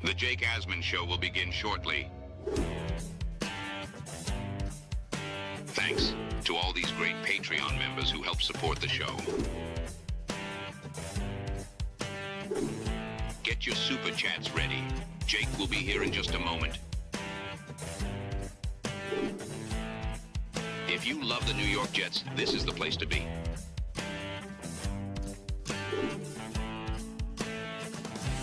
The Jake Asman Show will begin shortly. Thanks to all these great Patreon members who help support the show. Get your super chats ready. Jake will be here in just a moment. If you love the New York Jets, this is the place to be.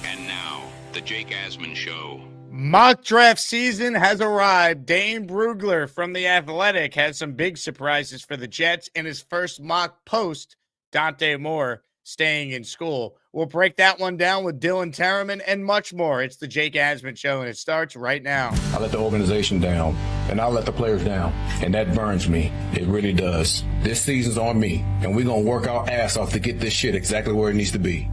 And now, the Jake Asman Show. Mock draft season has arrived. Dane Brugler from The Athletic has some big surprises for the Jets in his first mock post. Dante Moore staying in school. We'll break that one down with Dylan Tereman and much more. It's the Jake Asman Show, and it starts right now. I let the organization down, and I let the players down, and that burns me. It really does. This season's on me, and we're going to work our ass off to get this shit exactly where it needs to be.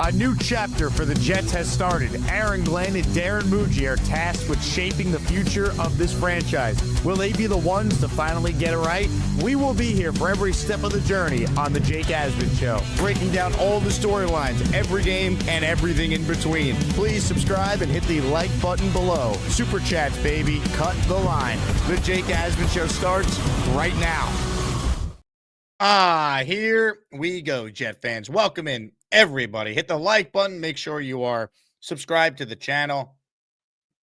A new chapter for the Jets has started. Aaron Glenn and Darren Muji are tasked with shaping the future of this franchise. Will they be the ones to finally get it right? We will be here for every step of the journey on the Jake Asman Show, breaking down all the storylines, every game, and everything in between. Please subscribe and hit the like button below. Super Chats, baby. Cut the line. The Jake Asman Show starts right now. Here we go, Jet fans. Welcome in, everybody. Hit the like button. Make sure you are subscribed to the channel.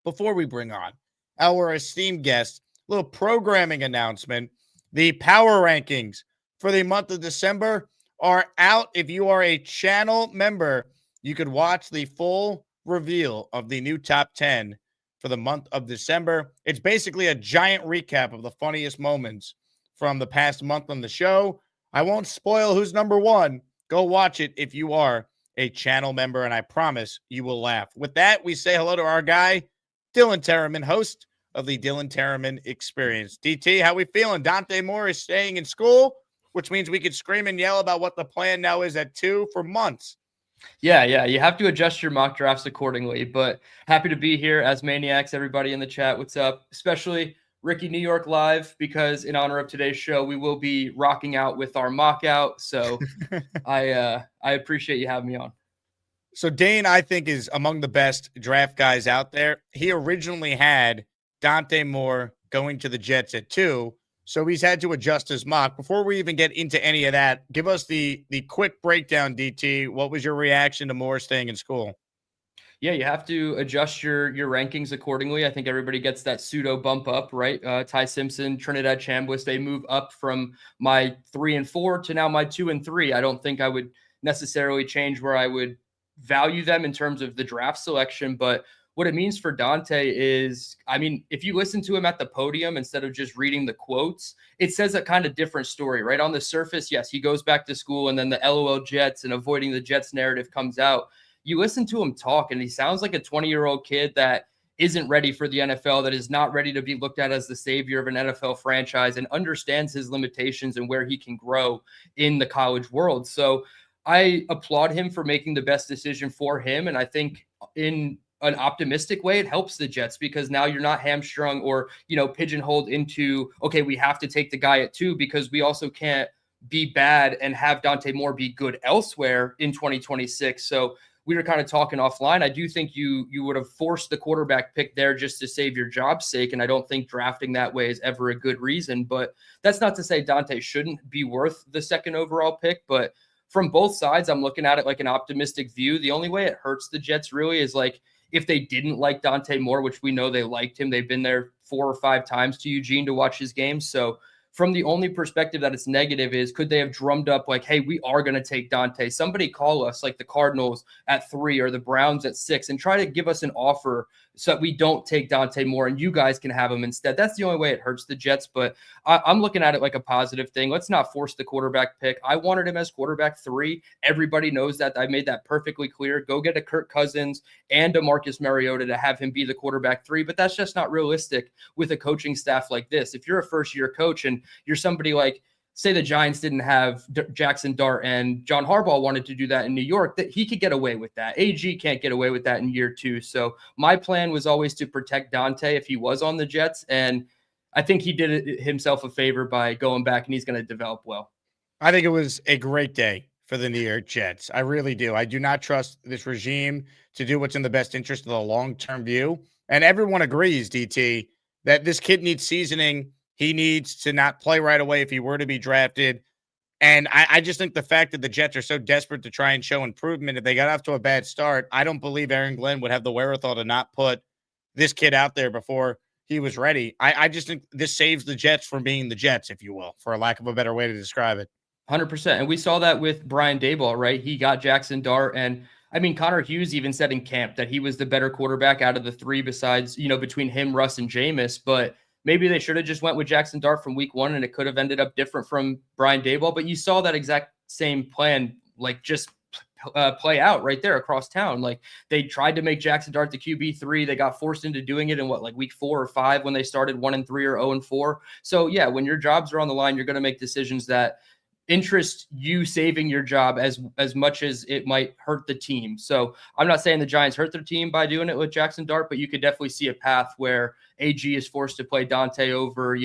Before we bring on our esteemed guest, little programming announcement. The power rankings for the month of December are out. If you are a channel member, you could watch the full reveal of the new top 10 for the month of December. It's basically a giant recap of the funniest moments from the past month on the show. I won't spoil who's number one. Go watch it if you are a channel member, and I promise you will laugh. With that, we say hello to our guy, Dylan Tereman, host of the Dylan Tereman Experience. DT, how we feeling? Dante Moore is staying in school, which means we could scream and yell about what the plan now is at 2 for months. Yeah. You have to adjust your mock drafts accordingly, but happy to be here as Maniacs. Everybody in the chat, what's up? Especially Ricky New York Live, because in honor of today's show, we will be rocking out with our mock out. So I appreciate you having me on. So Dane, I think, is among the best draft guys out there. He originally had Dante Moore going to the Jets at 2, so he's had to adjust his mock. Before we even get into any of that, give us the quick breakdown, DT. What was your reaction to Moore staying in school? Yeah, you have to adjust your rankings accordingly. I think everybody gets that pseudo bump up, right? Ty Simpson, Trinidad Chambliss, they move up from my 3 and 4 to now my 2 and 3. I don't think I would necessarily change where I would value them in terms of the draft selection, but what it means for Dante is, I mean, if you listen to him at the podium instead of just reading the quotes, it says a kind of different story, right? On the surface, yes, he goes back to school and then the LOL Jets and avoiding the Jets narrative comes out. You listen to him talk, and he sounds like a 20-year-old kid that isn't ready for the NFL, that is not ready to be looked at as the savior of an NFL franchise, and understands his limitations and where he can grow in the college world. So I applaud him for making the best decision for him, and I think in an optimistic way, it helps the Jets because now you're not hamstrung or, pigeonholed into, okay, we have to take the guy at 2 because we also can't be bad and have Dante Moore be good elsewhere in 2026. So we were kind of talking offline. I do think you would have forced the quarterback pick there just to save your job's sake, and I don't think drafting that way is ever a good reason. But that's not to say Dante shouldn't be worth the second overall pick, but from both sides, I'm looking at it like an optimistic view. The only way it hurts the Jets really is like if they didn't like Dante Moore, which we know they liked him. They've been there 4 or 5 times to Eugene to watch his games. So from the only perspective that it's negative is, could they have drummed up like, hey, we are going to take Dante. Somebody call us like the Cardinals at 3 or the Browns at 6 and try to give us an offer so that we don't take Dante Moore and you guys can have him instead. That's the only way it hurts the Jets, but I'm looking at it like a positive thing. Let's not force the quarterback pick. I wanted him as quarterback 3. Everybody knows that. I made that perfectly clear. Go get a Kirk Cousins and a Marcus Mariota to have him be the quarterback 3, but that's just not realistic with a coaching staff like this. If you're a first-year coach and you're somebody like, say the Giants didn't have Jackson Dart and John Harbaugh wanted to do that in New York, that he could get away with that. AG can't get away with that in year 2. So my plan was always to protect Dante if he was on the Jets. And I think he did himself a favor by going back, and he's going to develop well. I think it was a great day for the New York Jets. I really do. I do not trust this regime to do what's in the best interest of the long-term view. And everyone agrees, DT, that this kid needs seasoning. He needs to not play right away if he were to be drafted. And I just think the fact that the Jets are so desperate to try and show improvement, if they got off to a bad start, I don't believe Aaron Glenn would have the wherewithal to not put this kid out there before he was ready. I just think this saves the Jets from being the Jets, if you will, for a lack of a better way to describe it. 100%. And we saw that with Brian Daboll, right? He got Jackson Dart. And I mean, Connor Hughes even said in camp that he was the better quarterback out of the three besides, between him, Russ, and Jameis. But maybe they should have just went with Jackson Dart from week one and it could have ended up different from Brian Daboll. But you saw that exact same plan, just play out right there across town. Like they tried to make Jackson Dart the QB3. They got forced into doing it in week 4 or 5 when they started 1-3 or 0-4. So yeah, when your jobs are on the line, you're going to make decisions that interest you saving your job as much as it might hurt the team. So I'm not saying the Giants hurt their team by doing it with Jackson Dart, but you could definitely see a path where AG is forced to play Dante over,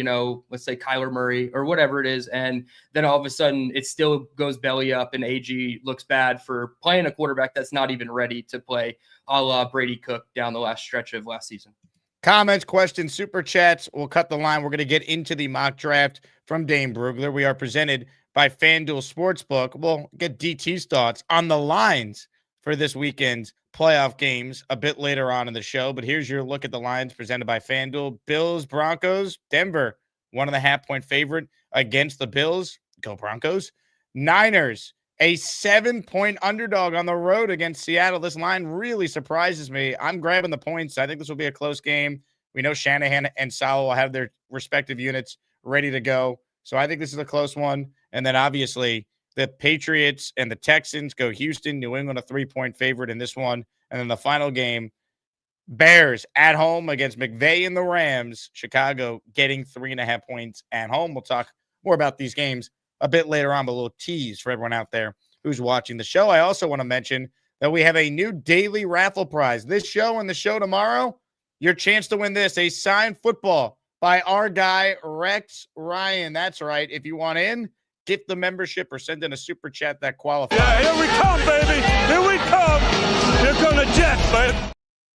let's say Kyler Murray or whatever it is. And then all of a sudden it still goes belly up and AG looks bad for playing a quarterback that's not even ready to play a la Brady Cook down the last stretch of last season. Comments, questions, super chats. We'll cut the line. We're going to get into the mock draft from Dane Brugler. We are presented by FanDuel Sportsbook. We'll get DT's thoughts on the lines for this weekend's playoff games a bit later on in the show. But here's your look at the lines presented by FanDuel. Bills, Broncos, Denver, 1.5-point favorite against the Bills. Go Broncos. Niners, a 7-point underdog on the road against Seattle. This line really surprises me. I'm grabbing the points. I think this will be a close game. We know Shanahan and Saleh will have their respective units ready to go. So I think this is a close one. And then obviously the Patriots and the Texans go Houston, New England, a 3-point favorite in this one. And then the final game, Bears at home against McVay and the Rams, Chicago getting 3.5 points at home. We'll talk more about these games a bit later on, but a little tease for everyone out there who's watching the show. I also want to mention that we have a new daily raffle prize. This show and the show tomorrow, your chance to win this, a signed football by our guy, Rex Ryan. That's right. If you want in, gift the membership or send in a super chat that qualifies. Yeah, here we come, baby. Here we come. Here come the Jets, baby.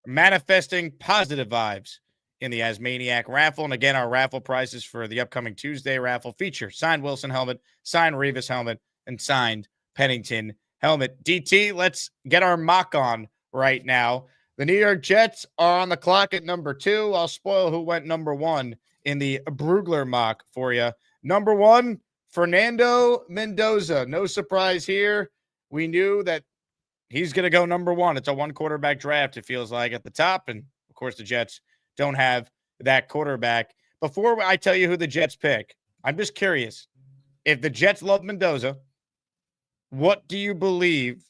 Manifesting positive vibes in the Asmaniac raffle. And again, our raffle prizes for the upcoming Tuesday raffle feature signed Wilson helmet, signed Revis helmet, and signed Pennington helmet. DT, let's get our mock on right now. The New York Jets are on the clock at number 2. I'll spoil who went number 1 in the Brugler mock for you. Number 1, Fernando Mendoza. No surprise here. We knew that he's going to go number 1. It's a one-quarterback draft, it feels like, at the top. And, of course, the Jets don't have that quarterback. Before I tell you who the Jets pick, I'm just curious. If the Jets love Mendoza, what do you believe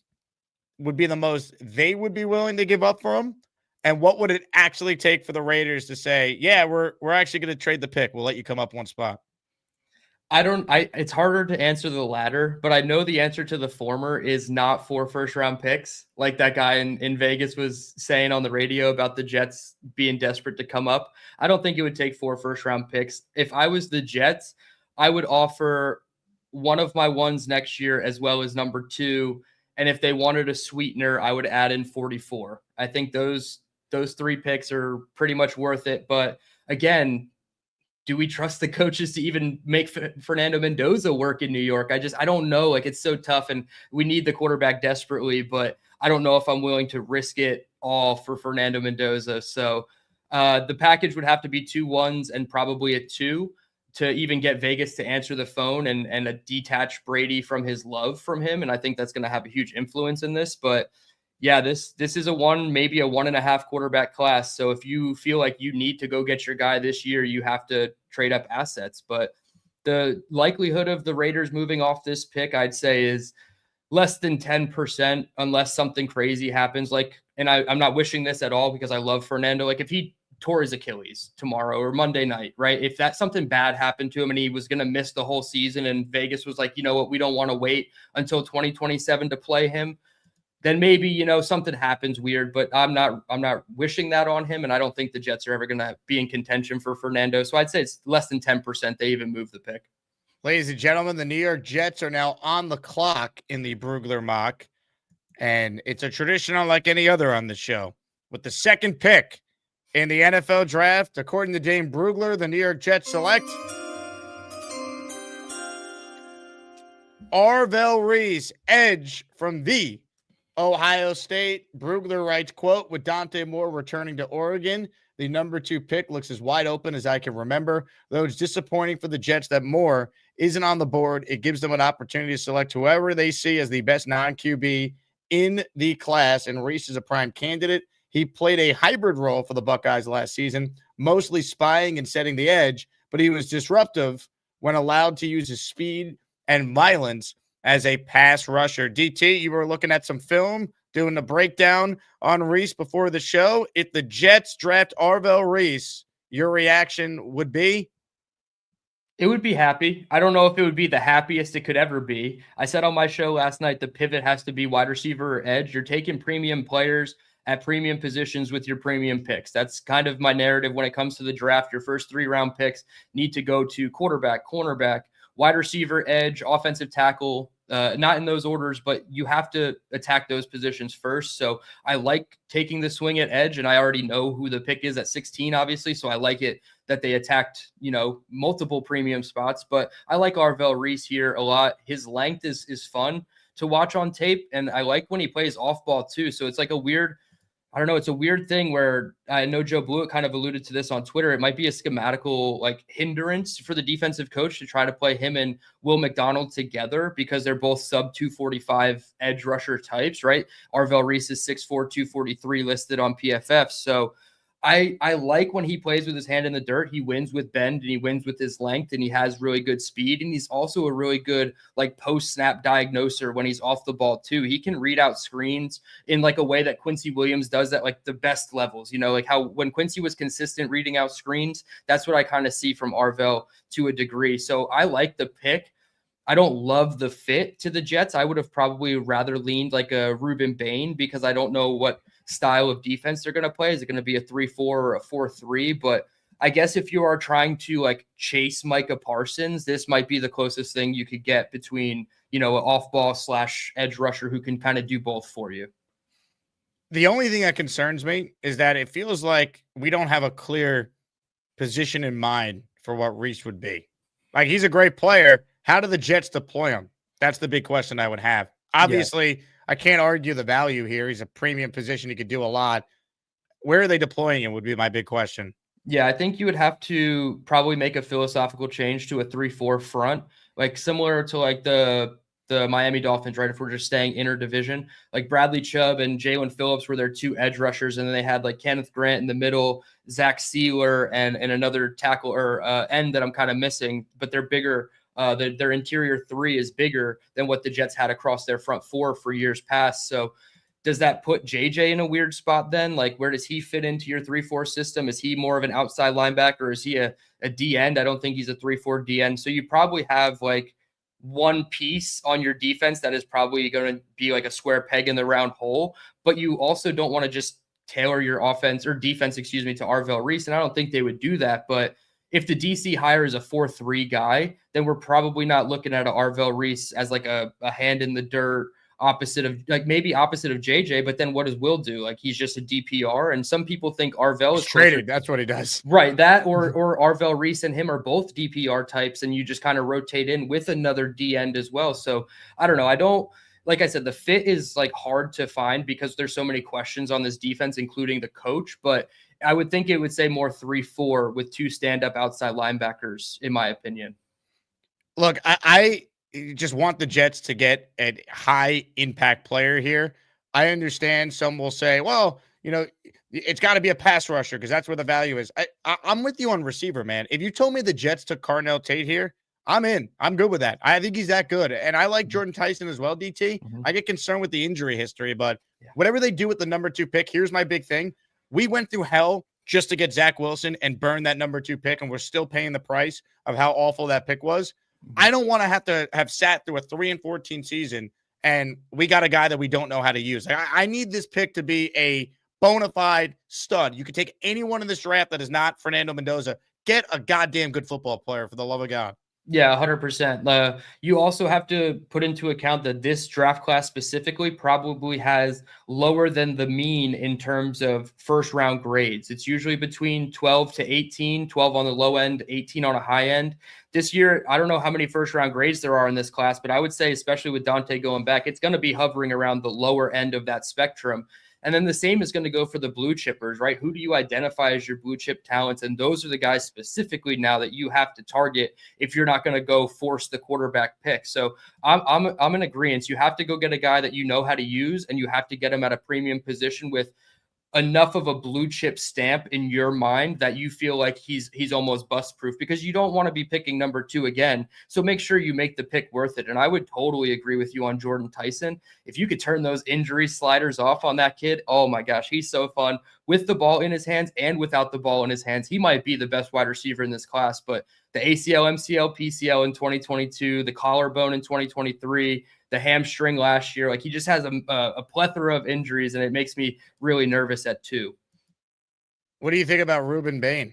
would be the most they would be willing to give up for him? And what would it actually take for the Raiders to say, yeah, we're actually going to trade the pick. We'll let you come up one spot. It's harder to answer the latter, but I know the answer to the former is not 4 first-round picks, like that guy in Vegas was saying on the radio about the Jets being desperate to come up. I don't think it would take 4 first-round picks. If I was the Jets, I would offer one of my ones next year as well as number 2. And if they wanted a sweetener, I would add in 44. I think those 3 picks are pretty much worth it. But again, do we trust the coaches to even make Fernando Mendoza work in New York? I don't know. It's so tough, and we need the quarterback desperately, but I don't know if I'm willing to risk it all for Fernando Mendoza. So the package would have to be 2 1s and probably a 2 to even get Vegas to answer the phone and a detach Brady from his love from him. And I think that's going to have a huge influence in this. But yeah, this is a 1, maybe a 1.5 quarterback class. So if you feel like you need to go get your guy this year, you have to trade up assets. But the likelihood of the Raiders moving off this pick, I'd say, is less than 10% unless something crazy happens. And I'm not wishing this at all because I love Fernando. If he tore his Achilles tomorrow or Monday night, right? If that something bad happened to him and he was going to miss the whole season and Vegas was like, you know what, we don't want to wait until 2027 to play him, then maybe, something happens weird, but I'm not wishing that on him. And I don't think the Jets are ever going to be in contention for Fernando. So I'd say it's less than 10% they even move the pick. Ladies and gentlemen, the New York Jets are now on the clock in the Brugler mock, and it's a tradition unlike any other on the show. With the second pick in the NFL draft, according to Dane Brugler, the New York Jets select Arvell Reese, edge from the Ohio State. Brugler writes, quote, with Dante Moore returning to Oregon, the number 2 pick looks as wide open as I can remember. Though it's disappointing for the Jets that Moore isn't on the board, it gives them an opportunity to select whoever they see as the best non-QB in the class, and Reese is a prime candidate. He played a hybrid role for the Buckeyes last season, mostly spying and setting the edge, but he was disruptive when allowed to use his speed and violence as a pass rusher. DT, you were looking at some film, doing the breakdown on Reese before the show. If the Jets draft Arvell Reese, your reaction would be? It would be happy. I don't know if it would be the happiest it could ever be. I said on my show last night, the pivot has to be wide receiver or edge. You're taking premium players at premium positions with your premium picks. That's kind of my narrative when it comes to the draft. Your first 3-round picks need to go to quarterback, cornerback, wide receiver, edge, offensive tackle, not in those orders, but you have to attack those positions first. So I like taking the swing at edge, and I already know who the pick is at 16, obviously. So I like it that they attacked, multiple premium spots. But I like Arvell Reese here a lot. His length is fun to watch on tape, and I like when he plays off ball too. So it's like it's a weird thing where I know Joe Blewett kind of alluded to this on Twitter. It might be a schematical hindrance for the defensive coach to try to play him and Will McDonald together because they're both sub 245 edge rusher types, right? Arvell Reese is 6'4", 243 listed on PFF. So I like when he plays with his hand in the dirt. He wins with bend and he wins with his length, and he has really good speed. And he's also a really good post-snap diagnoser when he's off the ball too. He can read out screens in a way that Quincy Williams does at the best levels. How when Quincy was consistent reading out screens, that's what I kind of see from Arvell to a degree. So I like the pick. I don't love the fit to the Jets. I would have probably rather leaned like a Ruben Bain because I don't know what style of defense they're going to play. Is it going to be a 3-4 or a 4-3? But I guess if you are trying to chase Micah Parsons, this might be the closest thing you could get between, an off-ball / edge rusher who can kind of do both for you. The only thing that concerns me is that it feels like we don't have a clear position in mind for what Reese would be. He's a great player. How do the Jets deploy him? That's the big question I would have. Obviously, I can't argue the value here. He's a premium position. He could do a lot. Where are they deploying him would be my big question. Yeah, I think you would have to probably make a philosophical change to a 3-4 front, similar to the Miami Dolphins, right? If we're just staying interdivision, Bradley Chubb and Jalen Phillips were their 2 edge rushers, and then they had Kenneth Grant in the middle, Zach Sealer, and another tackle or end that I'm kind of missing, but they're bigger. Their interior 3 is bigger than what the Jets had across their front 4 for years past. So does that put JJ in a weird spot then? Where does he fit into your 3-4 system? Is he more of an outside linebacker? Is he a D end? I don't think he's a 3-4 D end. So you probably have one piece on your defense that is probably going to be a square peg in the round hole, but you also don't want to just tailor your offense or defense, to Arvell Reese. And I don't think they would do that, but if the DC hires a 4-3 guy, then we're probably not looking at an Arvell Reese as a hand in the dirt opposite of maybe opposite of JJ. But then what does Will do? He's just a DPR. And some people think Arvell is traded. That's what he does. Right. That or Arvell Reese and him are both DPR types, and you just kind of rotate in with another D end as well. So I don't know. Like I said, the fit is hard to find because there's so mmany questions on this defense, including the coach. But I would think it would say more 3-4 with 2 stand-up outside linebackers, in my opinion. Look, I just want the Jets to get a high-impact player here. I understand some will say, well, it's got to be a pass rusher because that's where the value is. I'm with you on receiver, man. If you told me the Jets took Carnell Tate here, I'm in. I'm good with that. I think he's that good. And I like Jordan Tyson as well, DT. I get concerned with the injury history, but whatever they do with the number 2 pick, here's my big thing. We went through hell just to get Zach Wilson and burn that number 2 pick, and we're still paying the price of how awful that pick was. I don't want to have sat through a 3-14 season, and we got a guy that we don't know how to use. I need this pick to be a bona fide stud. You could take anyone in this draft that is not Fernando Mendoza. Get a goddamn good football player, for the love of God. Yeah, 100%. You also have to put into account that this draft class specifically probably has lower than the mean in terms of first round grades. It's usually between 12 to 18, 12 on the low end, 18 on a high end. This year, I don't know how many first round grades there are in this class, but I would say, especially with Dante going back, it's going to be hovering around the lower end of that spectrum. And then the same is going to go for the blue chippers, right? Who do you identify as your blue chip talents? And those are the guys specifically now that you have to target if you're not going to go force the quarterback pick. So I'm in agreement. You have to go get a guy that you know how to use, and you have to get him at a premium position with enough of a blue chip stamp in your mind that you feel like he's almost bust proof, because you don't want to be picking number 2 again. So make sure you make the pick worth it. And I would totally agree with you on Jordan Tyson. If you could turn those injury sliders off on that kid, oh my gosh, he's so fun with the ball in his hands and without the ball in his hands. He might be the best wide receiver in this class, but the ACL, MCL, PCL in 2022, the collarbone in 2023, the hamstring last year. Like, he just has a plethora of injuries, and it makes me really nervous at 2. What do you think about Ruben Bain?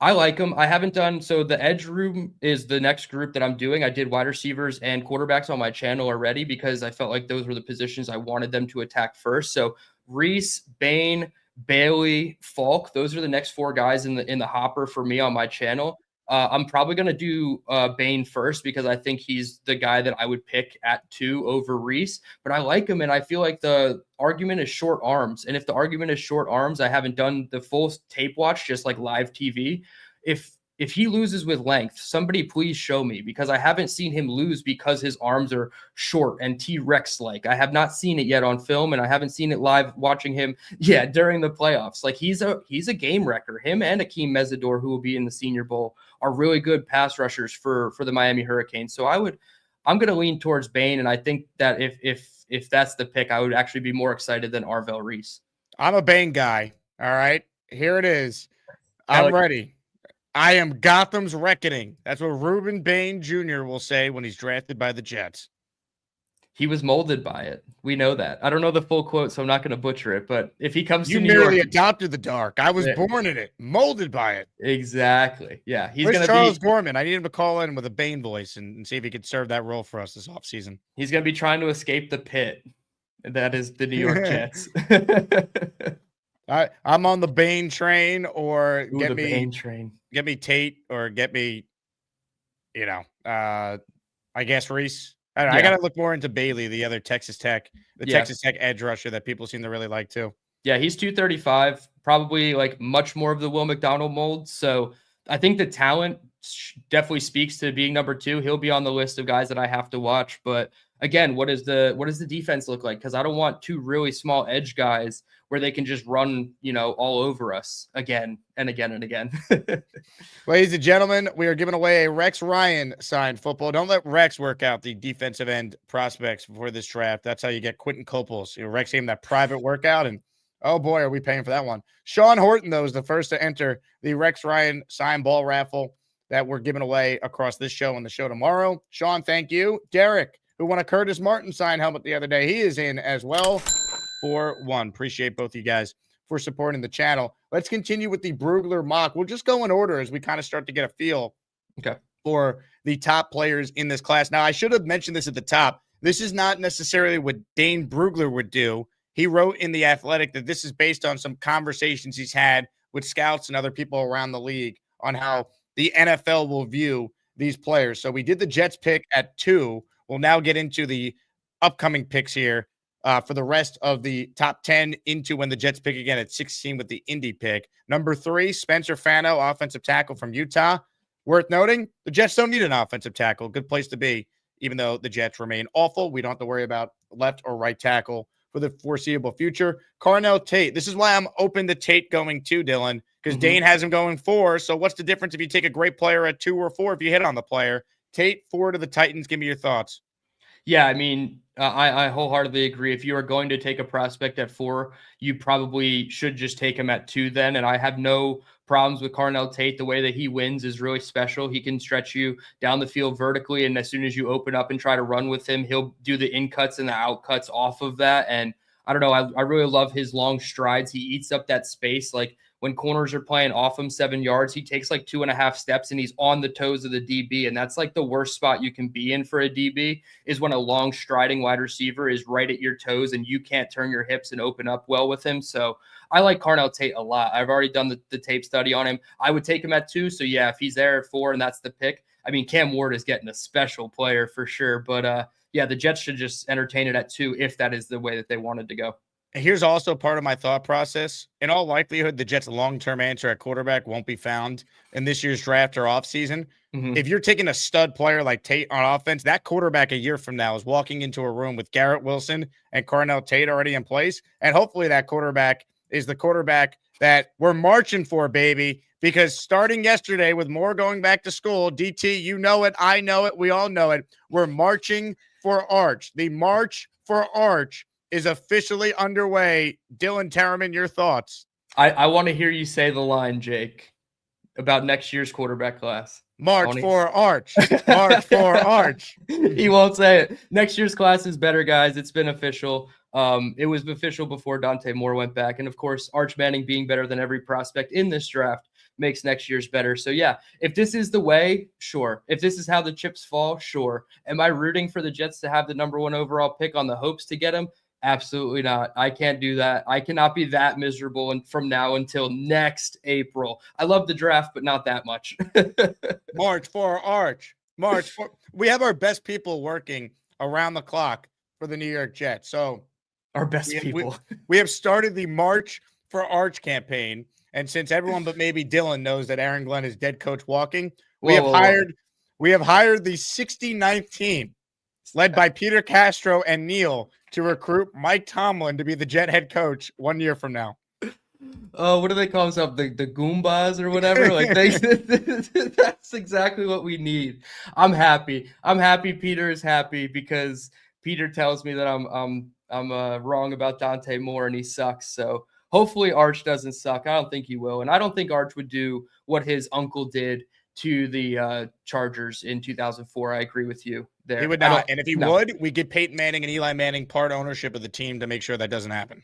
I like him. I haven't done, so the edge room is the next group that I'm doing. I did wide receivers and quarterbacks on my channel already because I felt like those were the positions I wanted them to attack first. So Reese, Bain, Bailey, Falk, those are the next 4 guys in the hopper for me on my channel. I'm probably going to do Bain first because I think he's the guy that I would pick at 2 over Reese. But I like him, and I feel like the argument is short arms. And if the argument is short arms, I haven't done the full tape watch, just like live TV. If he loses with length, somebody please show me, because I haven't seen him lose because his arms are short and T-Rex like. I have not seen it yet on film, and I haven't seen it live watching him during the playoffs. Like, he's a game wrecker. Him and Akeem Mesidor, who will be in the Senior Bowl, are really good pass rushers for the Miami Hurricanes. So I'm going to lean towards Bain, and I think that if that's the pick, I would actually be more excited than Arvell Reese. I'm a Bain guy. All right, here it is. I'm ready. I am Gotham's reckoning. That's what Ruben Bain Jr. will say when he's drafted by the Jets. He was molded by it. We know that. I don't know the full quote, so I'm not going to butcher it. But if he comes to New York, merely adopted the dark. I was born in it, molded by it. Exactly. Yeah, he's going to be Charles Gorman. I need him to call in with a Bain voice and see if he could serve that role for us this offseason. He's going to be trying to escape the pit. That is the New York Jets. I'm on the Bain train, or Bain train. Get me Tate, or get me, I guess Reese. I don't know. I got to look more into Bailey, the other Texas Tech edge rusher that people seem to really like too. Yeah, he's 235, probably like much more of the Will McDonald mold. So I think the talent definitely speaks to being number 2. He'll be on the list of guys that I have to watch. But again, what does the defense look like? Because I don't want 2 really small edge guys where they can just run, all over us again and again and again. Ladies and gentlemen, we are giving away a Rex Ryan signed football. Don't let Rex work out the defensive end prospects before this draft. That's how you get Quentin Copels. Rex gave him that private workout, and oh boy, are we paying for that one. Sean Horton, though, is the first to enter the Rex Ryan signed ball raffle that we're giving away across this show and the show tomorrow. Sean, thank you. Derek, who won a Curtis Martin signed helmet the other day, he is in as well. 4-1. Appreciate both you guys for supporting the channel. Let's continue with the Brugler mock. We'll just go in order as we kind of start to get a feel for the top players in this class. Now, I should have mentioned this at the top. This is not necessarily what Dane Brugler would do. He wrote in The Athletic that this is based on some conversations he's had with scouts and other people around the league on how the NFL will view these players. So we did the Jets pick at 2. We'll now get into the upcoming picks here for the rest of the top 10 into when the Jets pick again at 16 with the Indy pick. Number 3, Spencer Fano, offensive tackle from Utah. Worth noting, the Jets don't need an offensive tackle. Good place to be, even though the Jets remain awful. We don't have to worry about left or right tackle for the foreseeable future. Carnell Tate. This is why I'm open to Tate going 2, Dylan, because Dane has him going 4. So what's the difference if you take a great player at 2 or 4 if you hit on the player? Tate, 4 to the Titans. Give me your thoughts. Yeah, I mean, I wholeheartedly agree. If you are going to take a prospect at 4, you probably should just take him at 2 then. And I have no problems with Carnell Tate. The way that he wins is really special. He can stretch you down the field vertically, and as soon as you open up and try to run with him, he'll do the in cuts and the out cuts off of that. And I don't know, I really love his long strides. He eats up that space. Like, when corners are playing off him 7 yards, he takes like 2.5 steps and he's on the toes of the DB. And that's like the worst spot you can be in for a DB, is when a long striding wide receiver is right at your toes and you can't turn your hips and open up well with him. So I like Carnell Tate a lot. I've already done the tape study on him. I would take him at 2. So yeah, if he's there at 4 and that's the pick, I mean, Cam Ward is getting a special player for sure. But yeah, the Jets should just entertain it at 2 if that is the way that they wanted to go. Here's also part of my thought process. In all likelihood, the Jets' long-term answer at quarterback won't be found in this year's draft or offseason. If you're taking a stud player like Tate on offense, that quarterback a year from now is walking into a room with Garrett Wilson and Carnell Tate already in place. And hopefully that quarterback is the quarterback that we're marching for, baby, because starting yesterday with Moore going back to school, DT, you know it, I know it, we all know it. We're marching for Arch. The March for Arch is officially underway. Dylan Tereman, your thoughts? I want to hear you say the line, Jake, about next year's quarterback class. March for Arch. March for Arch. He won't say it. Next year's class is better, guys. It's been official. It was official before Dante Moore went back. And, of course, Arch Manning being better than every prospect in this draft makes next year's better. So, yeah, if this is the way, sure. If this is how the chips fall, sure. Am I rooting for the Jets to have the number 1 overall pick on the hopes to get him? Absolutely not. I can't do that. I cannot be that miserable from now until next April. I love the draft, but not that much. March for Arch. March for. We have our best people working around the clock for the New York Jets. So our best people. We have started the March for Arch campaign. And since everyone but maybe Dylan knows that Aaron Glenn is dead coach walking, we have hired the 69th team led by Peter Castro and Neil to recruit Mike Tomlin to be the Jet head coach 1 year from now. Oh, what do they call themselves? The Goombas or whatever? Like that's exactly what we need. I'm happy. Peter is happy because Peter tells me that I'm wrong about Dante Moore and he sucks. So hopefully Arch doesn't suck. I don't think he will. And I don't think Arch would do what his uncle did to the Chargers in 2004. I agree with you there. He would not. And if he would, we give Peyton Manning and Eli Manning part ownership of the team to make sure that doesn't happen.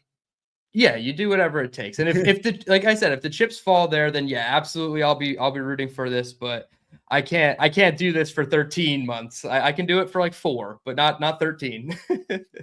Yeah, you do whatever it takes. And if the like I said, if the chips fall there, then yeah, absolutely I'll be rooting for this, but I can't do this for 13 months. I can do it for like 4, but not 13.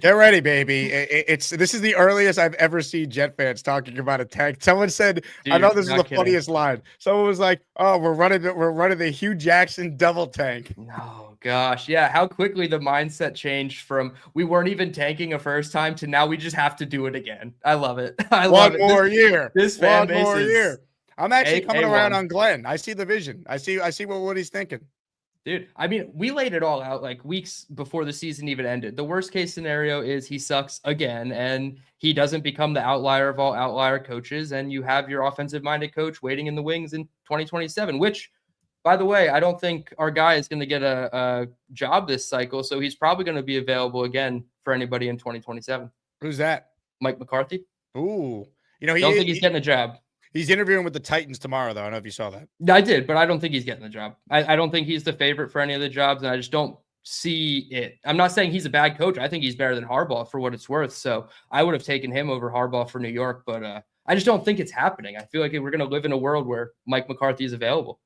Get ready, baby. This is the earliest I've ever seen Jet fans talking about a tank. Someone said, dude, I know this is the funniest line. Someone was like, "Oh, we're running the Hugh Jackson double tank." Oh gosh, yeah. How quickly the mindset changed from we weren't even tanking a first time to now we just have to do it again. I love it. I love it. One more year. This fan base is. I'm actually coming around on Glenn. I see the vision. I see what he's thinking. Dude, I mean, we laid it all out like weeks before the season even ended. The worst case scenario is he sucks again and he doesn't become the outlier of all outlier coaches. And you have your offensive minded coach waiting in the wings in 2027, which, by the way, I don't think our guy is going to get a job this cycle. So he's probably going to be available again for anybody in 2027. Who's that? Mike McCarthy. Ooh. I don't think he's getting a job. He's interviewing with the Titans tomorrow, though. I don't know if you saw that. I did, but I don't think he's getting the job. I don't think he's the favorite for any of the jobs, and I just don't see it. I'm not saying he's a bad coach. I think he's better than Harbaugh for what it's worth. So I would have taken him over Harbaugh for New York, but I just don't think it's happening. I feel like we're going to live in a world where Mike McCarthy is available.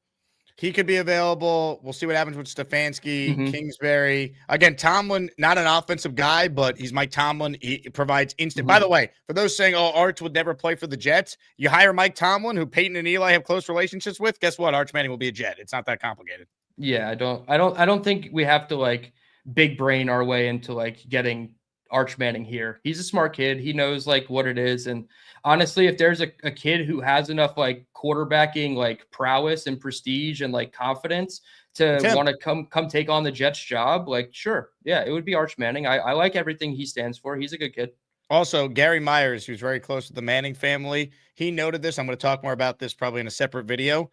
He could be available. We'll see what happens with Stefanski, Kingsbury. Again, Tomlin, not an offensive guy, but he's Mike Tomlin. He provides instant. By the way, for those saying, "Oh, Arch would never play for the Jets," you hire Mike Tomlin, who Peyton and Eli have close relationships with. Guess what? Arch Manning will be a Jet. It's not that complicated. Yeah, I don't think we have to like big brain our way into like getting Arch Manning here. He's a smart kid. He knows like what it is. And honestly, if there's a kid who has enough like quarterbacking, like prowess and prestige and like confidence to want to come take on the Jets job, like, sure. Yeah, it would be Arch Manning. I like everything he stands for. He's a good kid. Also, Gary Myers, who's very close to the Manning family, he noted this. I'm going to talk more about this probably in a separate video.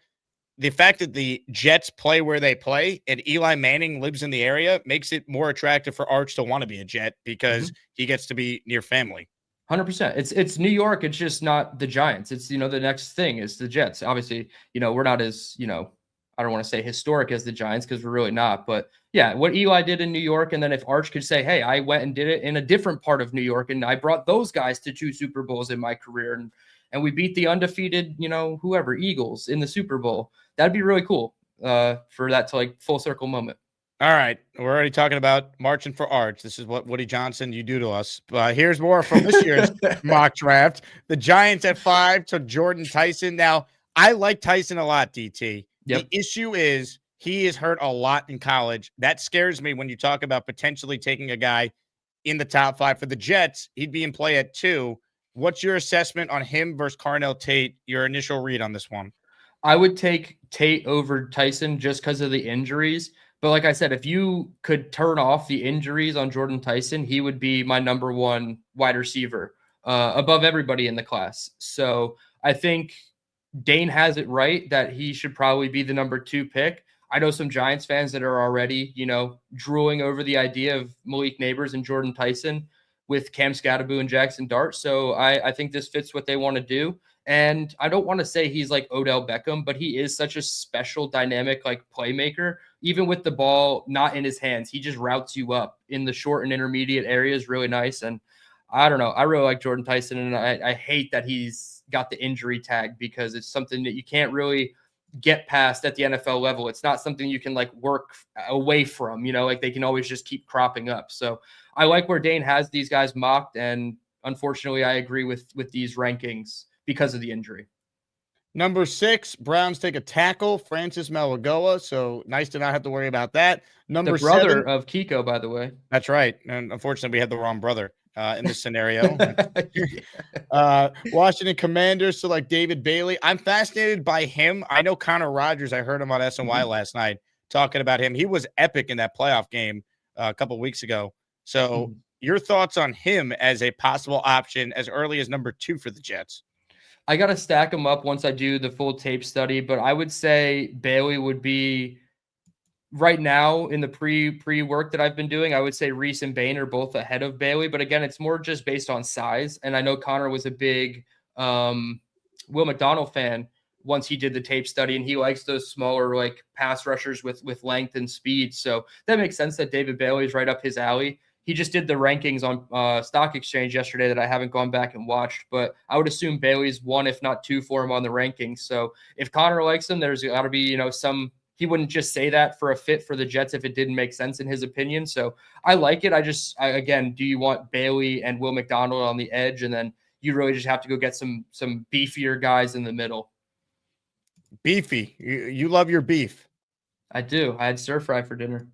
The fact that the Jets play where they play and Eli Manning lives in the area makes it more attractive for Arch to want to be a Jet because he gets to be near family. 100%. It's New York. It's just not the Giants. It's, the next thing is the Jets. Obviously, we're not as, I don't want to say historic as the Giants because we're really not. But yeah, what Eli did in New York. And then if Arch could say, hey, I went and did it in a different part of New York and I brought those guys to 2 Super Bowls in my career. And and we beat the undefeated, whoever, Eagles in the Super Bowl. That'd be really cool for that to like full circle moment. All right. We're already talking about marching for arch. This is what Woody Johnson you do to us. Here's more from this year's mock draft. The Giants at 5 to Jordan Tyson. Now, I like Tyson a lot, DT. Yep. The issue is he is hurt a lot in college. That scares me when you talk about potentially taking a guy in the top 5 for the Jets. He'd be in play at 2. What's your assessment on him versus Carnell Tate? Your initial read on this one? I would take Tate over Tyson just because of the injuries. But like I said, if you could turn off the injuries on Jordan Tyson, he would be my number 1 wide receiver above everybody in the class. So I think Dane has it right that he should probably be the number 2 pick. I know some Giants fans that are already, drooling over the idea of Malik Neighbors and Jordan Tyson with Cam Scatteraboo and Jackson Dart. So I think this fits what they want to do. And I don't want to say he's like Odell Beckham, but he is such a special, dynamic, like playmaker. Even with the ball not in his hands, he just routes you up in the short and intermediate areas really nice. And I don't know. I really like Jordan Tyson, and I hate that he's got the injury tag because it's something that you can't really get past at the NFL level. It's not something you can like work away from, like they can always just keep cropping up. So I like where Dane has these guys mocked, and unfortunately I agree with these rankings because of the injury. Number 6, Browns take a tackle, Francis Maligoa. So nice to not have to worry about that. Number the brother 7 of Kiko, by the way. That's right. And unfortunately, we had the wrong brother in this scenario. Washington Commanders select David Bailey. I'm fascinated by him. I know Connor Rogers. I heard him on SNY last night talking about him. He was epic in that playoff game a couple weeks ago. So your thoughts on him as a possible option as early as number 2 for the Jets? I got to stack them up once I do the full tape study, but I would say Bailey would be right now in the pre-work that I've been doing. I would say Reese and Bain are both ahead of Bailey, but again, it's more just based on size. And I know Connor was a big Will McDonald fan once he did the tape study, and he likes those smaller like pass rushers with length and speed. So that makes sense that David Bailey is right up his alley. He just did the rankings on Stock Exchange yesterday that I haven't gone back and watched, but I would assume Bailey's 1, if not 2 for him on the rankings. So if Connor likes him, there's got to be, he wouldn't just say that for a fit for the Jets if it didn't make sense in his opinion. So I like it. Again, do you want Bailey and Will McDonald on the edge? And then you really just have to go get some beefier guys in the middle. Beefy. You love your beef. I do. I had stir fry for dinner.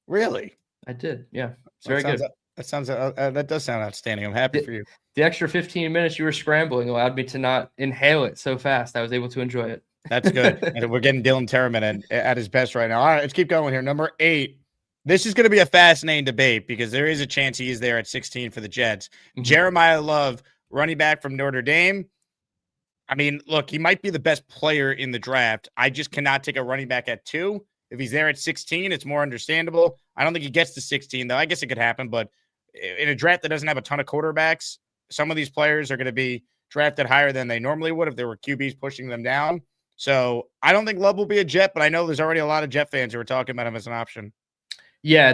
Really? I did. Yeah. It's very good. That does sound outstanding. I'm happy for you. The extra 15 minutes you were scrambling allowed me to not inhale it so fast. I was able to enjoy it. That's good. And we're getting Dylan Tereman at his best right now. All right, let's keep going here. Number 8. This is going to be a fascinating debate because there is a chance he is there at 16 for the Jets. Jeremiah Love, running back from Notre Dame. I mean, look, he might be the best player in the draft. I just cannot take a running back at 2. If he's there at 16, it's more understandable. I don't think he gets to 16, though. I guess it could happen, but in a draft that doesn't have a ton of quarterbacks, some of these players are going to be drafted higher than they normally would if there were QBs pushing them down. So I don't think Love will be a Jet, but I know there's already a lot of Jet fans who are talking about him as an option. Yeah,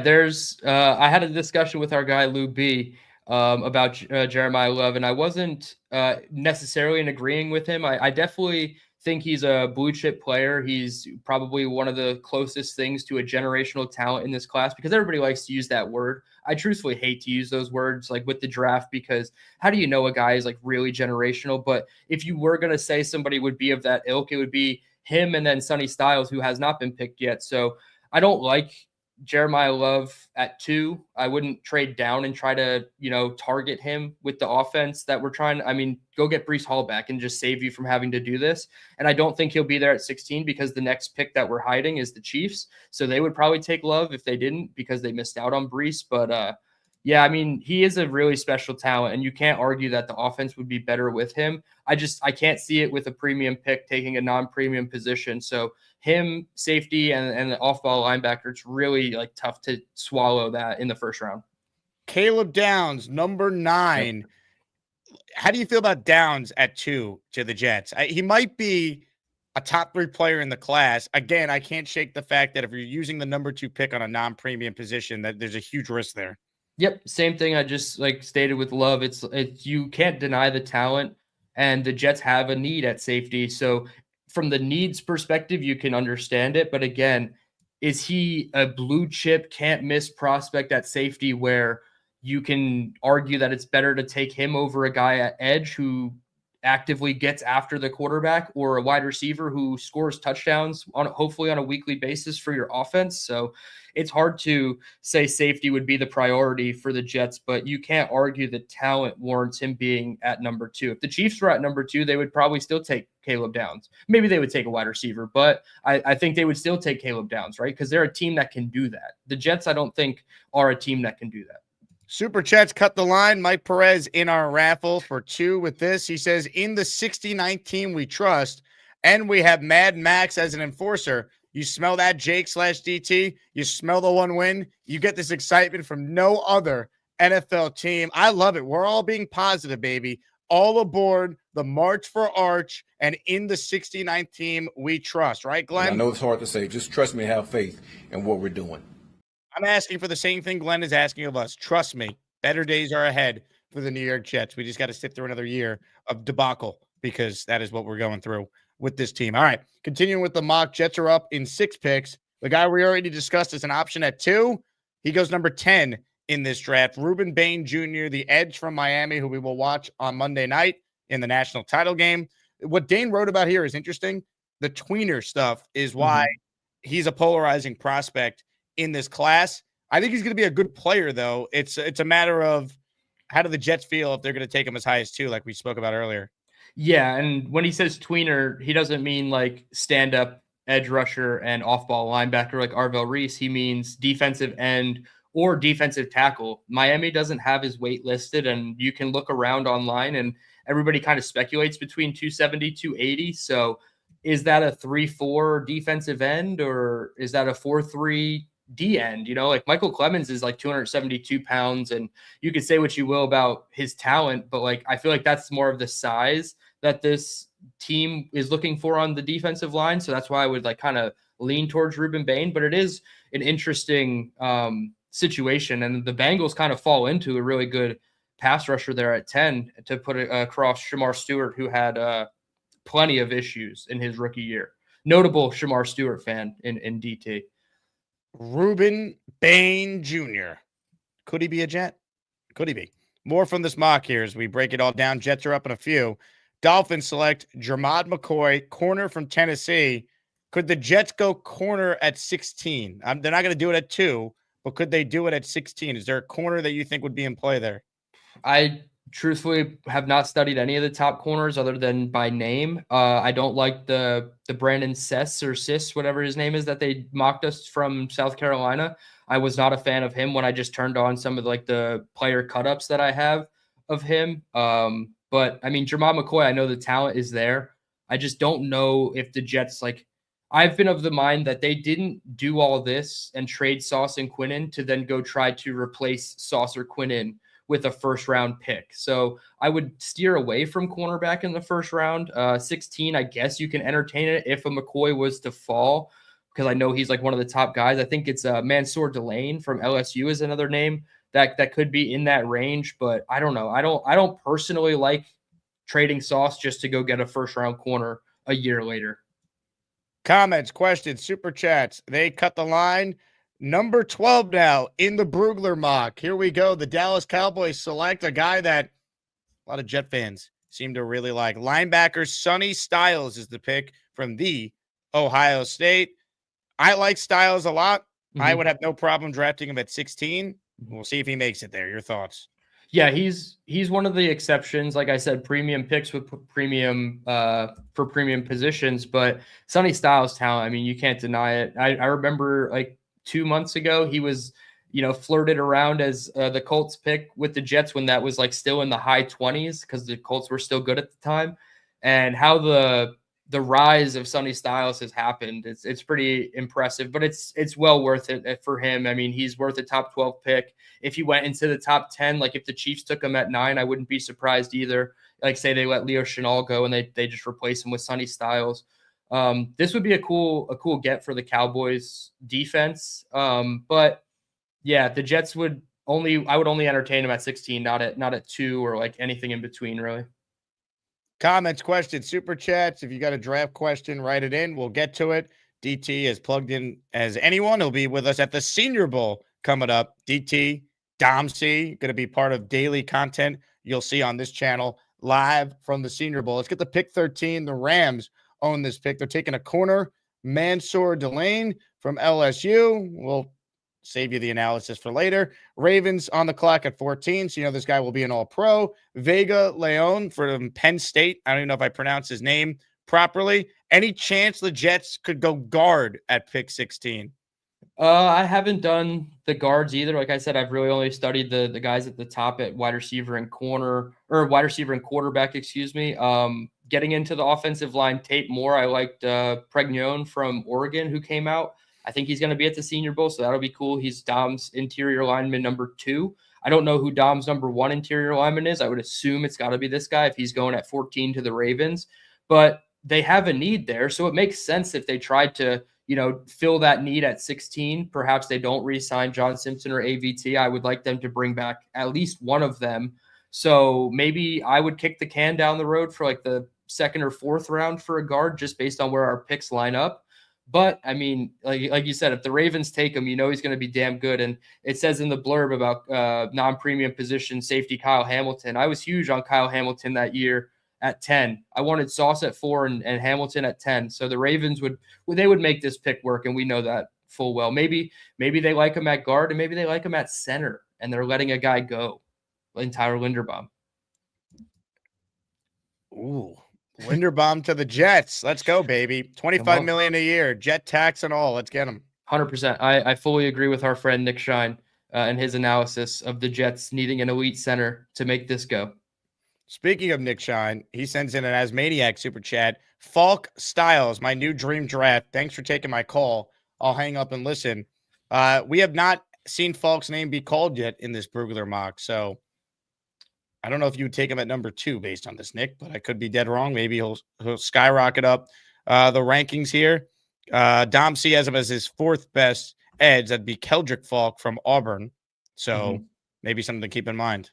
I had a discussion with our guy Lou B about Jeremiah Love, and I wasn't necessarily in agreeing with him. I definitely think he's a blue chip player. He's probably one of the closest things to a generational talent in this class because everybody likes to use that word. I truthfully hate to use those words like with the draft because how do you know a guy is like really generational? But if you were going to say somebody would be of that ilk, it would be him and then Sonny Styles, who has not been picked yet. So I don't like Jeremiah Love at 2. I wouldn't trade down and try to, target him with the offense that we're trying. I mean, go get Breece Hall back and just save you from having to do this. And I don't think he'll be there at 16 because the next pick that we're hiding is the Chiefs. So they would probably take Love if they didn't because they missed out on Breece. But yeah, I mean, he is a really special talent and you can't argue that the offense would be better with him. I can't see it with a premium pick taking a non-premium position. So him, safety, and the off-ball linebacker, it's really like tough to swallow that in the first round. Caleb Downs, number 9. Yep. How do you feel about Downs at 2 to the Jets? He might be a top 3 player in the class. Again, I can't shake the fact that if you're using the number 2 pick on a non-premium position, that there's a huge risk there. Yep, same thing I just stated with Love. It's you can't deny the talent. and the Jets have a need at safety. So from the needs perspective, you can understand it. But again, is he a blue chip, can't miss prospect at safety where you can argue that it's better to take him over a guy at edge who actively gets after the quarterback, or a wide receiver who scores touchdowns on hopefully on a weekly basis for your offense? So it's hard to say safety would be the priority for the Jets, but you can't argue that talent warrants him being at number 2. If the Chiefs were at number 2, they would probably still take Caleb Downs. Maybe they would take a wide receiver, but I think they would still take Caleb Downs, right? Because they're a team that can do that. The Jets, I don't think, are a team that can do that. Super Chats cut the line. Mike Perez in our raffle for 2 with this. He says, in the 69 team we trust, and we have Mad Max as an enforcer. You smell that, Jake/DT? You smell the one win? You get this excitement from no other NFL team. I love it. We're all being positive, baby. All aboard the March for Arch, and in the 69 team we trust. Right, Glenn? And I know it's hard to say. Just trust me, have faith in what we're doing. I'm asking for the same thing Glenn is asking of us. Trust me, better days are ahead for the New York Jets. We just got to sit through another year of debacle, because that is what we're going through with this team. All right, continuing with the mock, Jets are up in 6 picks. The guy we already discussed is an option at 2. He goes number 10 in this draft. Ruben Bain Jr., the edge from Miami, who we will watch on Monday night in the national title game. What Dane wrote about here is interesting. The tweener stuff is why he's a polarizing prospect in this class. I think he's going to be a good player, though. It's a matter of how do the Jets feel if they're going to take him as high as 2, like we spoke about earlier. Yeah, and when he says tweener, he doesn't mean like stand-up edge rusher and off-ball linebacker like Arvell Reese. He means defensive end or defensive tackle. Miami doesn't have his weight listed, and you can look around online, and everybody kind of speculates between 270, 280. So is that a 3-4 defensive end, or is that a 4-3 D end? You know, like Michael Clemens is like 272 pounds, and you could say what you will about his talent, but like I feel like that's more of the size that this team is looking for on the defensive line. So that's why I would like kind of lean towards Ruben Bain, but it is an interesting situation, and the Bengals kind of fall into a really good pass rusher there at 10 to put it across Shamar Stewart, who had plenty of issues in his rookie year. Notable Shamar Stewart fan in DT. Ruben Bain Jr. Could he be a Jet? Could he be? More from this mock here as we break it all down. Jets are up in a few. Dolphins select Jermod McCoy, corner from Tennessee. Could the Jets go corner at 16? They're not going to do it at 2, but could they do it at 16? Is there a corner that you think would be in play there? I truthfully have not studied any of the top corners other than by name. I don't like the Brandon Sis, whatever his name is, that they mocked us from South Carolina. I was not a fan of him when I just turned on some of like the player cut-ups that I have of him. But I mean, Jermod McCoy, I know the talent is there. I just don't know if the Jets, like, I've been of the mind that they didn't do all this and trade Sauce and Quinnen to then go try to replace Sauce or Quinnen with a first-round pick. So I would steer away from cornerback in the first round. 16, I guess you can entertain it if a McCoy was to fall, because I know he's like one of the top guys. I think it's Mansour Delane from LSU is another name that could be in that range, but I don't know. I don't personally like trading Sauce just to go get a first-round corner a year later. Comments, questions, super chats. They cut the line. Number 12 now in the Brugler mock. Here we go. The Dallas Cowboys select a guy that a lot of Jet fans seem to really like. Linebacker Sonny Styles is the pick from the Ohio State. I like Styles a lot. I would have no problem drafting him at 16. We'll see if he makes it there. Your thoughts? Yeah, he's one of the exceptions. Like I said, premium picks with premium for premium positions, but Sonny Styles' talent, I mean, you can't deny it. I remember like 2 months ago, he was, flirted around as the Colts pick with the Jets when that was like still in the high 20s because the Colts were still good at the time. And how the rise of Sonny Styles has happened, it's pretty impressive, but it's well worth it for him. I mean, he's worth a top 12 pick. If he went into the top 10, like if the Chiefs took him at 9, I wouldn't be surprised either. Like say they let Leo Chenal go and they just replace him with Sonny Styles. This would be a cool get for the Cowboys defense. But yeah, the Jets I would only entertain him at 16, not at 2 or like anything in between, really. Comments, questions, super chats. If you got a draft question, write it in. We'll get to it. DT is plugged in as anyone. He'll be with us at the Senior Bowl coming up. DT, Dom C, going to be part of daily content you'll see on this channel live from the Senior Bowl. Let's get the pick 13. The Rams own this pick. They're taking a corner, Mansour Delane from LSU. We'll save you the analysis for later. Ravens on the clock at 14. So, you know, this guy will be an all-pro. Vega Leon from Penn State. I don't even know if I pronounced his name properly. Any chance the Jets could go guard at pick 16? I haven't done the guards either. Like I said, I've really only studied the guys at the top at wide receiver and quarterback, excuse me. Getting into the offensive line tape more, I liked Pregnon from Oregon who came out. I think he's going to be at the Senior Bowl, so that'll be cool. He's Dom's interior lineman number 2. I don't know who Dom's number 1 interior lineman is. I would assume it's got to be this guy if he's going at 14 to the Ravens. But they have a need there, so it makes sense if they tried to, you know, fill that need at 16. Perhaps they don't re-sign John Simpson or AVT. I would like them to bring back at least one of them. So maybe I would kick the can down the road for like the 2nd or 4th round for a guard just based on where our picks line up. But, I mean, like you said, if the Ravens take him, you know he's going to be damn good. And it says in the blurb about non-premium position safety Kyle Hamilton. I was huge on Kyle Hamilton that year at 10. I wanted Sauce at 4 and Hamilton at 10. So the Ravens would make this pick work, and we know that full well. Maybe they like him at guard, and maybe they like him at center, and they're letting a guy go, like Tyler Linderbaum. Ooh. Linderbaum to the Jets. Let's go, baby. $25 million a year, jet tax and all. Let's get him. 100%. I fully agree with our friend Nick Shine and his analysis of the Jets needing an elite center to make this go. Speaking of Nick Shine, he sends in an Asmaniac super chat. Falk Styles, my new dream draft. Thanks for taking my call. I'll hang up and listen. We have not seen Falk's name be called yet in this Brugler mock, so I don't know if you would take him at number 2 based on this, Nick, but I could be dead wrong. Maybe he'll skyrocket up the rankings here. Dom C has him as his 4th best edge. That'd be Keldrick Falk from Auburn. So maybe something to keep in mind.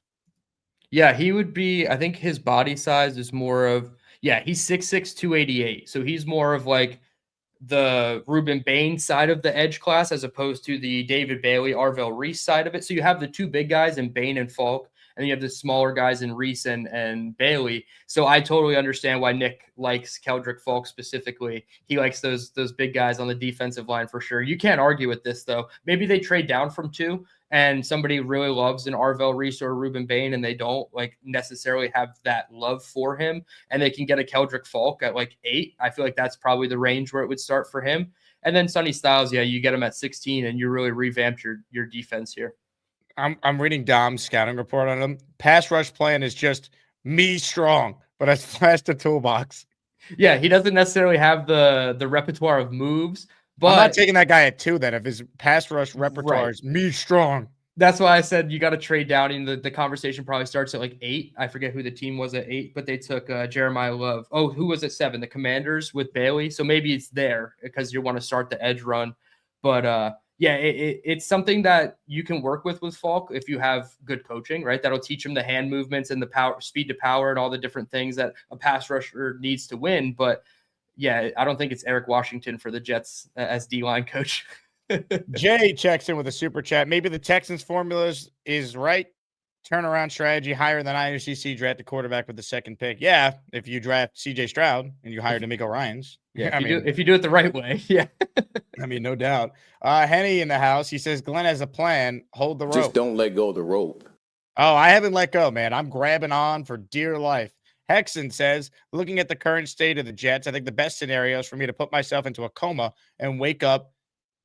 Yeah, he would be, I think his body size is more of, he's 6'6", 288. So he's more of like the Ruben Bain side of the edge class as opposed to the David Bailey, Arvell Reese side of it. So you have the 2 big guys in Bain and Falk, and you have the smaller guys in Reese and Bailey. So I totally understand why Nick likes Keldrick Falk specifically. He likes those big guys on the defensive line for sure. You can't argue with this, though. Maybe they trade down from 2, and somebody really loves an Arvell Reese or Ruben Bain, and they don't like necessarily have that love for him, and they can get a Keldrick Falk at like 8. I feel like that's probably the range where it would start for him. And then Sonny Styles, you get him at 16, and you really revamped your defense here. I'm reading Dom's scouting report on him. Pass rush plan is just me strong, but it's flashed the toolbox. Yeah, he doesn't necessarily have the repertoire of moves, but I'm not taking that guy at 2 then if his pass rush repertoire is me strong. That's why I said you got to trade down. And the conversation probably starts at like 8. I forget who the team was at 8, but they took Jeremiah Love. Oh, who was at 7? The Commanders with Bailey. So maybe it's there because you want to start the edge run. But it's something that you can work with Falk if you have good coaching, right? That'll teach him the hand movements and the power, speed to power, and all the different things that a pass rusher needs to win. But I don't think it's Eric Washington for the Jets as D-line coach. Jay checks in with a super chat. Maybe the Texans formula is right. Turnaround strategy higher than IRCC draft the quarterback with the 2nd pick. Yeah, if you draft CJ Stroud and you hire D'Amico Ryans. Yeah, if you do it the right way. Yeah. I mean, no doubt. Henny in the house. He says Glenn has a plan. Hold the rope. Just don't let go of the rope. Oh, I haven't let go, man. I'm grabbing on for dear life. Hexen says, looking at the current state of the Jets, I think the best scenario is for me to put myself into a coma and wake up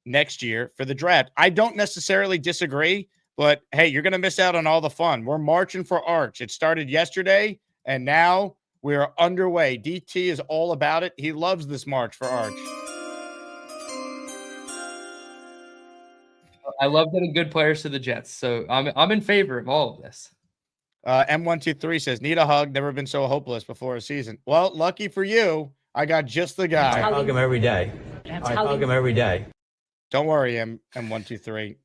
next year for the draft. I don't necessarily disagree, but hey, you're going to miss out on all the fun. We're marching for Arch. It started yesterday, and now we are underway. DT is all about it. He loves this march for Arch. I love getting good players to the Jets, so I'm in favor of all of this. M123 says, need a hug. Never been so hopeless before a season. Well, lucky for you, I got just the guy. I hug him every day. I hug him every day. Don't worry, M123.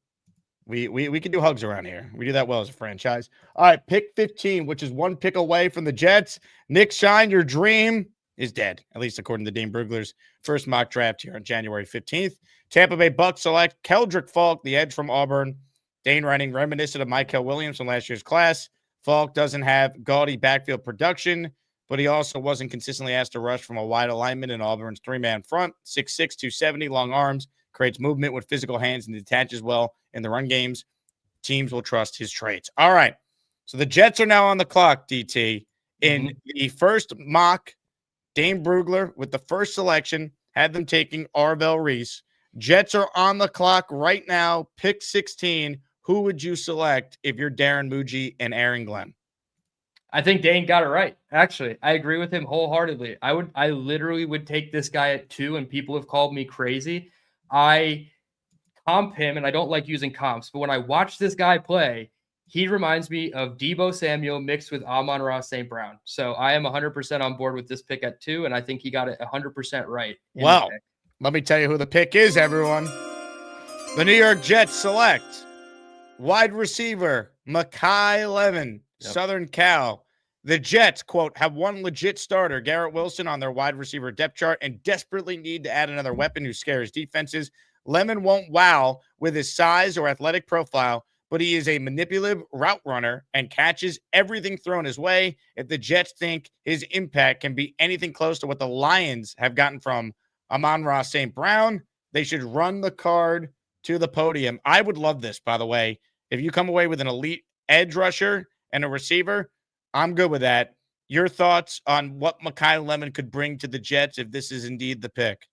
We can do hugs around here. We do that well as a franchise. All right, pick 15, which is one pick away from the Jets. Nick Shine, your dream is dead, at least according to Dane Brugler's first mock draft here on January 15th. Tampa Bay Bucks select Keldrick Falk, the edge from Auburn. Dane writing reminiscent of Michael Williams from last year's class. Falk doesn't have gaudy backfield production, but he also wasn't consistently asked to rush from a wide alignment in Auburn's three-man front. 6'6", 270, long arms, creates movement with physical hands and detaches well in the run games. Teams will trust his traits. All right, so the Jets are now on the clock, DT. In the first mock, Dane Brugler with the first selection had them taking Arvell Reese. Jets are on the clock right now. Pick 16. Who would you select if you're Darren Muji and Aaron Glenn? I think Dane got it right. Actually, I agree with him wholeheartedly. I literally would take this guy at 2, and people have called me crazy. I comp him, and I don't like using comps, but when I watch this guy play, he reminds me of Deebo Samuel mixed with Amon-Ra St. Brown. So I am 100% on board with this pick at 2, and I think he got it 100% right. Well, let me tell you who the pick is, everyone. The New York Jets select wide receiver Makai Lemon, Southern Cal. The Jets, quote, have one legit starter, Garrett Wilson, on their wide receiver depth chart and desperately need to add another weapon who scares defenses. Lemon won't wow with his size or athletic profile, but he is a manipulative route runner and catches everything thrown his way. If the Jets think his impact can be anything close to what the Lions have gotten from Amon-Ra St. Brown, they should run the card to the podium. I would love this, by the way. If you come away with an elite edge rusher and a receiver, I'm good with that. Your thoughts on what Makai Lemon could bring to the Jets if this is indeed the pick?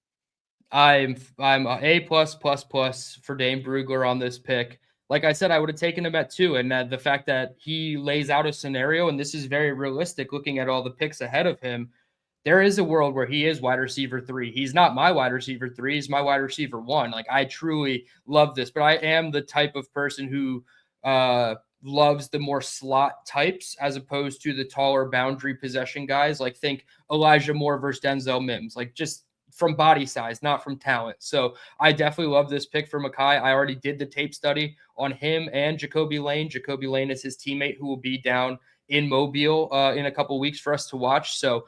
I'm a A+++ for Dane Brugler on this pick. Like I said, I would have taken him at 2, and the fact that he lays out a scenario, and this is very realistic looking at all the picks ahead of him, there is a world where he is wide receiver 3. He's not my wide receiver 3. He's my wide receiver 1. Like, I truly love this, but I am the type of person who loves the more slot types as opposed to the taller boundary possession guys. Like, think Elijah Moore versus Denzel Mims, like just from body size, not from talent. So I definitely love this pick for Makai. I already did the tape study on him and Jacoby Lane. Jacoby Lane is his teammate who will be down in Mobile in a couple weeks for us to watch. So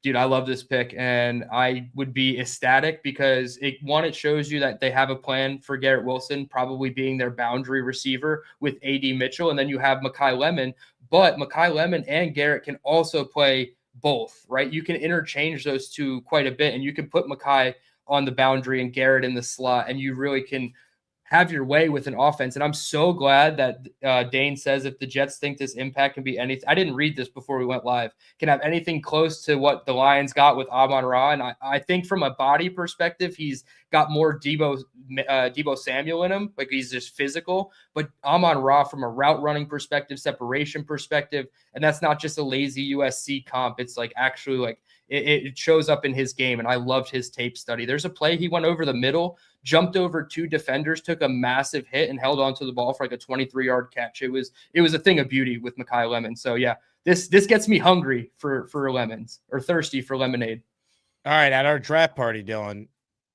dude, I love this pick, and I would be ecstatic because it shows you that they have a plan for Garrett Wilson probably being their boundary receiver with A.D. Mitchell, and then you have Makai Lemon, but Makai Lemon and Garrett can also play both, right? You can interchange those two quite a bit, and you can put Makai on the boundary and Garrett in the slot, and you really can have your way with an offense. And I'm so glad that Dane says if the Jets think this impact can be anything, I didn't read this before we went live, can have anything close to what the Lions got with Amon-Ra. And I think from a body perspective, he's got more Deebo Samuel in him. Like, he's just physical, but Amon-Ra from a route running perspective, separation perspective. And that's not just a lazy USC comp. It's like actually like it shows up in his game. And I loved his tape study. There's a play he went over the middle, jumped over 2 defenders, took a massive hit, and held onto the ball for like a 23-yard catch. It was a thing of beauty with Makai Lemon. So yeah, this gets me hungry for lemons, or thirsty for lemonade. All right, at our draft party, Dylan,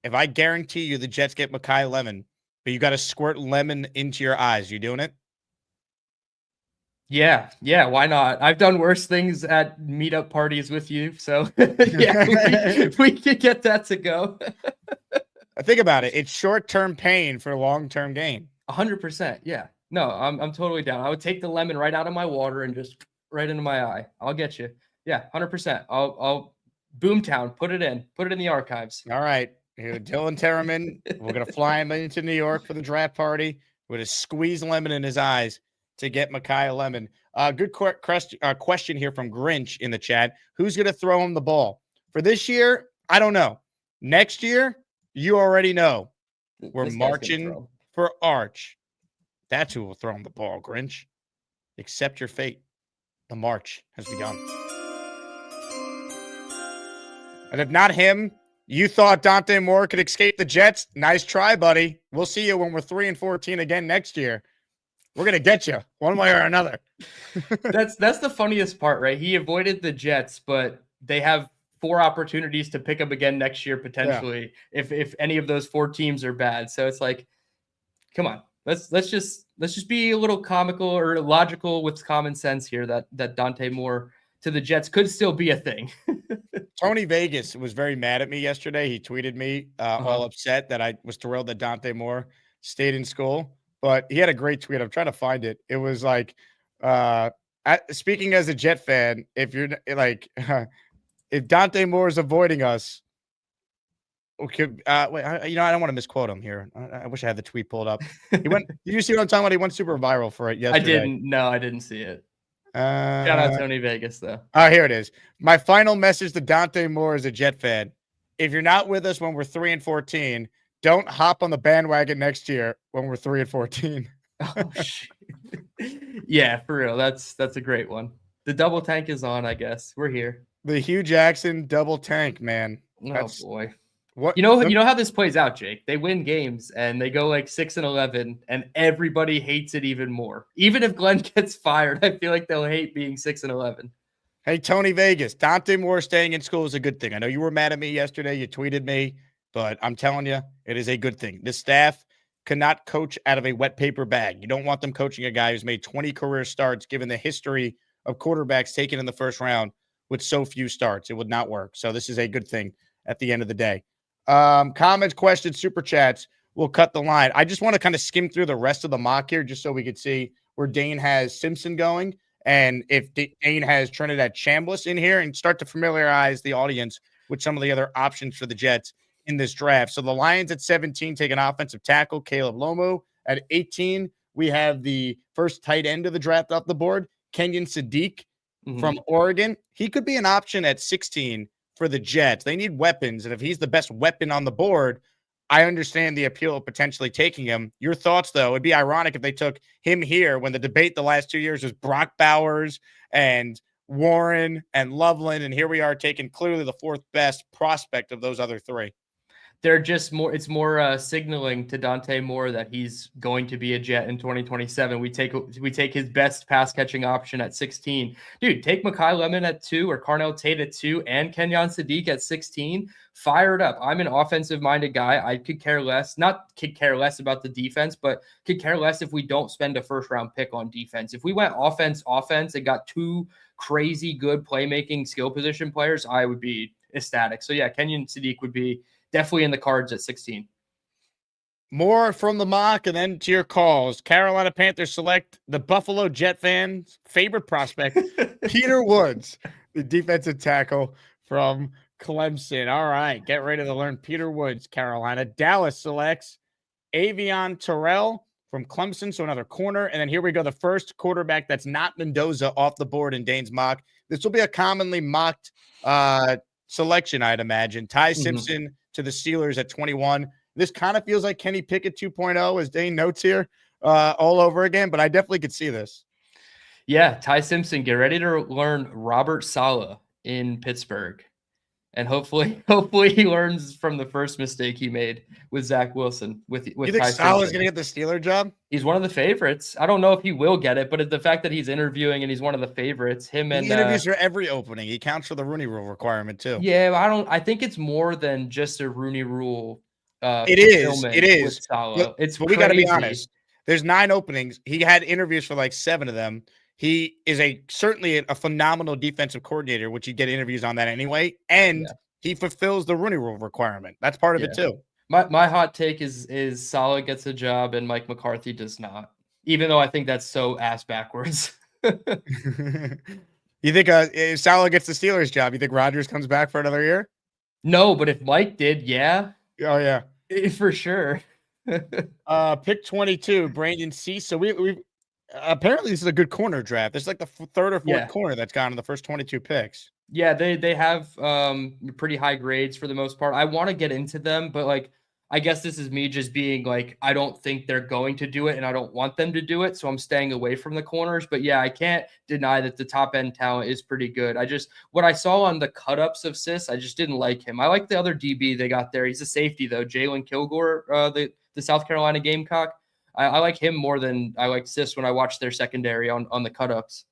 if I guarantee you the Jets get Makai Lemon, but you got to squirt lemon into your eyes, you doing it? Yeah, why not? I've done worse things at meetup parties with you, so yeah, we could get that to go. Think about it. It's short-term pain for long-term gain. 100%. Yeah. No, I'm totally down. I would take the lemon right out of my water and just right into my eye. I'll get you. Yeah, 100%. I'll Boomtown, put it in the archives. All right. Here, Dylan Tereman. We're going to fly him into New York for the draft party. We're going to squeeze lemon in his eyes to get Makai Lemon. Good question here from Grinch in the chat. Who's going to throw him the ball? For this year, I don't know. Next year, you already know. We're marching for Arch. That's who will throw him the ball, Grinch. Accept your fate. The march has begun. And if not him, you thought Dante Moore could escape the Jets? Nice try, buddy. We'll see you when we're 3-14 again next year. We're going to get you one way or another. That's the funniest part, right? He avoided the Jets, but they have 4 opportunities to pick up again next year, potentially, if any of those 4 teams are bad. So it's like, come on. Let's just be a little comical or logical with common sense here. That Dante Moore to the Jets could still be a thing. Tony Vegas was very mad at me yesterday. He tweeted me all upset that I was thrilled that Dante Moore stayed in school, but he had a great tweet. I'm trying to find it. It was like, speaking as a Jet fan, if you're like, if Dante Moore is avoiding us, okay, wait, I don't want to misquote him here. I wish I had the tweet pulled up. He went. Did you see what I'm talking about? He went super viral for it yesterday. I didn't. No, I didn't see it. Shout out Tony Vegas though. Oh, here it is. My final message to Dante Moore as a Jet fan: if you're not with us when we're 3-14, don't hop on the bandwagon next year when we're 3-14. Oh shit. Yeah, for real. That's a great one. The double tank is on. I guess we're here. The Hugh Jackson double tank, man. Oh boy. What you know how this plays out, Jake? They win games and they go like 6-11, and everybody hates it even more. Even if Glenn gets fired, I feel like they'll hate being 6-11. Hey, Tony Vegas, Dante Moore staying in school is a good thing. I know you were mad at me yesterday. You tweeted me, but I'm telling you, it is a good thing. This staff cannot coach out of a wet paper bag. You don't want them coaching a guy who's made 20 career starts, given the history of quarterbacks taken in the first round with so few starts. It would not work. So this is a good thing at the end of the day. Comments, questions, super chats. We'll cut the line. I just want to kind of skim through the rest of the mock here just so we could see where Dane has Simpson going and if Dane has Trinidad Chambliss in here, and start to familiarize the audience with some of the other options for the Jets in this draft. So the Lions at 17 take an offensive tackle, Caleb Lomu. At 18, we have the first tight end of the draft off the board, Kenyon Sadiq from Oregon. He could be an option at 16 for the Jets. They need weapons, and if he's the best weapon on the board, I understand the appeal of potentially taking him. Your thoughts, though? It'd be ironic if they took him here when the debate the last 2 years was Brock Bowers and Warren and Loveland, and here we are taking clearly the fourth best prospect of those other three. They're just more, it's more signaling to Dante Moore that he's going to be a Jet in 2027. We take his best pass catching option at 16. Dude, take Mekhi Lemon at 2 or Carnell Tate at 2 and Kenyon Sadiq at 16. Fire it up. I'm an offensive minded guy. I could care less, not could care less about the defense, but could care less if we don't spend a first round pick on defense. If we went offense and got 2 crazy good playmaking skill position players, I would be ecstatic. So yeah, Kenyon Sadiq would be definitely in the cards at 16. More from the mock and then to your calls. Carolina Panthers select the Buffalo Jet fans' favorite prospect, Peter Woods, the defensive tackle from Clemson. All right, get ready to learn Peter Woods, Carolina. Dallas selects Avion Terrell from Clemson, so another corner. And then here we go, the first quarterback that's not Mendoza off the board in Dane's mock. This will be a commonly mocked selection, I'd imagine. Ty Simpson to the Steelers at 21. This kind of feels like Kenny Pickett 2.0, as Dane notes here, all over again, but I definitely could see this. Yeah, Ty Simpson, get ready to learn Robert Saleh in Pittsburgh. And hopefully he learns from the first mistake he made with Zach Wilson. With you think Saleh's going to get the Steeler job? He's one of the favorites. I don't know if he will get it, but the fact that he's interviewing and he's one of the favorites, he interviews for every opening. He counts for the Rooney Rule requirement too. Yeah, I think it's more than just a Rooney Rule. It is. With Saleh. But we got to be honest. There's 9 openings. He had interviews for like 7 of them. He is certainly a phenomenal defensive coordinator, which you get interviews on that anyway. And he fulfills the Rooney Rule requirement. That's part of it too. My hot take is Saleh gets a job and Mike McCarthy does not, even though I think that's so ass backwards. You think if Saleh gets the Steelers job, you think Rodgers comes back for another year? No, but if Mike did, yeah. Oh, yeah. For sure. Pick 22, Brandon C. So we apparently this is a good corner draft. This is like the third or fourth corner that's gone in the first 22 picks. Yeah, they have pretty high grades for the most part. I want to get into them, but like I guess this is me just being like, I don't think they're going to do it and I don't want them to do it. So I'm staying away from the corners. But yeah, I can't deny that the top end talent is pretty good. What I saw on the cut ups of Sis, I just didn't like him. I like the other DB they got there. He's a safety though. Jalen Kilgore, the South Carolina Gamecock. I like him more than I like Sis when I watched their secondary on the cut ups.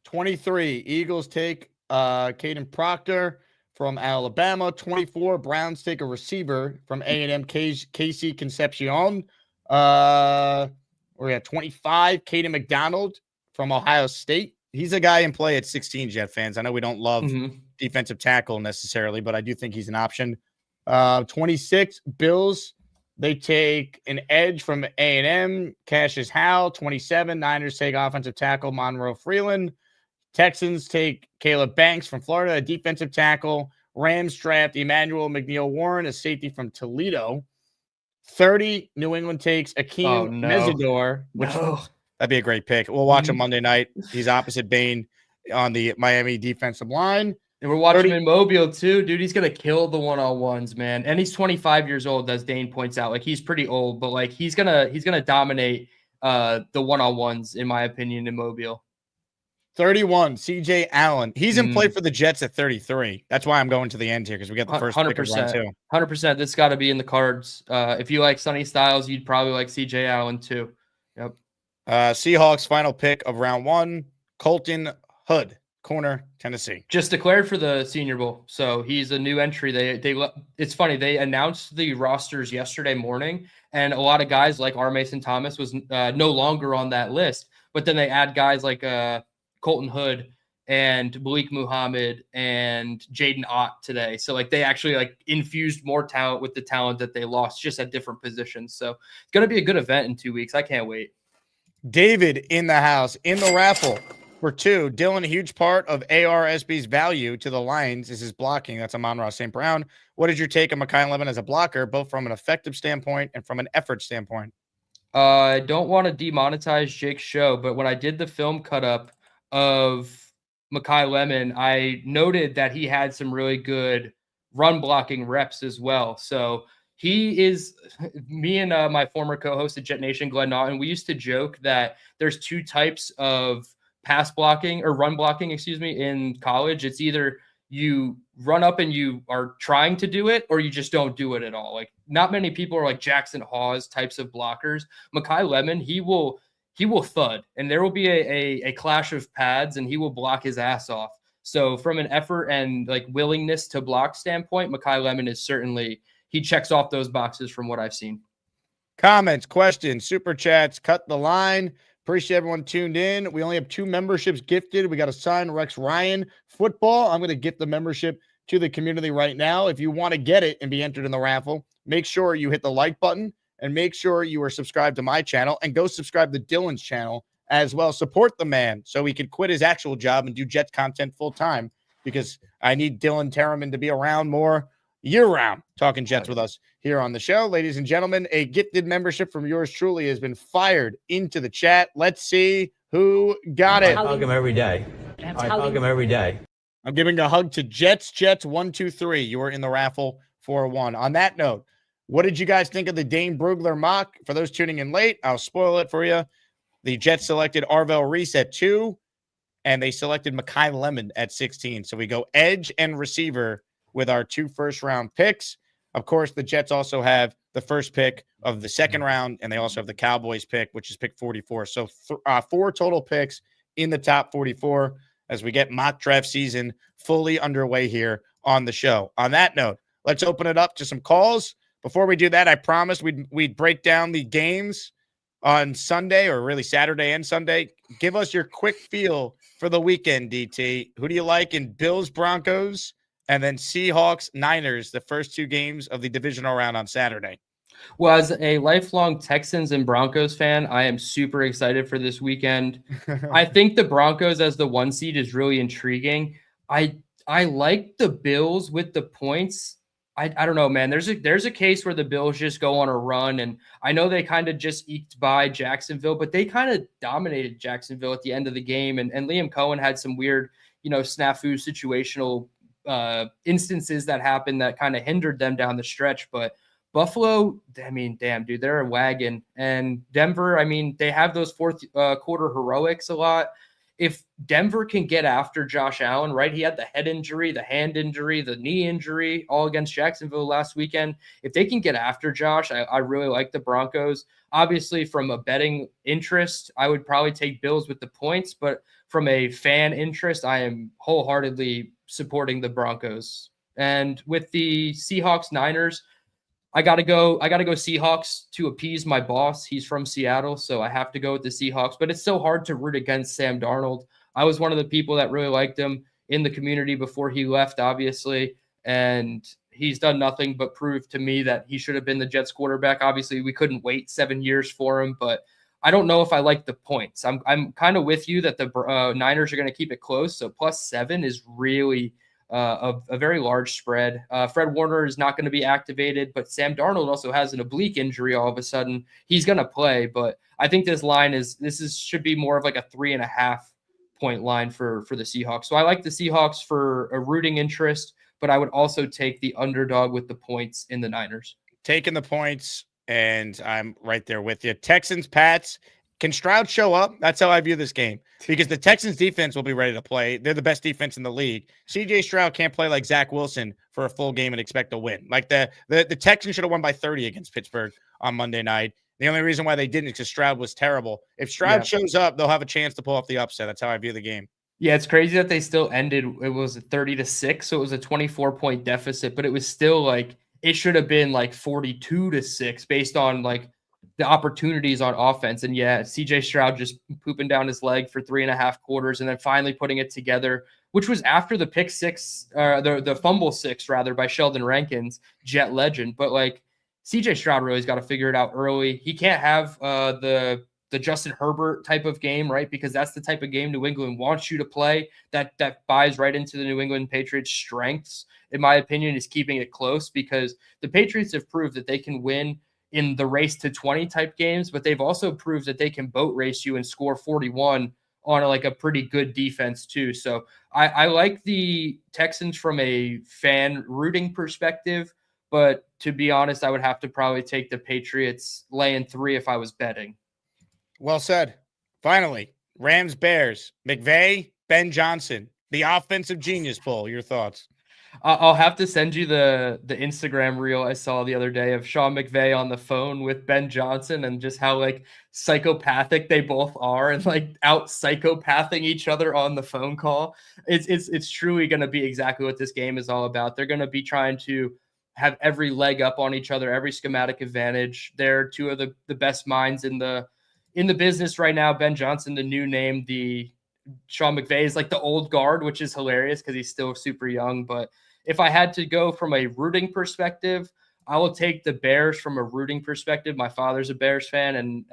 23, Eagles take Caden Proctor from Alabama. 24, Browns take a receiver from A&M, Casey Concepcion. We're at 25, Caden McDonald from Ohio State. He's a guy in play at 16, Jet fans. I know we don't love defensive tackle necessarily, but I do think he's an option. 26, Bills. They take an edge from A&M, Cassius Howell. 27, Niners take offensive tackle Monroe Freeland. Texans take Caleb Banks from Florida, a defensive tackle. Rams draft Emmanuel McNeil Warren, a safety from Toledo. 30, New England takes Akeem Mesidor, which that'd be a great pick. We'll watch him Monday night. He's opposite Bain on the Miami defensive line. And we're watching him in Mobile too, dude. He's gonna kill the one-on-ones, man. And he's 25 years old, as Dane points out. Like, he's pretty old, but like he's gonna dominate the one-on-ones, in my opinion, in Mobile. 31, CJ Allen. He's in play for the Jets at 33. That's why I'm going to the end here, because we got the first 100%, pick of round 2. 100%. This got to be in the cards. If you like Sonny Styles, you'd probably like CJ Allen too. Yep. Seahawks final pick of round 1, Colton Hood, corner, Tennessee. Just declared for the Senior Bowl, so he's a new entry. It's funny, they announced the rosters yesterday morning, and a lot of guys like R. Mason Thomas was no longer on that list. But then they add guys like Colton Hood and Malik Muhammad and Jaden Ott today. So like they actually like infused more talent with the talent that they lost, just at different positions. So it's going to be a good event in 2 weeks. I can't wait. David in the house in the raffle for 2. Dylan, a huge part of ARSB's value to the Lions is his blocking. That's Amon-Ra St. Brown. What is your take on Mekhi Lemon as a blocker, both from an effective standpoint and from an effort standpoint? I don't want to demonetize Jake's show, but when I did the film cut up of Mekhi Lemon, I noted that he had some really good run blocking reps as well. So he is, me and my former co-host at Jet Nation, Glenn Naughton, we used to joke that there's 2 types of pass blocking or run blocking, in college. It's either you run up and you are trying to do it, or you just don't do it at all. Like, not many people are like Jackson Hawes types of blockers. Mekhi Lemon, he will thud, and there will be a clash of pads, and he will block his ass off. So from an effort and like willingness to block standpoint, Mekhi Lemon is certainly, he checks off those boxes from what I've seen. Comments, questions, super chats, cut the line. Appreciate everyone tuned in. We only have 2 memberships gifted. We got to sign Rex Ryan football. I'm going to gift the membership to the community right now. If you want to get it and be entered in the raffle, make sure you hit the like button and make sure you are subscribed to my channel, and go subscribe to Dylan's channel as well. Support the man so he could quit his actual job and do Jets content full time, because I need Dylan Tereman to be around more year-round talking Jets with us here on the show. Ladies and gentlemen, a gifted membership from yours truly has been fired into the chat. Let's see who got it. I hug him every day. I hug him every day. I'm giving a hug to Jets 123. You are in the raffle for 1. On that note, what did you guys think of the Dane Brugler mock? For those tuning in late, I'll spoil it for you. The Jets selected Arvell Reese at 2, and they selected Mekhi Lemon at 16. So we go edge and receiver with our 2 first-round picks. Of course, the Jets also have the first pick of the second round, and they also have the Cowboys pick, which is pick 44. So 4 total picks in the top 44 as we get mock draft season fully underway here on the show. On that note, let's open it up to some calls. Before we do that, I promised we'd break down the games on Sunday, or really Saturday and Sunday. Give us your quick feel for the weekend, DT. Who do you like in Bills, Broncos, and then Seahawks, Niners, the first 2 games of the divisional round on Saturday? Well, as a lifelong Texans and Broncos fan, I am super excited for this weekend. I think the Broncos as the 1 seed is really intriguing. I like the Bills with the points. I don't know, man. There's a case where the Bills just go on a run, and I know they kind of just eked by Jacksonville, but they kind of dominated Jacksonville at the end of the game, and Liam Cohen had some weird, snafu situational instances that happened that kind of hindered them down the stretch. But Buffalo, I mean, damn, dude, they're a wagon. And Denver, I mean, they have those fourth quarter heroics a lot. If Denver can get after Josh Allen, right? He had the head injury, the hand injury, the knee injury, all against Jacksonville last weekend. If they can get after Josh, I really like the Broncos. Obviously, from a betting interest, I would probably take Bills with the points. But from a fan interest, I am wholeheartedly supporting the Broncos. And with the Seahawks, Niners, I gotta go Seahawks to appease my boss. He's from Seattle, so I have to go with the Seahawks. But it's so hard to root against Sam Darnold. I was one of the people that really liked him in the community before he left, obviously, and he's done nothing but prove to me that he should have been the Jets quarterback. Obviously, we couldn't wait 7 years for him, but I don't know if I like the points. I'm kind of with you that the Niners are going to keep it close. So +7 is really a very large spread. Fred Warner is not going to be activated, but Sam Darnold also has an oblique injury. All of a sudden, he's going to play. But I think this line should be more of like a 3.5 point line for the Seahawks. So I like the Seahawks for a rooting interest, but I would also take the underdog with the points in the Niners. Taking the points, and I'm right there with you. Texans, Pats. Can Stroud show up? That's how I view this game, because the Texans defense will be ready to play. They're the best defense in the league. CJ Stroud can't play like Zach Wilson for a full game and expect to win. Like the Texans should have won by 30 against Pittsburgh on Monday night. The only reason why they didn't is because Stroud was terrible. If Stroud shows up, they'll have a chance to pull off the upset. That's how I view the game. Yeah, it's crazy that they still ended. It was 30-6, so it was a 24-point deficit, but it was still like it should have been like 42-6 based on like the opportunities on offense. And yeah, CJ Stroud just pooping down his leg for 3.5 quarters and then finally putting it together, which was after the pick six, the fumble six rather, by Sheldon Rankins, Jet legend. But like CJ Stroud really's got to figure it out early. He can't have the Justin Herbert type of game, right? Because that's the type of game New England wants you to play. That buys right into the New England Patriots' strengths, in my opinion, is keeping it close, because the Patriots have proved that they can win in the race to 20 type games, but they've also proved that they can boat race you and score 41 on like a pretty good defense too. So I like the Texans from a fan rooting perspective, but to be honest, I would have to probably take the Patriots laying 3 if I was betting. Well said. Finally, Rams, Bears, McVay, Ben Johnson, the offensive genius poll. Your thoughts? I'll have to send you the Instagram reel I saw the other day of Sean McVay on the phone with Ben Johnson, and just how like psychopathic they both are, and like out psychopathing each other on the phone call. It's truly going to be exactly what this game is all about. They're going to be trying to have every leg up on each other, every schematic advantage. They're two of the best minds in the business right now. Ben Johnson, the new name, Sean McVay is like the old guard, which is hilarious because he's still super young. But if I had to go from a rooting perspective, I will take the Bears from a rooting perspective. My father's a Bears fan, and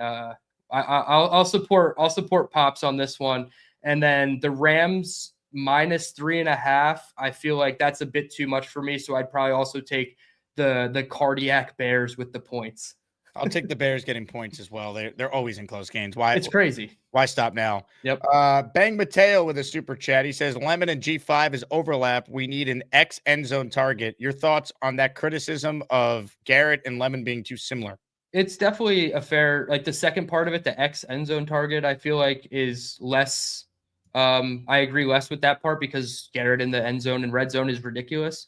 I'll support Pops on this one. And then the Rams -3.5. I feel like that's a bit too much for me, so I'd probably also take the cardiac Bears with the points. I'll take the Bears getting points as well. They're always in close games. Why? It's crazy. Why stop now? Yep. Bang Mateo with a super chat. He says Lemon and G5 is overlap. We need an X end zone target. Your thoughts on that criticism of Garrett and Lemon being too similar? It's definitely a fair, like the second part of it, the X end zone target, I feel like is less. I agree less with that part, because Garrett in the end zone and red zone is ridiculous.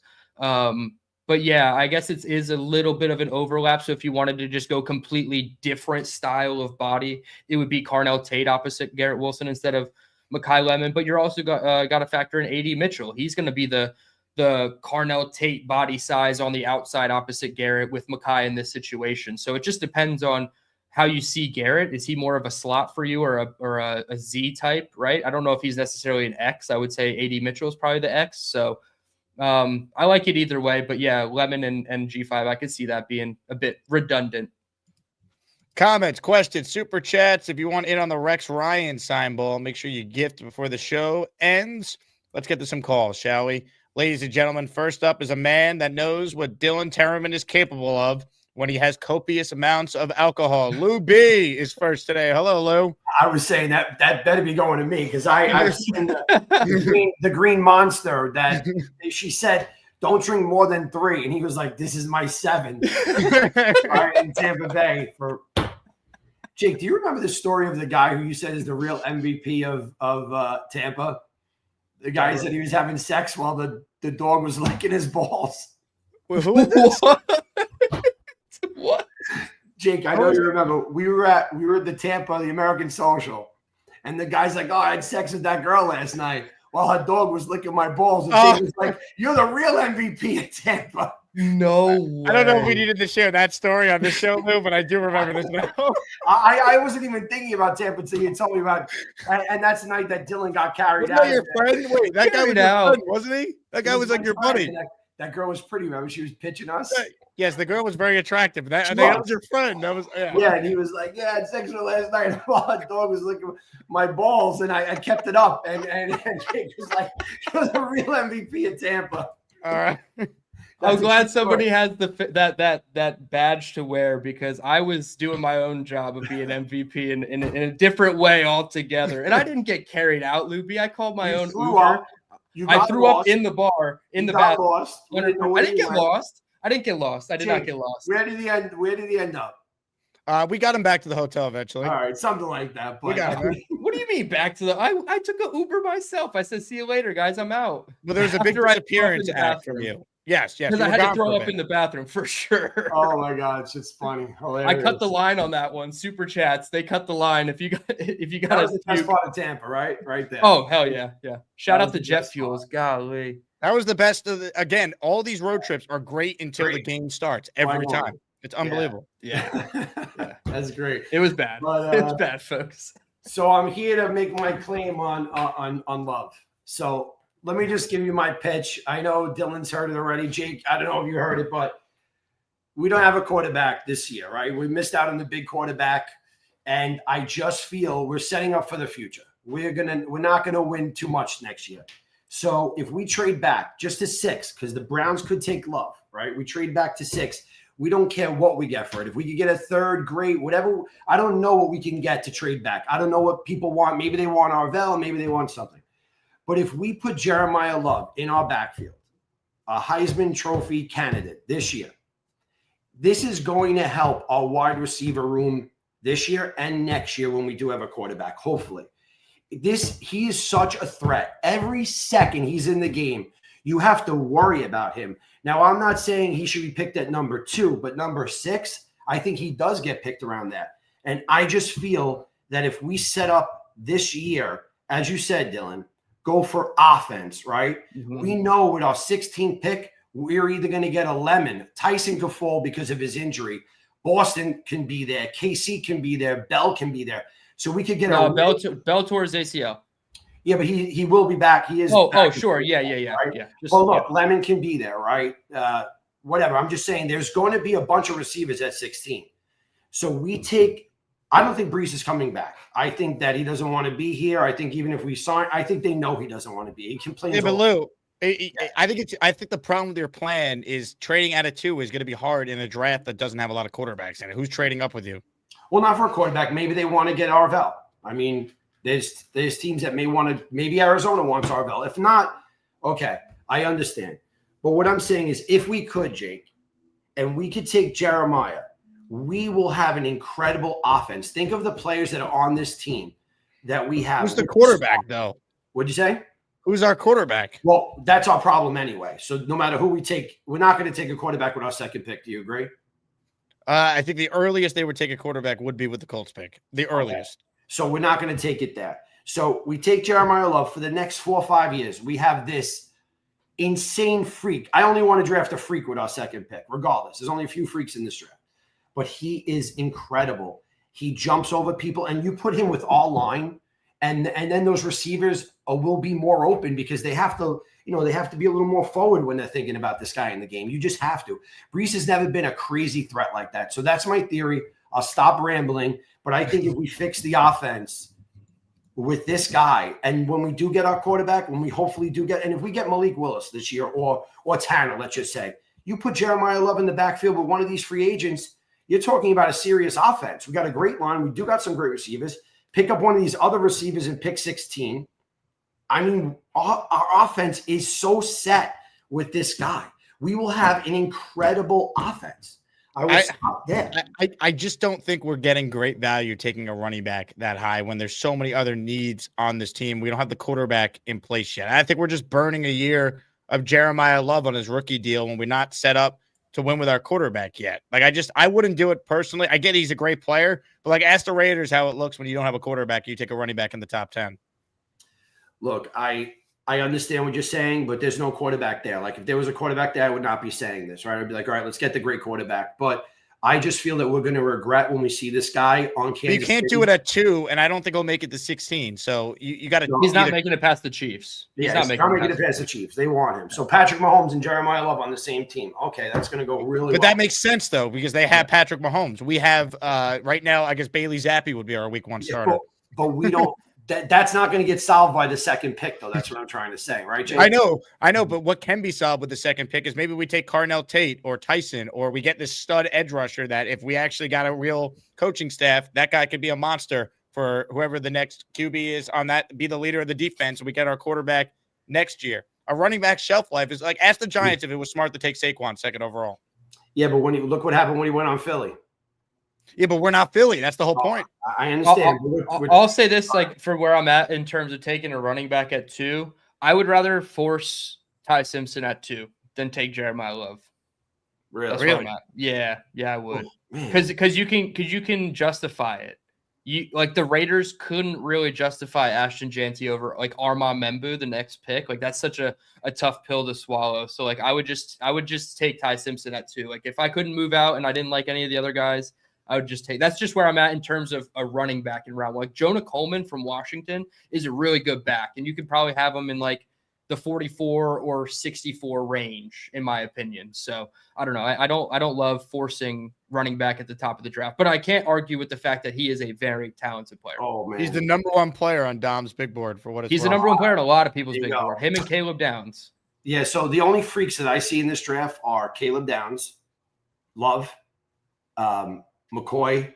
But yeah, I guess it is a little bit of an overlap. So if you wanted to just go completely different style of body, it would be Carnell Tate opposite Garrett Wilson instead of Mekhi Lemon. But you're also got to factor in A.D. Mitchell. He's going to be the Carnell Tate body size on the outside opposite Garrett with Mekhi in this situation. So it just depends on how you see Garrett. Is he more of a slot for you or a Z type, right? I don't know if he's necessarily an X. I would say A.D. Mitchell is probably the X. So I like it either way, but yeah, Lemon and G5, I could see that being a bit redundant. Comments, questions, super chats. If you want in on the Rex Ryan sign ball, make sure you gift before the show ends. Let's get to some calls, shall we? Ladies and gentlemen, first up is a man that knows what Dylan Tereman is capable of when he has copious amounts of alcohol. Lou B is first today. Hello, Lou. I was saying that better be going to me, because I've seen the green monster that she said, don't drink more than 3. And he was like, this is my 7th. Right, in Tampa Bay. Jake, do you remember the story of the guy who you said is the real MVP of Tampa? The guy said he was having sex while the dog was licking his balls. Well, who is this? What? Jake, I know you remember. We were at the Tampa, the American Social, and the guy's like, "Oh, I had sex with that girl last night while her dog was licking my balls." And Jake was like, "You're the real MVP of Tampa." No way. I don't know if we needed to share that story on this show, Lou, but I do remember this now. I wasn't even thinking about Tampa until you told me about, and that's the night that Dylan got carried Wasn't out. that your friend? Wait, that guy was your friend, wasn't he? That guy was like your buddy. That girl was pretty. Remember, she was pitching us. Yes, the girl was very attractive. That was your friend. That was yeah. And he was like, "Yeah, I had sex with her last night." The dog was licking my balls, and I kept it up. And Jake was like, "He was a real MVP at Tampa." All right. I'm glad somebody has that badge to wear, because I was doing my own job of being MVP in a different way altogether. And I didn't get carried out, Luby. I called my own Uber. I threw up in the bar, in the bathroom. I didn't get lost. I did not get lost. Where did he end up? We got him back to the hotel eventually. All right, something like that. But we got him. What do you mean back to the? I took an Uber myself. I said, "See you later, guys. I'm out." Well, there was a big disappearance act from you. Yes. Because I had to throw up in the bathroom for sure. Oh my God, it's just funny. Hilarious. I cut the line on that one. SuperChats, they cut the line. If you got that was the best part of Tampa, right there. Oh hell yeah. Shout out to Jet Fuels. Golly. That was the best of the. Again, all these road trips are great until the game starts every time. It's unbelievable. Yeah. That's great. It was bad. But, it's bad, folks. So I'm here to make my claim on Love. So let me just give you my pitch. I know Dylan's heard it already. Jake, I don't know if you heard it, but we don't have a quarterback this year, right? We missed out on the big quarterback, and I just feel we're setting up for the future. We're not gonna win too much next year. So if we trade back just to 6, because the Browns could take Love, right? We trade back to 6. We don't care what we get for it. If we could get a third, great, whatever. I don't know what we can get to trade back. I don't know what people want. Maybe they want Arvell, maybe they want something. But if we put Jeremiah Love in our backfield, a Heisman Trophy candidate this year, this is going to help our wide receiver room this year and next year when we do have a quarterback, hopefully. He is such a threat. Every second he's in the game, you have to worry about him. Now, I'm not saying he should be picked at number 2, but number 6, I think he does get picked around that. And I just feel that if we set up this year, as you said, Dylan, go for offense, right? Mm-hmm. We know with our 16th pick, we're either going to get a lemon. Tyson could fall because of his injury. Boston can be there. KC can be there. Bell can be there. So we could get Bell tore his ACL. Yeah, but he will be back. He is. Oh, sure. Yeah. Right? Yeah. Look, Lemon can be there, right? Whatever. I'm just saying there's going to be a bunch of receivers at 16. So we take – I don't think Brees is coming back. I think that he doesn't want to be here. I think even if we sign – I think they know he doesn't want to be. He complains. Yeah, but Lou, I think the problem with your plan is trading out of 2 is going to be hard in a draft that doesn't have a lot of quarterbacks in it. Who's trading up with you? Well, not for a quarterback. Maybe they want to get Arvell. I mean – There's teams that may want to – maybe Arizona wants Arvell. If not, okay, I understand. But what I'm saying is if we could, Jake, and we could take Jeremiah, we will have an incredible offense. Think of the players that are on this team that we have. Who's the quarterback, though? What'd you say? Who's our quarterback? Well, that's our problem anyway. So no matter who we take, we're not going to take a quarterback with our second pick. Do you agree? I think the earliest they would take a quarterback would be with the Colts pick. The earliest. Okay. So we're not going to take it there. So we take Jeremiah Love for the next 4 or 5 years. We have this insane freak. I only want to draft a freak with our second pick, regardless. There's only a few freaks in this draft. But he is incredible. He jumps over people, and you put him with all line, and then those receivers will be more open because they have to, they have to be a little more forward when they're thinking about this guy in the game. You just have to. Brees has never been a crazy threat like that. So that's my theory. I'll stop rambling. But I think if we fix the offense with this guy, and when we do get our quarterback, when we hopefully do get, and if we get Malik Willis this year or Tanner, let's just say, you put Jeremiah Love in the backfield with one of these free agents, you're talking about a serious offense. We got a great line. We do got some great receivers. Pick up one of these other receivers in pick 16. I mean, our offense is so set with this guy. We will have an incredible offense. I just don't think we're getting great value taking a running back that high when there's so many other needs on this team. We don't have the quarterback in place yet. I think we're just burning a year of Jeremiah Love on his rookie deal when we're not set up to win with our quarterback yet. I wouldn't do it personally. I get he's a great player, but ask the Raiders how it looks when you don't have a quarterback. You take a running back in the top 10. Look, I I understand what you're saying, but there's no quarterback there. Like if there was a quarterback there, I would not be saying this, right? I'd be like, all right, let's get the great quarterback. But I just feel that we're going to regret when we see this guy on Kansas. But you can't do it at 2, and I don't think he'll make it to 16. So you got to. He's not making it past the Chiefs. He's not making it past the Chiefs. They want him. So Patrick Mahomes and Jeremiah Love on the same team. Okay, that's going to go really. But that makes sense though, because they have Patrick Mahomes. We have right now. I guess Bailey Zappi would be our week 1 starter. But we don't. That's not going to get solved by the second pick, though. That's what I'm trying to say, right, Jay? I know. But what can be solved with the second pick is maybe we take Carnell Tate or Tyson, or we get this stud edge rusher that if we actually got a real coaching staff, that guy could be a monster for whoever the next QB is on that, be the leader of the defense. We get our quarterback next year. A running back shelf life is like, ask the Giants if it was smart to take Saquon 2nd overall. Yeah, but look what happened when he went on Philly. Yeah, but we're not Philly. That's the whole point. I understand. I'll say this, like for where I'm at in terms of taking a running back at 2, I would rather force Ty Simpson at 2 than take Jeremiah Love. Really? Yeah, I would. Because you can justify it. You like the Raiders couldn't really justify Ashton Janty over like Armand Membu, the next pick. Like that's such a tough pill to swallow. So like I would just take Ty Simpson at 2. Like if I couldn't move out and I didn't like any of the other guys, I would just take. That's just where I'm at in terms of a running back in round 1. Like Jonah Coleman from Washington is a really good back, and you could probably have him in like the 44 or 64 range, in my opinion. So I don't know. I don't love forcing running back at the top of the draft, but I can't argue with the fact that he is a very talented player. Oh man, he's the number 1 player on Dom's big board for what it's. He's the number 1 player on a lot of people's big board. Him and Caleb Downs. Yeah. So the only freaks that I see in this draft are Caleb Downs, Love, McCoy,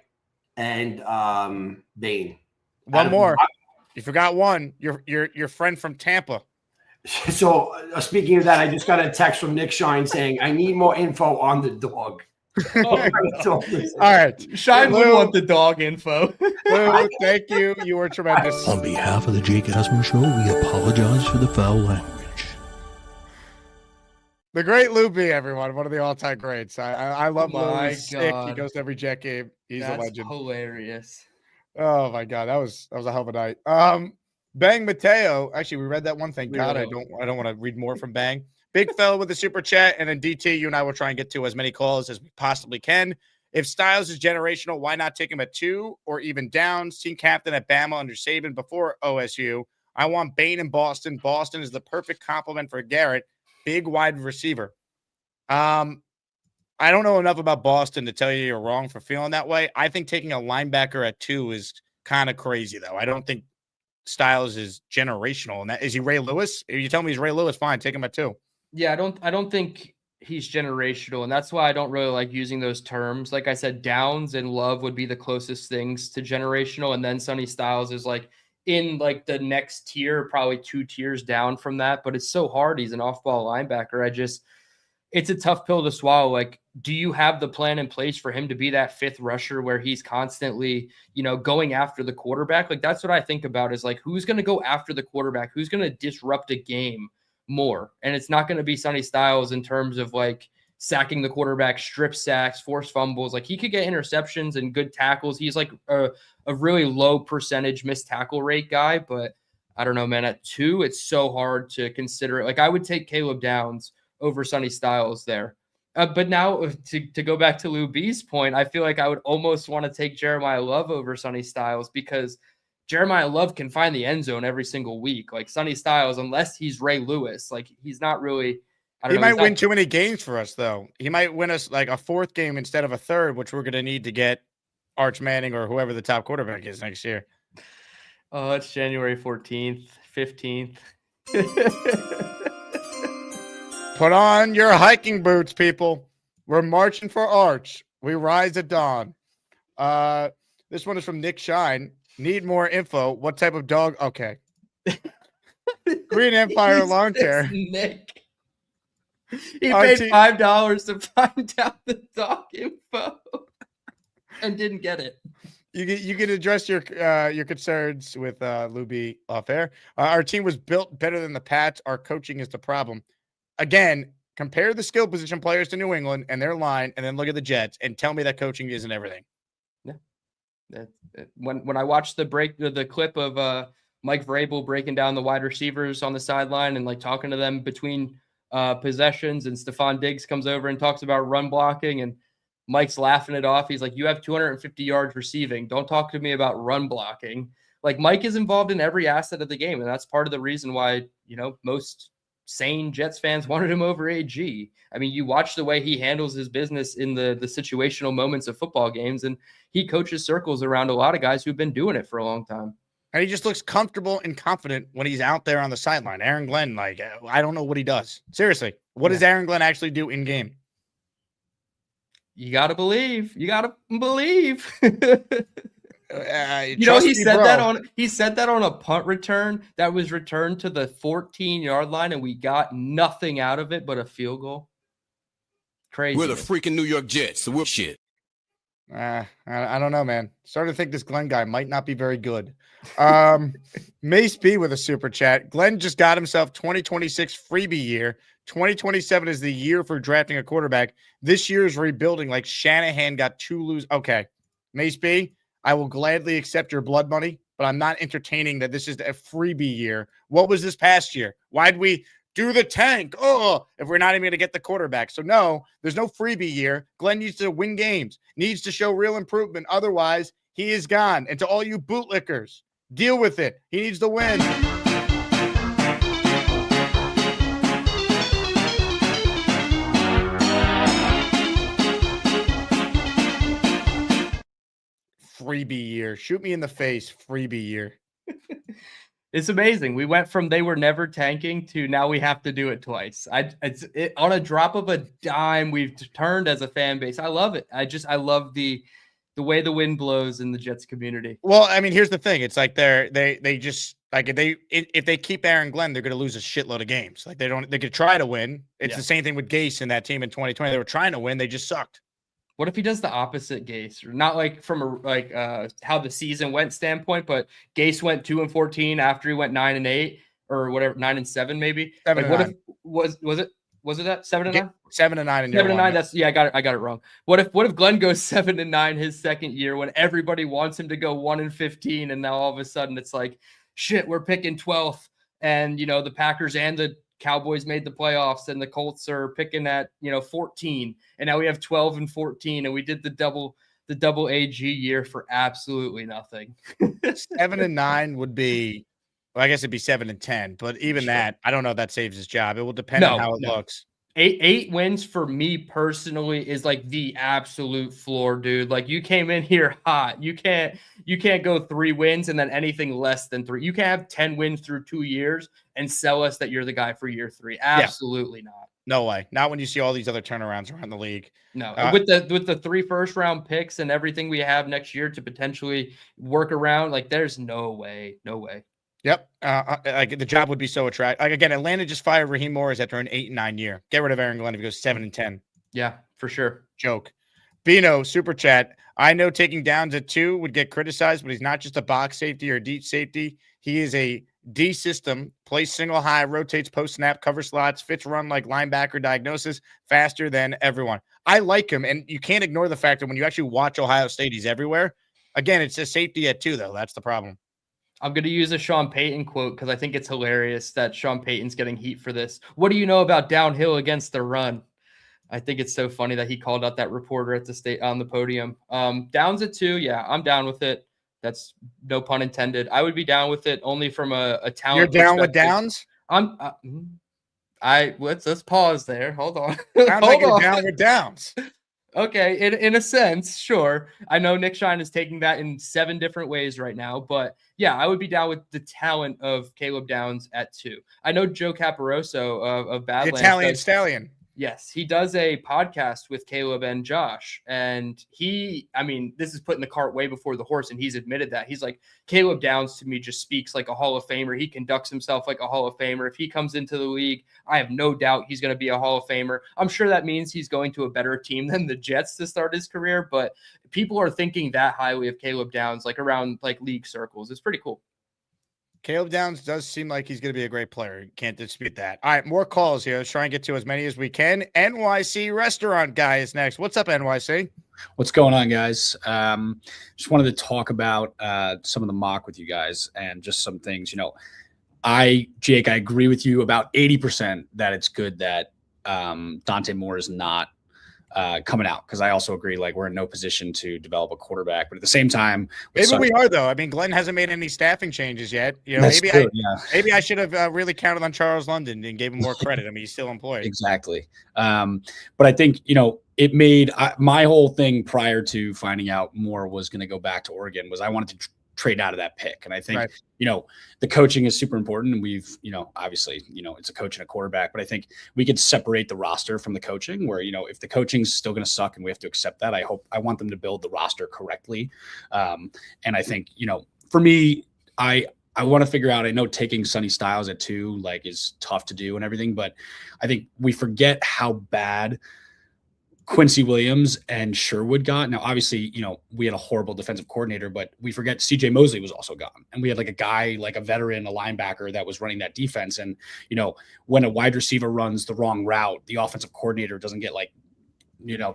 and Dane. One more. You forgot one. Your friend from Tampa. So speaking of that, I just got a text from Nick Shine saying, I need more info on the dog. All right. Shine would want the dog info. Lou, thank you. You were tremendous. On behalf of the Jake Asman Show, we apologize for the foul language. The great Lou B, everyone. One of the all-time greats. I love Lou. He's sick. He goes to every Jet game. He's a legend. Hilarious. Oh my God. That was a hell of a night. Bang Mateo. Actually, we read that one thing. God, I don't want to read more from Bang. Big fella with the super chat. And then DT, you and I will try and get to as many calls as we possibly can. If Styles is generational, why not take him at 2 or even Downs? Team captain at Bama under Saban before OSU. I want Bain in Boston. Boston is the perfect complement for Garrett. Big wide receiver. I don't know enough about Boston to tell you you're wrong for feeling that way. I think taking a linebacker at 2 is kind of crazy, though. I don't think Styles is generational. And that is he Ray Lewis? If you tell me he's Ray Lewis, fine, take him at 2. Yeah, I don't think he's generational, and that's why I don't really like using those terms. Like I said, Downs and Love would be the closest things to generational, and then Sonny Styles is like in like the next tier, probably 2 tiers down from that. But it's so hard. He's an off-ball linebacker. It's a tough pill to swallow. Like, do you have the plan in place for him to be that 5th rusher where he's constantly, going after the quarterback? Like, that's what I think about is like, who's going to go after the quarterback? Who's going to disrupt a game more? And it's not going to be Sonny Styles in terms of like sacking the quarterback, strip sacks, forced fumbles. Like he could get interceptions and good tackles. He's like a really low percentage missed tackle rate guy, but I don't know, man, at 2, it's so hard to consider it. Like I would take Caleb Downs over Sonny Styles there. But now to go back to Lou B's point, I feel like I would almost want to take Jeremiah Love over Sonny Styles because Jeremiah Love can find the end zone every single week. Like Sonny Styles, unless he's Ray Lewis, like he's not really. He might win too many games for us, though. He might win us like a 4th game instead of a 3rd, which we're going to need to get Arch Manning or whoever the top quarterback is next year. Oh, it's January 14th, 15th. Put on your hiking boots, people. We're marching for Arch. We rise at dawn. This one is from Nick Shine. Need more info. What type of dog? Okay. Green Empire Lawn Care. Nick. He paid $5 to find out the dog info and didn't get it. You can address your concerns with Lou B off air. Our team was built better than the Pats. Our coaching is the problem. Again, compare the skill position players to New England and their line, and then look at the Jets and tell me that coaching isn't everything. Yeah. When I watched the clip of Mike Vrabel breaking down the wide receivers on the sideline and like talking to them between possessions, and Stephon Diggs comes over and talks about run blocking, and Mike's laughing it off. He's like, you have 250 yards receiving. Don't talk to me about run blocking. Like, Mike is involved in every asset of the game, and that's part of the reason why, you know, most sane Jets fans wanted him over AG. I mean, you watch the way he handles his business in the situational moments of football games, and he coaches circles around a lot of guys who've been doing it for a long time. And he just looks comfortable and confident when he's out there on the sideline. Aaron Glenn, like, I don't know what he does. Seriously, what does Aaron Glenn actually do in game? You got to believe. You got to believe. He said that on a punt return that was returned to the 14-yard line, and we got nothing out of it but a field goal. Crazy. We're the freaking New York Jets, so we're shit. I don't know, man. Starting to think this Glenn guy might not be very good. Mace B with a super chat. Glenn just got himself 2026 freebie year. 2027 is the year for drafting a quarterback. This year is rebuilding like Shanahan got 2 lose. Okay, Mace B, I will gladly accept your blood money, but I'm not entertaining that this is a freebie year. What was this past year? Why'd we do the tank? Oh, if we're not even going to get the quarterback. So no, there's no freebie year. Glenn needs to win games, needs to show real improvement. Otherwise, he is gone. And to all you bootlickers, deal with it. He needs to win. Freebie year. Shoot me in the face. Freebie year. It's amazing. We went from they were never tanking to now we have to do it twice. On a drop of a dime, we've turned as a fan base. I love it. I love the way the wind blows in the Jets community. Well, I mean, here's the thing. It's like they just like if they keep Aaron Glenn, they're going to lose a shitload of games. Like they could try to win. It's the same thing with Gase and that team in 2020. They were trying to win. They just sucked. What if he does the opposite Gase? Or not like from how the season went standpoint, but Gase went 2-14 after he went 9-8 or whatever, 9-7 maybe. 7-9. What if was it that 7-9? 7-9 7-9. That's I got it wrong. What if Glenn goes 7-9 his second year when everybody wants him to go 1-15, and now all of a sudden it's like, shit, we're picking 12th, and you know the Packers and the Cowboys made the playoffs, and the Colts are picking at 14, and now we have 12 and 14, and we did the double AG year for absolutely nothing. 7-9 would be, well, I guess it'd be 7-10, but even that, I don't know if that saves his job. It will depend on how it looks. 8 wins for me personally is like the absolute floor, dude. Like, you came in here hot. You can't go 3 wins and then anything less than 3. You can't have 10 wins through 2 years and sell us that you're the guy for year 3. Absolutely not. No way. Not when you see all these other turnarounds around the league. No. With the 3 first-round picks and everything we have next year to potentially work around, like, there's no way. No way. Yep. Like the job would be so attractive. Like, again, Atlanta just fired Raheem Morris after an 8-9 year. Get rid of Aaron Glenn if he goes 7-10. Yeah, for sure. Joke. Bino, super chat. I know taking downs at 2 would get criticized, but he's not just a box safety or deep safety. He is a D system, plays single high, rotates post snap, cover slots, fits run like linebacker diagnosis, faster than everyone. I like him, and you can't ignore the fact that when you actually watch Ohio State, he's everywhere. Again, it's a safety at 2, though. That's the problem. I'm going to use a Sean Payton quote because I think it's hilarious that Sean Payton's getting heat for this. What do you know about downhill against the run? I think it's so funny that he called out that reporter at the state on the podium. Downs at 2. Yeah, I'm down with it. That's no pun intended. I would be down with it only from a talent. You're down with downs? Let's pause there. Hold on. Sounds like you're down with downs. Okay, in a sense, sure. I know Nick Shine is taking that in 7 different ways right now, but yeah, I would be down with the talent of Caleb Downs at 2. I know Joe Caparoso of Badlands. Italian Stallion. Yes, he does a podcast with Caleb and Josh, and this is putting the cart way before the horse, and he's admitted that. He's like, Caleb Downs to me just speaks like a Hall of Famer. He conducts himself like a Hall of Famer. If he comes into the league, I have no doubt he's going to be a Hall of Famer. I'm sure that means he's going to a better team than the Jets to start his career, but people are thinking that highly of Caleb Downs, like around like league circles. It's pretty cool. Caleb Downs does seem like he's going to be a great player. You can't dispute that. All right, more calls here. Let's try and get to as many as we can. NYC Restaurant Guy is next. What's up, NYC? What's going on, guys? Just wanted to talk about some of the mock with you guys and just some things. Jake, I agree with you about 80% that it's good that Dante Moore is not coming out, because I also agree, like, we're in no position to develop a quarterback. But at the same time, maybe we are, though. I mean, Glenn hasn't made any staffing changes yet. Maybe I should have really counted on Charles London and gave him more credit. I mean, he's still employed. Exactly. But I think, it made my whole thing prior to finding out Moore was going to go back to Oregon was I wanted to trade out of that pick. And I think, the coaching is super important. And we've, obviously, it's a coach and a quarterback, but I think we could separate the roster from the coaching where, if the coaching's still going to suck and we have to accept that, I want them to build the roster correctly. And I think, for me, I want to figure out, I know taking Sonny Styles at 2, is tough to do and everything, but I think we forget how bad Quincy Williams and Sherwood got. Now, obviously, we had a horrible defensive coordinator, but we forget CJ Mosley was also gone. And we had a guy, a veteran, a linebacker that was running that defense. And, when a wide receiver runs the wrong route, the offensive coordinator doesn't get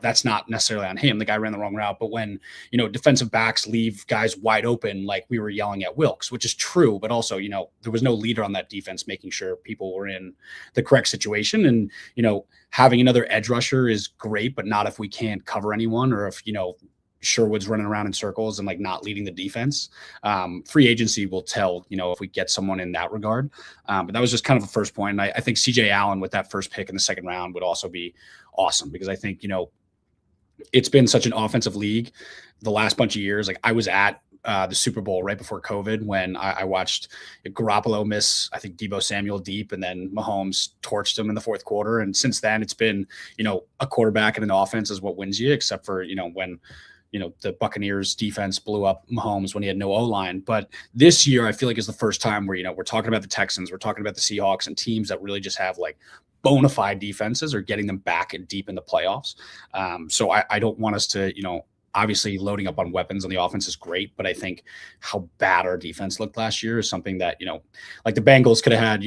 that's not necessarily on him. The guy ran the wrong route. But when, defensive backs leave guys wide open, we were yelling at Wilkes, which is true. But also, there was no leader on that defense making sure people were in the correct situation. And, having another edge rusher is great, but not if we can't cover anyone or if, Sherwood's running around in circles and not leading the defense. Free agency will tell, if we get someone in that regard. But that was just kind of a first point. And I think CJ Allen with that first pick in the second round would also be awesome, because I think, it's been such an offensive league the last bunch of years. I was at the Super Bowl right before COVID when I watched Garoppolo miss, I think, Deebo Samuel deep, and then Mahomes torched him in the fourth quarter. And since then it's been, a quarterback and an offense is what wins you, except for, when the Buccaneers defense blew up Mahomes when he had no O-line. But this year, I feel like is the first time where, we're talking about the Texans, we're talking about the Seahawks, and teams that really just have bona fide defenses are getting them back and deep in the playoffs. So I don't want us to, obviously loading up on weapons on the offense is great, but I think how bad our defense looked last year is something that, the Bengals could have had,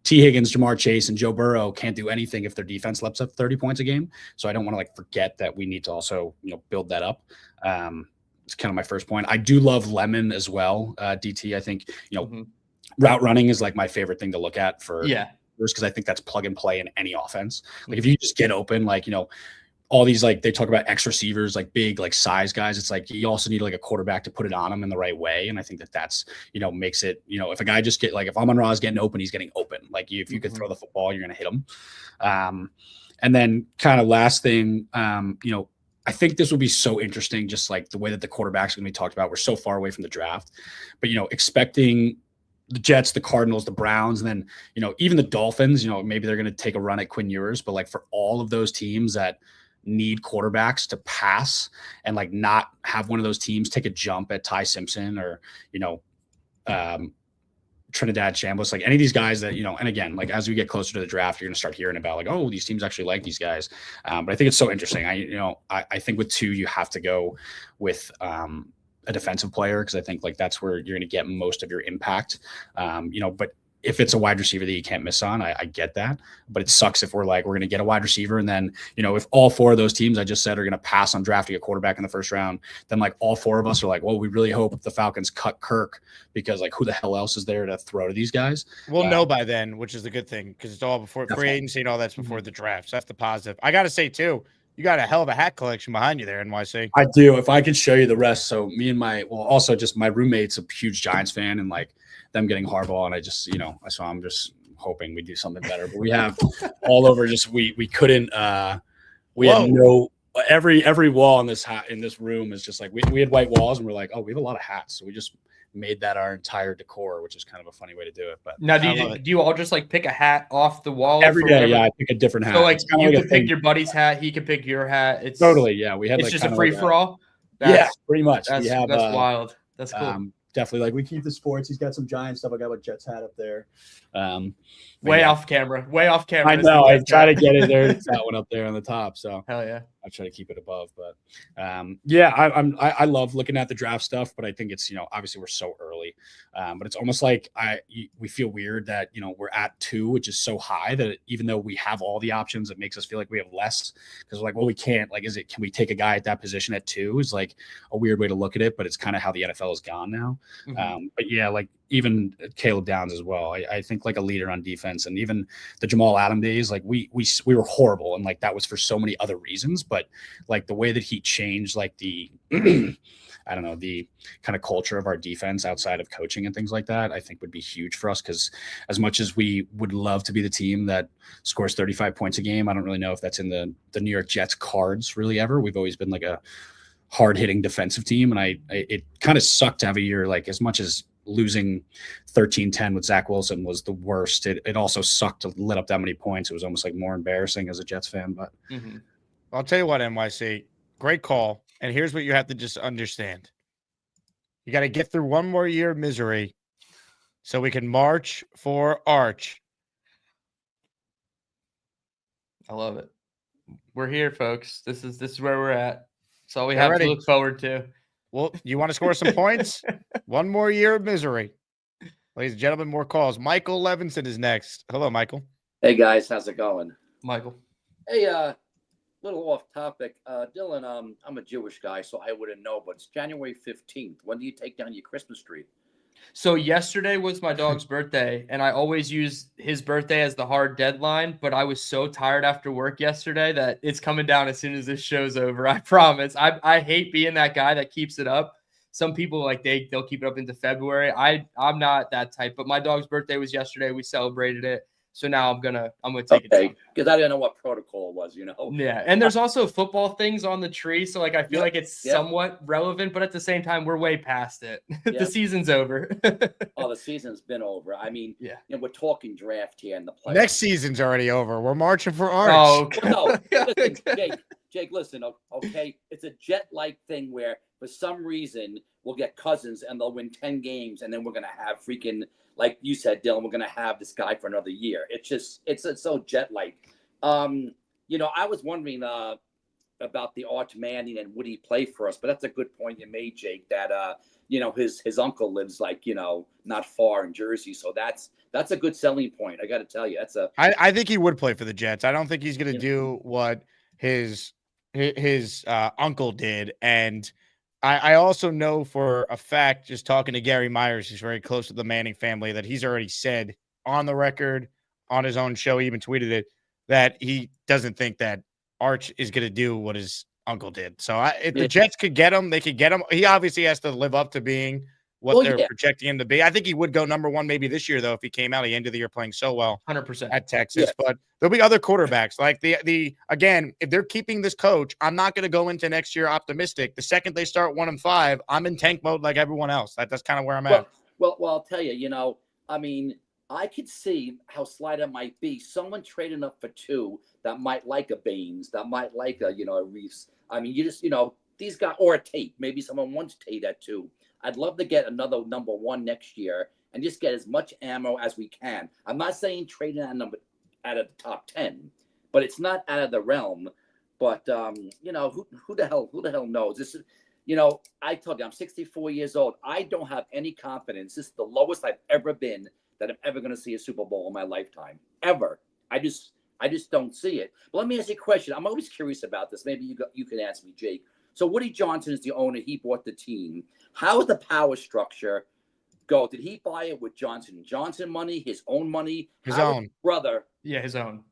T. Higgins, Jamar Chase, and Joe Burrow can't do anything if their defense lets up 30 points a game. So I don't want to forget that we need to also, build that up. It's kind of my first point. I do love Lemon as well. DT, I think, route running is my favorite thing to look at for because I think that's plug and play in any offense. If you just get open, all these, they talk about X receivers, big, size guys. It's you also need a quarterback to put it on them in the right way. And I think that's, makes it, if a guy just get if Amon-Ra is getting open, he's getting open. If you could throw the football, you're going to hit him. And then kind of last thing, I think this will be so interesting, just the way that the quarterbacks are going to be talked about. We're so far away from the draft, but, expecting the Jets, the Cardinals, the Browns, and then, even the Dolphins, maybe they're going to take a run at Quinn Ewers, but for all of those teams that need quarterbacks to pass and not have one of those teams take a jump at Ty Simpson or, Trinidad Chambliss, any of these guys that, and again, as we get closer to the draft, you're going to start hearing about oh, these teams actually like these guys. But I think it's so interesting. I think with 2, you have to go with, a defensive player, because I think that's where you're going to get most of your impact. But if it's a wide receiver that you can't miss on, I get that. But it sucks if we're going to get a wide receiver, and then, if all 4 of those teams I just said are going to pass on drafting a quarterback in the first round, then all 4 of us are well, we really hope the Falcons cut Kirk, because who the hell else is there to throw to these guys? We'll know by then, which is the good thing, because it's all before free agency and all that's before the draft. So that's the positive. I got to say too, you got a hell of a hat collection behind you there, NYC. I do. If I could show you the rest. So me and also just my roommate's a huge Giants fan, and them getting Harbaugh, and I just, so I'm just hoping we do something better. But we have all over, just we couldn't we had no every wall in this room is just we had white walls, and we're we have a lot of hats, so we just made that our entire decor, which is kind of a funny way to do it. But now, do you all just pick a hat off the wall every day? Yeah, I pick a different hat. So you can pick your buddy's hat, he can pick your hat. It's totally, yeah. We had it's just a free for all. Yeah, pretty much. That's wild. That's cool. Definitely, we keep the sports. He's got some Giant stuff. I got a Jets hat up there. Way off camera. I know. I try to get it there. It's that one up there on the top. So hell yeah. I try to keep it above, but I love looking at the draft stuff, but I think it's, obviously we're so early, but it's almost like we feel weird that, we're at 2, which is so high that even though we have all the options, it makes us feel like we have less because we're like, well, we can't, like, can we take a guy at that position at 2 is like a weird way to look at it, but it's kind of how the NFL has gone now. But yeah, like even Caleb Downs as well. I think like a leader on defense, and even the Jamal Adams days, like we were horrible, and like that was for so many other reasons, but like the way that he changed like the I don't know, the kind of culture of our defense outside of coaching and things like that, I think would be huge for us, because as much as we would love to be the team that scores 35 points a game, I don't really know if that's in the New York Jets cards really ever. We've always been like a hard-hitting defensive team, and it kind of sucked to have a year like, as much as losing 13-10 with Zach Wilson was the worst, it also sucked to let up that many points. It was almost like more embarrassing as a Jets fan. But I'll tell you what, NYC, great call. And here's what you have to just understand. You got to get through one more year of misery so we can march for Arch. I love it. We're here, folks. This is where we're at. That's all we have to look forward to. Well, you want to score some points? One more year of misery. Ladies and gentlemen, more calls. Michael Levinson is next. Hello, Michael. Hey, guys. How's it going? Michael. Hey, little off topic. Dylan, I'm a Jewish guy, so I wouldn't know, but it's January 15th. When do you take down your Christmas tree? So yesterday was my dog's birthday, and I always use his birthday as the hard deadline, but I was so tired after work yesterday that it's coming down as soon as this show's over. I promise. I hate being that guy that keeps it up. Some people, like, they'll keep it up into February. I'm not that type, but my dog's birthday was yesterday. We celebrated it. So now I'm gonna take it down. Because I didn't know what protocol was, Yeah, and there's also football things on the tree, so like I feel like it's somewhat relevant, but at the same time we're way past it. The season's over. Oh, the season's been over. I mean, we're talking draft here in the playoffs. Next season's already over. We're marching for Arch. Oh, well, no, listen, Jake, listen, okay? It's a Jet-like thing where for some reason we'll get Cousins and they'll win 10 games, and then we're gonna have freaking, like you said, Dylan, we're going to have this guy for another year. It's so Jet-like. I was wondering about the Arch Manning and would he play for us? But that's a good point you made, Jake, that, his uncle lives not far in Jersey. So that's a good selling point. I got to tell you, I think he would play for the Jets. I don't think he's going to do what his uncle did. And I also know for a fact, just talking to Gary Myers, who's very close to the Manning family, that he's already said on the record, on his own show, he even tweeted it, that he doesn't think that Arch is going to do what his uncle did. So if the Jets could get him, they could get him. He obviously has to live up to being what they're projecting him to be. I think he would go number 1 maybe this year, though, if he came out at the end of the year playing so well 100% at Texas. But there'll be other quarterbacks. Like again, if they're keeping this coach, I'm not going to go into next year optimistic. The second they start 1-5, I'm in tank mode like everyone else. That's kind of where I'm at. Well, I'll tell you, I mean, I could see how slight it might be. Someone trading up for 2 that might like a Baines, that might like a Reeves. I mean, you just, these guys, or a Tate. Maybe someone wants Tate at 2. I'd love to get another number 1 next year and just get as much ammo as we can. I'm not saying trading out of the top 10, but it's not out of the realm. But who the hell knows? This is, I told you I'm 64 years old. I don't have any confidence. This is the lowest I've ever been that I'm ever going to see a Super Bowl in my lifetime, ever. I just don't see it. But let me ask you a question. I'm always curious about this. Maybe you can ask me, Jake. So Woody Johnson is the owner. He bought the team. How did the power structure go? Did he buy it with Johnson & Johnson money, his own money? His own. Brother. Yeah, his own.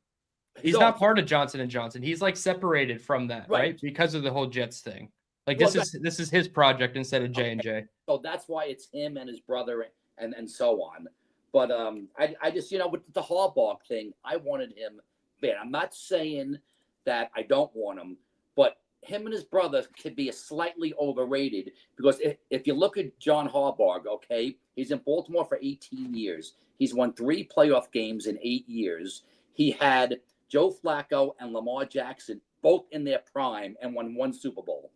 He's not part of Johnson & Johnson. He's like separated from that, right? Because of the whole Jets thing. Like this is his project instead of J&J. So that's why it's him and his brother and so on. But I just, with the Harbaugh thing, I wanted him. Man, I'm not saying that I don't want him, but him and his brother could be slightly overrated because if you look at John Harbaugh, okay, he's in Baltimore for 18 years. He's won 3 playoff games in 8 years. He had Joe Flacco and Lamar Jackson both in their prime and won 1 Super Bowl.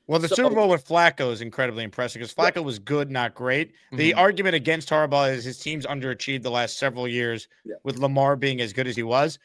Well, the Super Bowl with Flacco is incredibly impressive because Flacco was good, not great. The argument against Harbaugh is his team's underachieved the last several years with Lamar being as good as he was.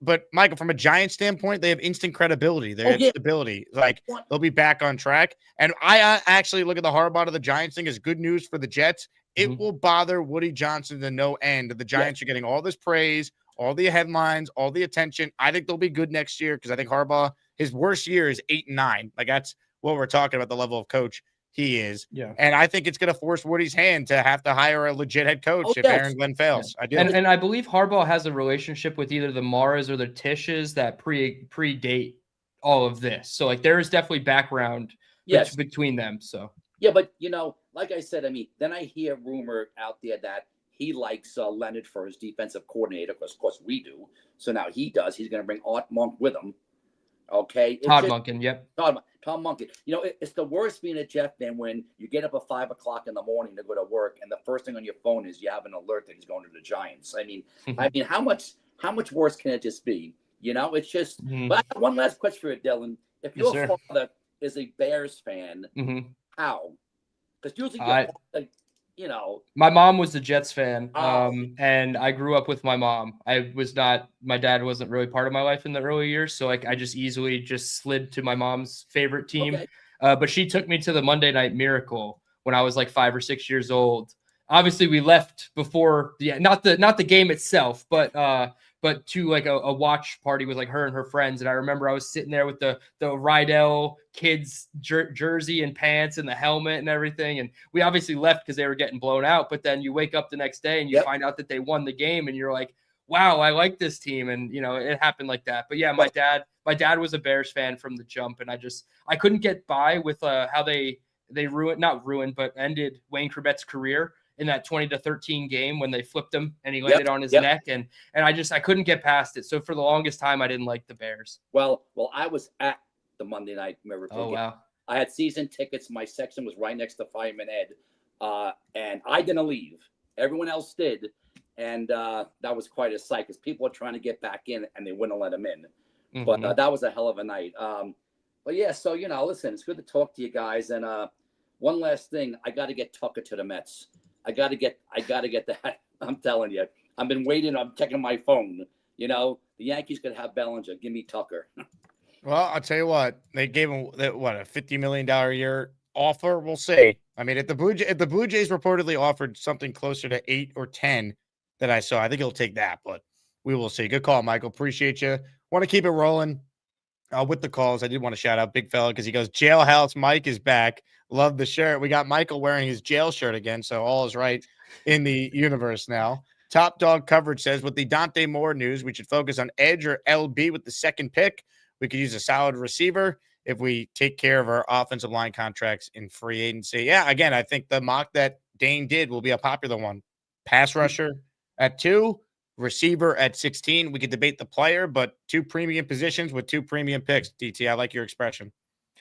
But Michael, from a Giants standpoint, they have instant credibility. They have stability. Like they'll be back on track. And I actually look at the Harbaugh to the Giants thing as good news for the Jets. It will bother Woody Johnson to no end. The Giants are getting all this praise, all the headlines, all the attention. I think they'll be good next year because I think Harbaugh, his worst year is 8-9. Like that's what we're talking about, the level of coach he is. Yeah. And I think it's going to force Woody's hand to have to hire a legit head coach if Aaron Glenn fails. I do. And I believe Harbaugh has a relationship with either the Maras or the Tishes that predate all of this. So like there is definitely background between them. So yeah, but like I said, I mean, then I hear rumor out there that he likes Leonard for his defensive coordinator, because of course we do. So now he does. He's going to bring Art Monk with him. Okay. Todd Monken, yep. Tom Monken. It's the worst being a Jet fan when you get up at 5 o'clock in the morning to go to work, and the first thing on your phone is you have an alert that he's going to the Giants. I mean, how much worse can it just be? It's just. But one last question for you, Dylan. If your father is a Bears fan, how? Because usually, my mom was a Jets fan, and I grew up with my mom. My dad wasn't really part of my life in the early years, so like I just easily slid to my mom's favorite team. Okay. But she took me to the Monday Night Miracle when I was like 5 or 6 years old. Obviously, we left before not the game itself, but to like a watch party with like her and her friends. And I remember I was sitting there with the Rydell kids jersey and pants and the helmet and everything. And we obviously left because they were getting blown out. But then you wake up the next day and you find out that they won the game, and you're like, wow, I like this team. And it happened like that. But yeah, my dad was a Bears fan from the jump, and I couldn't get by with how they ended Wayne Corbett's career in that 20-13 game when they flipped him and he landed on his neck. And I couldn't get past it. So for the longest time, I didn't like the Bears. Well, I was at the Monday Night Miracle game. Wow. I had season tickets. My section was right next to Fireman Ed. And I didn't leave. Everyone else did. And that was quite a sight because people were trying to get back in and they wouldn't let them in. But that was a hell of a night. But yeah, so, listen, it's good to talk to you guys. And one last thing, I got to get Tucker to the Mets. I gotta get that. I'm telling you, I've been waiting. I'm checking my phone. The Yankees could have Bellinger. Give me Tucker. Well, I'll tell you what, they gave him a $50 million a year offer. We'll see. I mean, if the Blue Jays reportedly offered something closer to 8 or 10 that I saw, I think he'll take that. But we will see. Good call, Michael. Appreciate you. Want to keep it rolling with the calls. I did want to shout out Big Fella because he goes, Jailhouse Mike is back. Love the shirt. We got Michael wearing his jail shirt again, so all is right in the universe now. Top Dog Coverage says, with the Dante Moore news, we should focus on Edge or LB with the second pick. We could use a solid receiver if we take care of our offensive line contracts in free agency. Yeah, again, I think the mock that Dane did will be a popular one. Pass rusher at 2, receiver at 16. We could debate the player, but 2 premium positions with 2 premium picks. DT, I like your expression.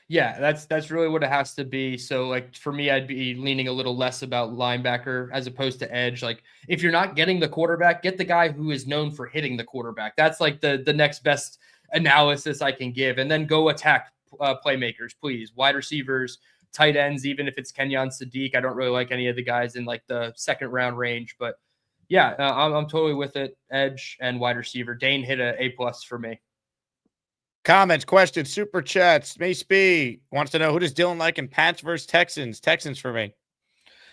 Yeah, that's really what it has to be. So like for me, I'd be leaning a little less about linebacker as opposed to edge. Like if you're not getting the quarterback, get the guy who is known for hitting the quarterback. That's like the next best analysis I can give. And then go attack playmakers, please. Wide receivers, tight ends, even if it's Kenyon Sadiq. I don't really like any of the guys in like the second round range, but yeah, I'm totally with it. Edge and wide receiver. Dane hit a A+ for me. Comments, questions, super chats. Mace B wants to know, who does Dylan like in Pats versus Texans? Texans for me.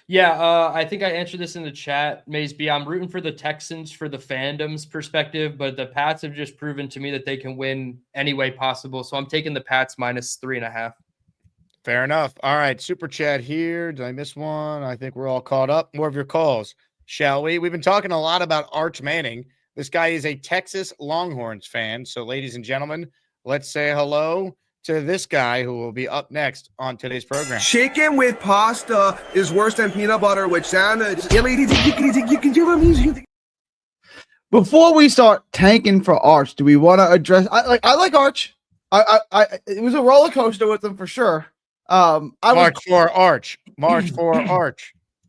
Yeah, I think I answered this in the chat, Mace B. I'm rooting for the Texans for the fandom's perspective, but the Pats have just proven to me that they can win any way possible. So I'm taking the Pats -3.5. Fair enough. All right, super chat here. Did I miss one? I think we're all caught up. More of your calls, shall we? We've been talking a lot about Arch Manning. This guy is a Texas Longhorns fan. So, ladies and gentlemen, let's say hello to this guy who will be up next on today's program. Chicken with pasta is worse than peanut butter with sandwich. Before we start tanking for Arch, do we want to address? I like Arch. It was a roller coaster with him for sure. March for Arch.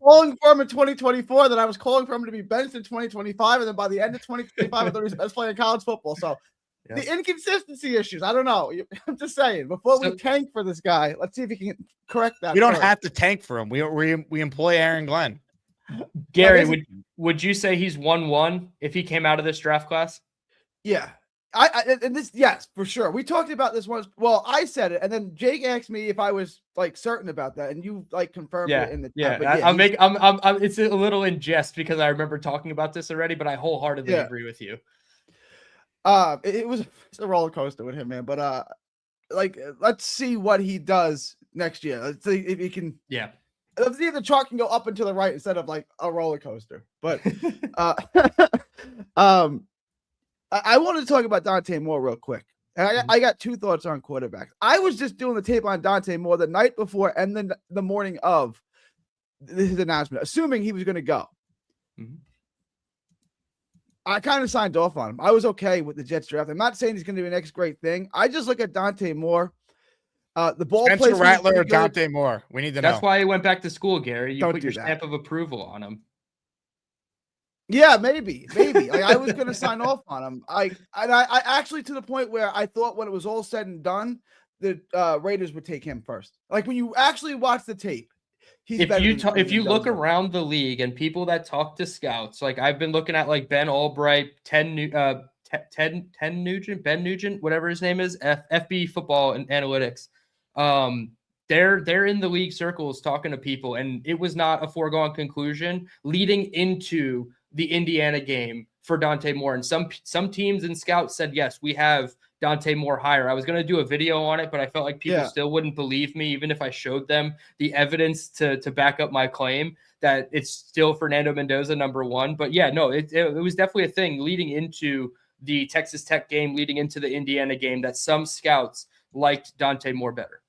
Calling for him in 2024, then I was calling for him to be benched in 2025, and then by the end of 2025, I thought he was the best player in college football. So. Yep. The inconsistency issues. I don't know. I'm just saying. Before we tank for this guy, let's see if he can correct that. We don't have to tank for him. We employ Aaron Glenn. Gary, would you say he's 1-1 if he came out of this draft class? Yeah. And this, yes, for sure. We talked about this once. Well, I said it, and then Jake asked me if I was like certain about that, and you like confirmed it in the chat. But I'm it's a little in jest because I remember talking about this already, but I wholeheartedly agree with you. It's a roller coaster with him, man. But like, let's see what he does next year. Let's see if he can. Yeah. Let's see if the chart can go up and to the right instead of like a roller coaster. But I wanted to talk about Dante Moore real quick. And I got two thoughts on quarterbacks. I was just doing the tape on Dante Moore the night before and then the morning of his announcement, assuming he was going to go. Mm-hmm. I kind of signed off on him. I was okay with the Jets draft. I'm not saying he's going to be the next great thing. I just look at Dante Moore. The ball Spencer Rattler or Dante Moore. We need to know. That's why he went back to school, Gary. You Don't put do your that. stamp of approval on him. Yeah, maybe. Like I was going to sign off on him. I actually, to the point where I thought when it was all said and done, the Raiders would take him first. Like when you actually watch the tape, he's if you look around the league and people that talk to scouts, like I've been looking at like Ben Albright, Ben Nugent, whatever his name is, FB Football and Analytics. They're in the league circles talking to people, and it was not a foregone conclusion leading into the Indiana game for Dante Moore. And some teams and scouts said, yes, we have Dante Moore higher. I was going to do a video on it, but I felt like people still wouldn't believe me, even if I showed them the evidence to back up my claim that it's still Fernando Mendoza number one. But yeah, no, it was definitely a thing leading into the Texas Tech game, leading into the Indiana game, that some scouts liked Dante Moore better.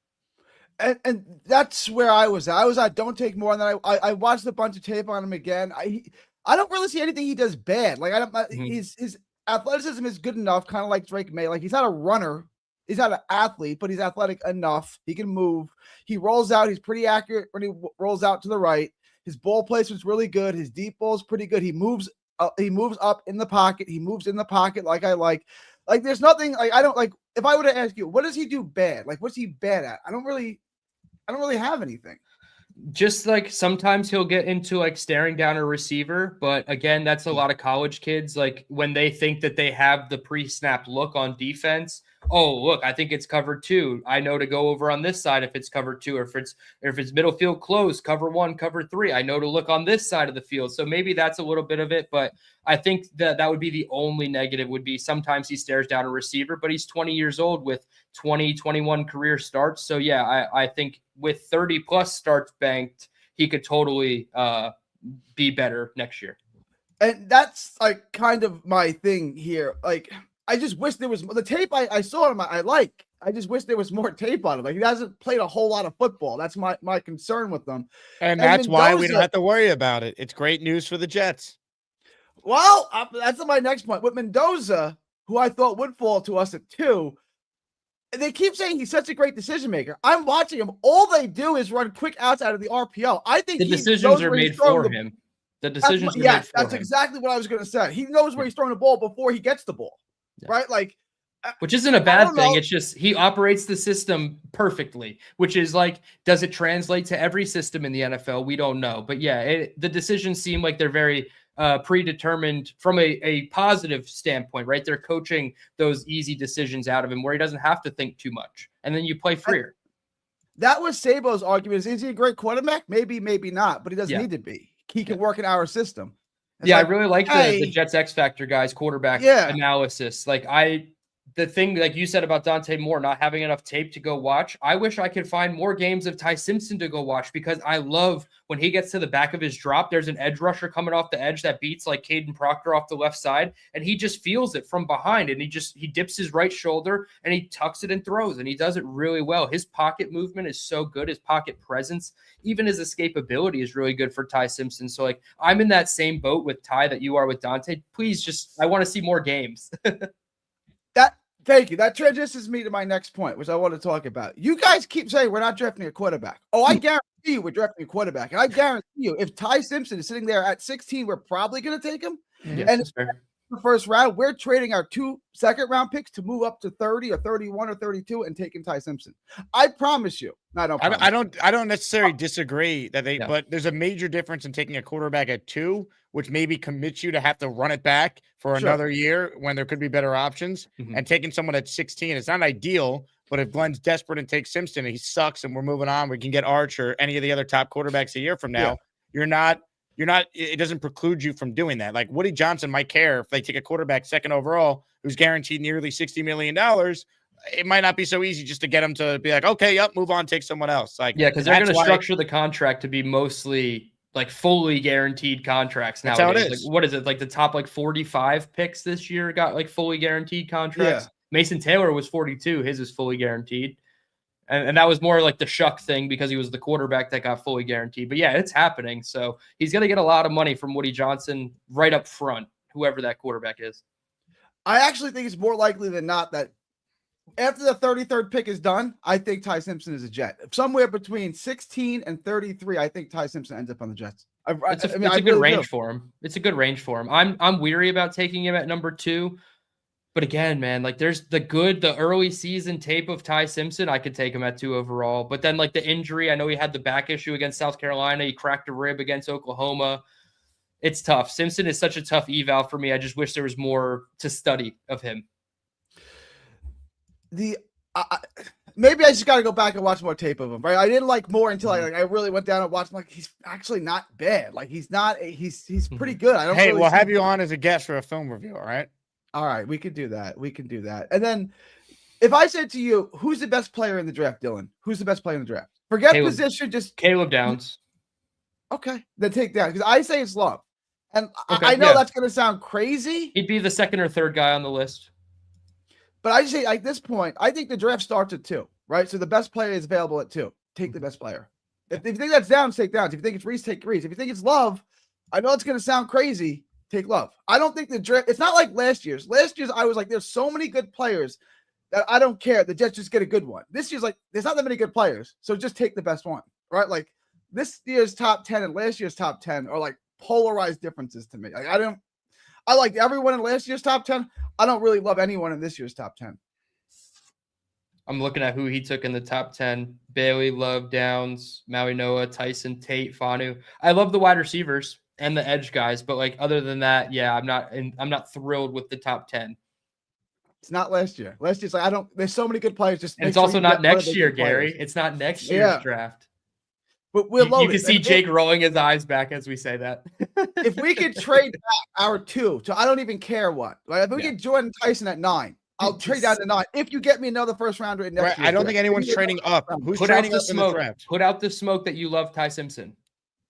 And that's where I was at. I was at Don't Take More, and then I watched a bunch of tape on him again. I don't really see anything he does bad. Like his athleticism is good enough, kind of like Drake May. Like he's not a runner, he's not an athlete, but he's athletic enough. He can move. He rolls out. He's pretty accurate when he rolls out to the right. His ball placement's really good. His deep ball's pretty good. He moves up in the pocket. He moves in the pocket like I like. Like there's nothing like I don't like. If I were to ask you, what does he do bad? Like what's he bad at? I don't really have anything. Just like sometimes he'll get into like staring down a receiver, but again, that's a lot of college kids. Like when they think that they have the pre-snap look on defense. Oh, look, I think it's covered 2. I know to go over on this side if it's covered 2, or if it's middle field close, cover 1, cover 3. I know to look on this side of the field. So maybe that's a little bit of it, but I think that would be the only negative would be sometimes he stares down a receiver, but he's 20 years old with 21 career starts. So yeah, I think with 30 plus starts banked, he could totally be better next year. And that's like kind of my thing here. Like, I just wish there was the tape I saw him. I just wish there was more tape on him. Like he hasn't played a whole lot of football. That's my concern with them. And that's why we don't have to worry about it. It's great news for the Jets. Well, that's my next point. With Mendoza, who I thought would fall to us at 2, they keep saying he's such a great decision maker. I'm watching him. All they do is run quick outs out of the RPO. I think the decisions are made for him. The decisions are made for him. That's exactly what I was going to say. He knows where he's throwing the ball before he gets the ball. Yeah. Right? Like, which isn't a bad thing. It's just he operates the system perfectly, which is like, does it translate to every system in the NFL? We don't know. But yeah, the decisions seem like they're very predetermined from a positive standpoint, right? They're coaching those easy decisions out of him where he doesn't have to think too much. And then you play freer. That was Sabo's argument. Is he a great quarterback? Maybe, maybe not, but he doesn't need to be. He can work in our system. It's I really like the Jets X Factor guys quarterback analysis. Like the thing like you said about Dante Moore not having enough tape to go watch. I wish I could find more games of Ty Simpson to go watch because I love when he gets to the back of his drop, there's an edge rusher coming off the edge that beats like Caden Proctor off the left side. And he just feels it from behind and he dips his right shoulder and he tucks it and throws and he does it really well. His pocket movement is so good. His pocket presence, even his escapability is really good for Ty Simpson. So like I'm in that same boat with Ty that you are with Dante. Please I want to see more games. Thank you. That transitions me to my next point, which I want to talk about. You guys keep saying we're not drafting a quarterback. Oh, I guarantee you we're drafting a quarterback. And I guarantee you if Ty Simpson is sitting there at 16, we're probably going to take him. Yes, and the first round, we're trading our 2 second-round picks to move up to 30 or 31 or 32 and taking Ty Simpson. I promise you. No, I don't necessarily disagree that but there's a major difference in taking a quarterback at 2, which maybe commits you to have to run it back for another year when there could be better options, and taking someone at 16. It's not ideal, but if Glenn's desperate and takes Simpson and he sucks and we're moving on, we can get Arch or any of the other top quarterbacks a year from now. It doesn't preclude you from doing that. Like Woody Johnson might care if they take a quarterback second overall who's guaranteed nearly $60 million. It might not be so easy just to get him to be like, okay, yep, move on, take someone else. Like, yeah, because they're going to structure the contract to be mostly like fully guaranteed contracts nowadays. That's how it is. Like, what is it? Like the top 45 picks this year got like fully guaranteed contracts. Yeah. Mason Taylor was 42. His is fully guaranteed. And that was more like the Shuck thing because he was the quarterback that got fully guaranteed. But yeah, it's happening. So he's going to get a lot of money from Woody Johnson right up front, whoever that quarterback is. I actually think it's more likely than not that after the 33rd pick is done, I think Ty Simpson is a Jet. Somewhere between 16 and 33, I think Ty Simpson ends up on the Jets. It's a good range for him. It's a good range for him. I'm weary about taking him at number 2. But again, man, like there's the early season tape of Ty Simpson. I could take him at 2 overall. But then like the injury, I know he had the back issue against South Carolina. He cracked a rib against Oklahoma. It's tough. Simpson is such a tough eval for me. I just wish there was more to study of him. Maybe I just got to go back and watch more tape of him. Right? I didn't like more until I really went down and watched him. Like he's actually not bad. Like he's pretty good. I don't. Hey, we'll have you on as a guest for a film review. All right. All right, we could do that. And then if I said to you, who's the best player in the draft, Dylan? Who's the best player in the draft? Forget position, just Caleb Downs. Okay, then take that because I say it's Love. And I know that's going to sound crazy. He'd be the second or third guy on the list. But I just say at this point, I think the draft starts at 2, right? So the best player is available at 2. Take the best player. If you think that's Downs, take Downs. If you think it's Reese, take Reese. If you think it's Love, I know it's going to sound crazy. Take Love. I don't think the draft, it's not like last year's. Last year's, I was like, there's so many good players that I don't care. The Jets just get a good one. This year's like, there's not that many good players. So just take the best one, right? Like this year's top 10 and last year's top 10 are like polarized differences to me. Like I like everyone in last year's top 10. I don't really love anyone in this year's top 10. I'm looking at who he took in the top 10. Bailey, Love, Downs, Maui Noah, Tyson, Tate, Fanu. I love the wide receivers and the edge guys, but like other than that, yeah, I'm not thrilled with the top 10. It's not last year. Last year's like there's so many good players. Just and it's also not next year, Gary. It's not next year's draft. But we're loaded. You can see Jake rolling his eyes back as we say that. If we could trade back our 2 to I don't even care what. Right? If we get Jordan Tyson at 9, I'll trade down to 9. If you get me another first rounder in next year. I don't think anyone's trading up. Who's trading up in the draft? Put out the smoke that you love Ty Simpson.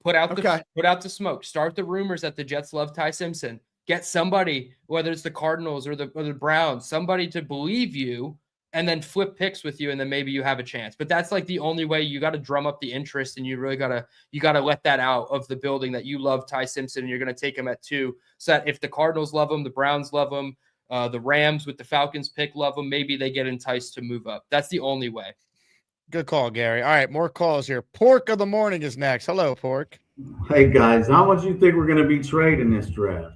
Put out the smoke. Start the rumors that the Jets love Ty Simpson. Get somebody, whether it's the Cardinals or the Browns, somebody to believe you, and then flip picks with you, and then maybe you have a chance. But that's like the only way. You got to drum up the interest, and you really gotta let that out of the building that you love Ty Simpson, and you're gonna take him at 2. So that if the Cardinals love him, the Browns love him, the Rams with the Falcons pick love him, maybe they get enticed to move up. That's the only way. Good call, Gary. All right, more calls here. Pork of the morning is next. Hello, Pork. Hey, guys. How much do you think we're going to be trading this draft?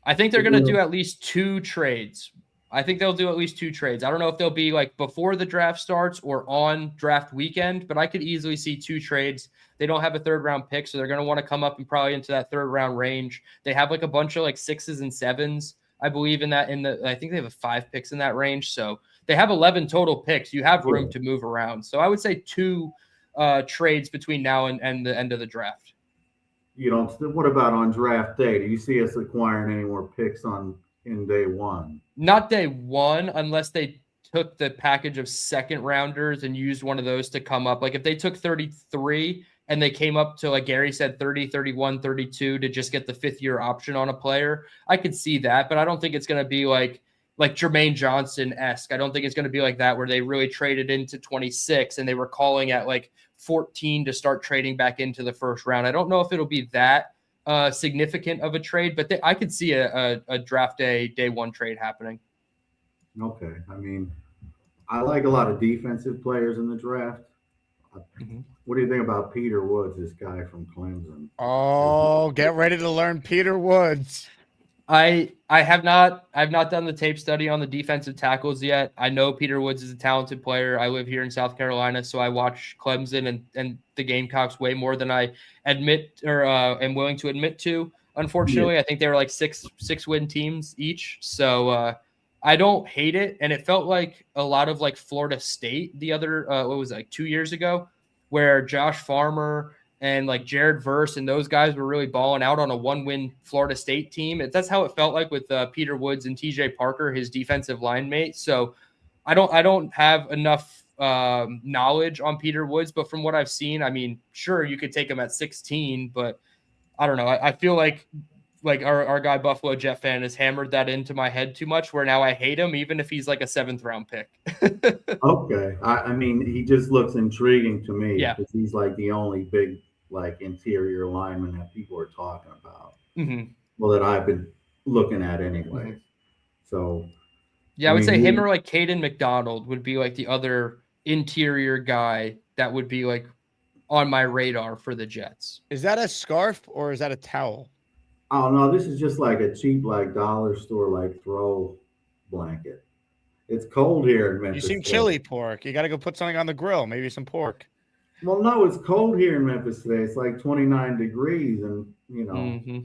I think they're going to do at least 2 trades. I think they'll do at least 2 trades. I don't know if they'll be like before the draft starts or on draft weekend, but I could easily see 2 trades. They don't have a 3rd-round pick, so they're going to want to come up and probably into that 3rd-round range. They have like a bunch of like 6s and 7s, I believe in that. I think they have 5 picks in that range, so they have 11 total picks. You have room to move around. So I would say 2 trades between now and the end of the draft. What about on draft day? Do you see us acquiring any more picks in day 1? Not day 1, unless they took the package of 2nd rounders and used one of those to come up. Like if they took 33 and they came up to, like Gary said, 30, 31, 32 to just get the 5th-year option on a player, I could see that. But I don't think it's going to be like Jermaine Johnson-esque. I don't think it's going to be like that where they really traded into 26 and they were calling at like 14 to start trading back into the 1st round. I don't know if it'll be that significant of a trade, but I could see a draft day 1 trade happening. Okay. I mean, I like a lot of defensive players in the draft. What do you think about Peter Woods, this guy from Clemson? Oh, get ready to learn Peter Woods. I've not done the tape study on the defensive tackles yet. I know Peter Woods is a talented player. I live here in South Carolina, so I watch Clemson and the Gamecocks way more than I admit or am willing to admit to. Unfortunately, I think they were like six win teams each. So I don't hate it. And it felt like a lot of like Florida State the other, what was it, like 2 years ago, where Josh Farmer and like Jared Verse and those guys were really balling out on a 1-win Florida State team. That's how it felt like with Peter Woods and TJ Parker, his defensive line mate. So I don't have enough knowledge on Peter Woods, but from what I've seen, I mean, sure, you could take him at 16, but I don't know. I feel like our guy Buffalo Jet fan has hammered that into my head too much, where now I hate him, even if he's like a 7th round pick. Okay. I mean, he just looks intriguing to me. Yeah. Because he's like the only big, like, interior lineman that people are talking about. Mm-hmm. Well, that I've been looking at anyway. Mm-hmm. So. Yeah, I would say him or like Caden McDonald would be like the other interior guy that would be like on my radar for the Jets. Is that a scarf or is that a towel? Oh no, this is just like a cheap, like dollar store, like throw blanket. It's cold here in Memphis. You seem chilly, Pork. You got to go put something on the grill, maybe some pork. Well, no, it's cold here in Memphis today. It's like 29 degrees, and you know,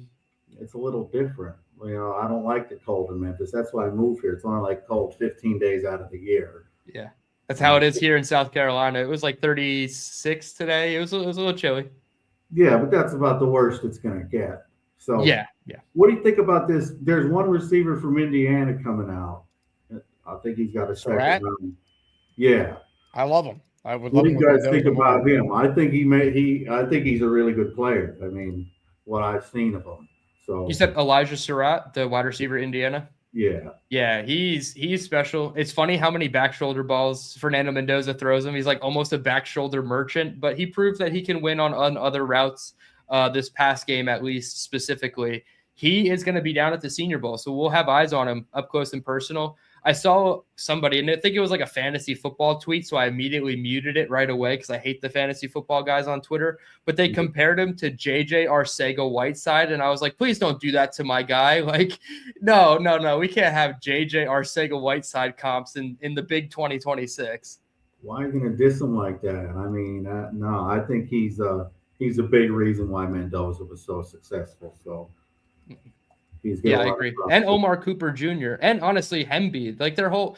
it's a little different. You know, I don't like the cold in Memphis. That's why I moved here. It's only like cold 15 days out of the year. Yeah, that's how it is here in South Carolina. It was like 36 today. It was a little chilly. Yeah, but that's about the worst it's gonna get. So yeah. What do you think about this? There's one receiver from Indiana coming out. I think he's got a second round. Yeah, I love him. I would. What love do you guys think about him? I think I think he's a really good player. I mean, what I've seen of him. So you said Elijah Surratt, the wide receiver, Indiana. Yeah, he's special. It's funny how many back shoulder balls Fernando Mendoza throws him. He's like almost a back shoulder merchant, but he proved that he can win on other routes. This past game, at least specifically, he is going to be down at the Senior Bowl, so we'll have eyes on him up close and personal. I saw somebody, and I think it was like a fantasy football tweet, so I immediately muted it right away because I hate the fantasy football guys on Twitter. But they compared him to JJ Arcega-Whiteside, and I was like, please don't do that to my guy. Like, no, we can't have JJ Arcega-Whiteside comps in the big 2026. Why are you going to diss him like that? I mean, no, I think he's a big reason why Mendoza was so successful. So. Yeah, I agree. And Omar Cooper Jr. and honestly Hemby, like their whole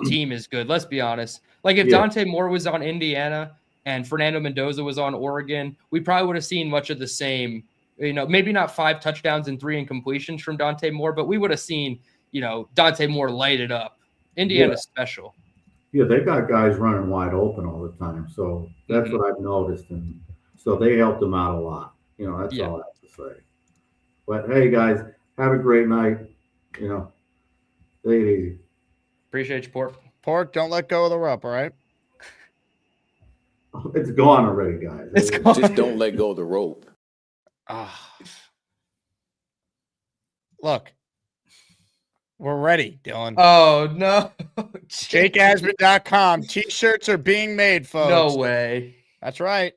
team is good. Let's be honest. Like if Dante Moore was on Indiana and Fernando Mendoza was on Oregon, we probably would have seen much of the same. You know, maybe not 5 touchdowns and 3 incompletions from Dante Moore, but we would have seen, you know, Dante Moore light it up. Indiana's special. Yeah, they got guys running wide open all the time. So that's what I've noticed, and so they helped them out a lot. You know, that's all I have to say. But hey, guys. Have a great night. You know, take it easy. Appreciate you, Pork. Pork, don't let go of the rope, all right? It's gone already, guys. It's gone. Just don't let go of the rope. Look, we're ready, Dylan. Oh, no. JakeAsman.com. T-shirts are being made, folks. No way. That's right.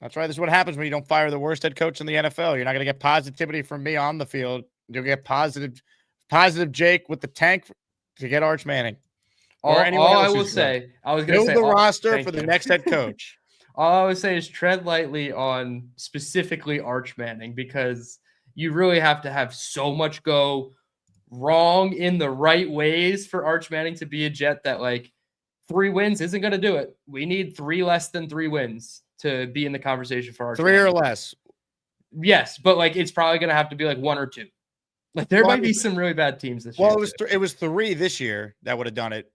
That's right. This is what happens when you don't fire the worst head coach in the NFL. You're not going to get positivity from me on the field. You'll get positive Jake with the tank to get Arch Manning. All I will say, I was going to say, build the roster for the next head coach. All I would say is tread lightly on specifically Arch Manning, because you really have to have so much go wrong in the right ways for Arch Manning to be a Jet that like 3 wins isn't going to do it. We need 3 less than 3 wins to be in the conversation for Arch 3 Manning. or less. Yes, but like it's probably going to have to be like 1 or 2. Like there might be some really bad teams this year. Well, it was 3 this year that would have done it.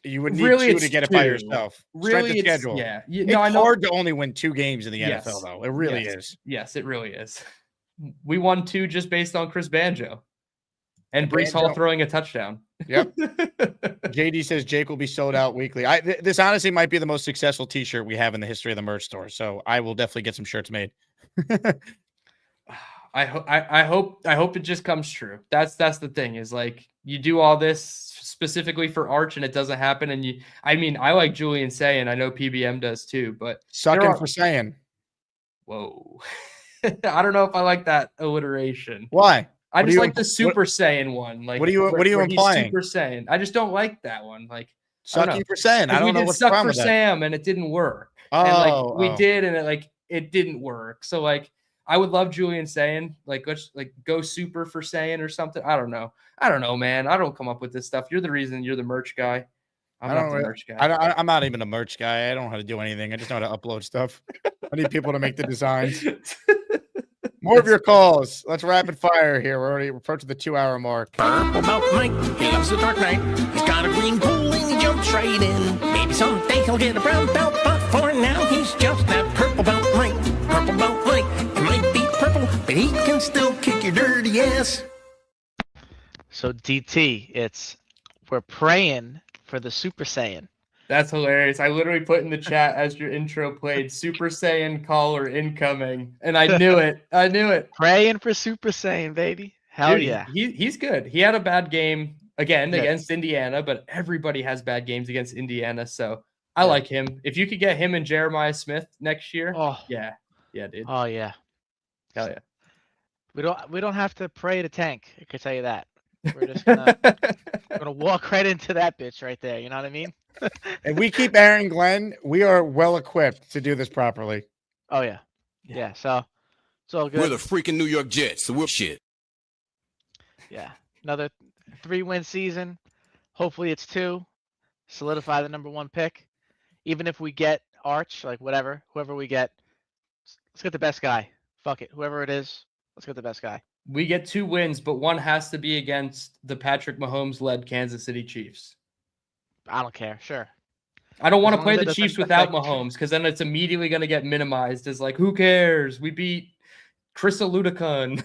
You would need really 2 to get it by yourself. Really, Strength of schedule. Yeah. It's hard to only win 2 games in the NFL, though. It really is. Yes, it really is. We won 2 just based on Chris Banjo and Breece Hall throwing a touchdown. Yep. JD says Jake will be sold out weekly. This honestly might be the most successful T-shirt we have in the history of the merch store. So I will definitely get some shirts made. I hope it just comes true. That's the thing, is like you do all this specifically for Arch and it doesn't happen. And I like Julian saying, I know PBM does too, but sucking for saying. Whoa. I don't know if I like that alliteration. Why? I just like the Super Saiyan one. Like, what are you implying? Super Saiyan. I just don't like that one. Like, Sucking for Saiyan. I don't know what's Suck wrong for with that. Sam, and it didn't work. Oh, and like we did, and it didn't work. So like, I would love Julian Saiyan. Like, let's go Super for Saiyan or something. I don't know, man. I don't come up with this stuff. You're the reason. You're the merch guy. I'm not the merch guy. I'm not even a merch guy. I don't know how to do anything. I just know how to upload stuff. I need people to make the designs. More of your calls. Let's rapid fire here. We're already approaching the 2-hour mark. Purple Belt Mike, he loves the dark night. He's got a green pool and he jumps right in. Maybe someday he'll get a brown belt, but for now he's just that Purple Belt Mike. Purple Belt Mike, it might be purple, but he can still kick your dirty ass. So DT, we're praying for the Super Saiyan. That's hilarious. I literally put in the chat as your intro played, Super Saiyan caller incoming, and I knew it. I knew it. Praying for Super Saiyan, baby. Hell Dude, yeah. He's good. He had a bad game against Indiana, but everybody has bad games against Indiana, so I like him. If you could get him and Jeremiah Smith next year, yeah, dude. Oh yeah. Hell yeah. We don't have to pray to tank. I can tell you that. We're just gonna walk right into that bitch right there. You know what I mean? If we keep Aaron Glenn, we are well equipped to do this properly. Oh yeah. Yeah. So it's all good. We're the freaking New York Jets, so we're shit. Yeah. Another 3-win season. Hopefully it's 2. Solidify the #1 pick. Even if we get Arch, like whoever we get, let's get the best guy. Fuck it. Whoever it is, let's get the best guy. We get 2 wins, but one has to be against the Patrick Mahomes-led Kansas City Chiefs. I don't care. Sure. I don't want to play the Chiefs without Mahomes because then it's immediately going to get minimized as like, who cares? We beat Chris Aludicon.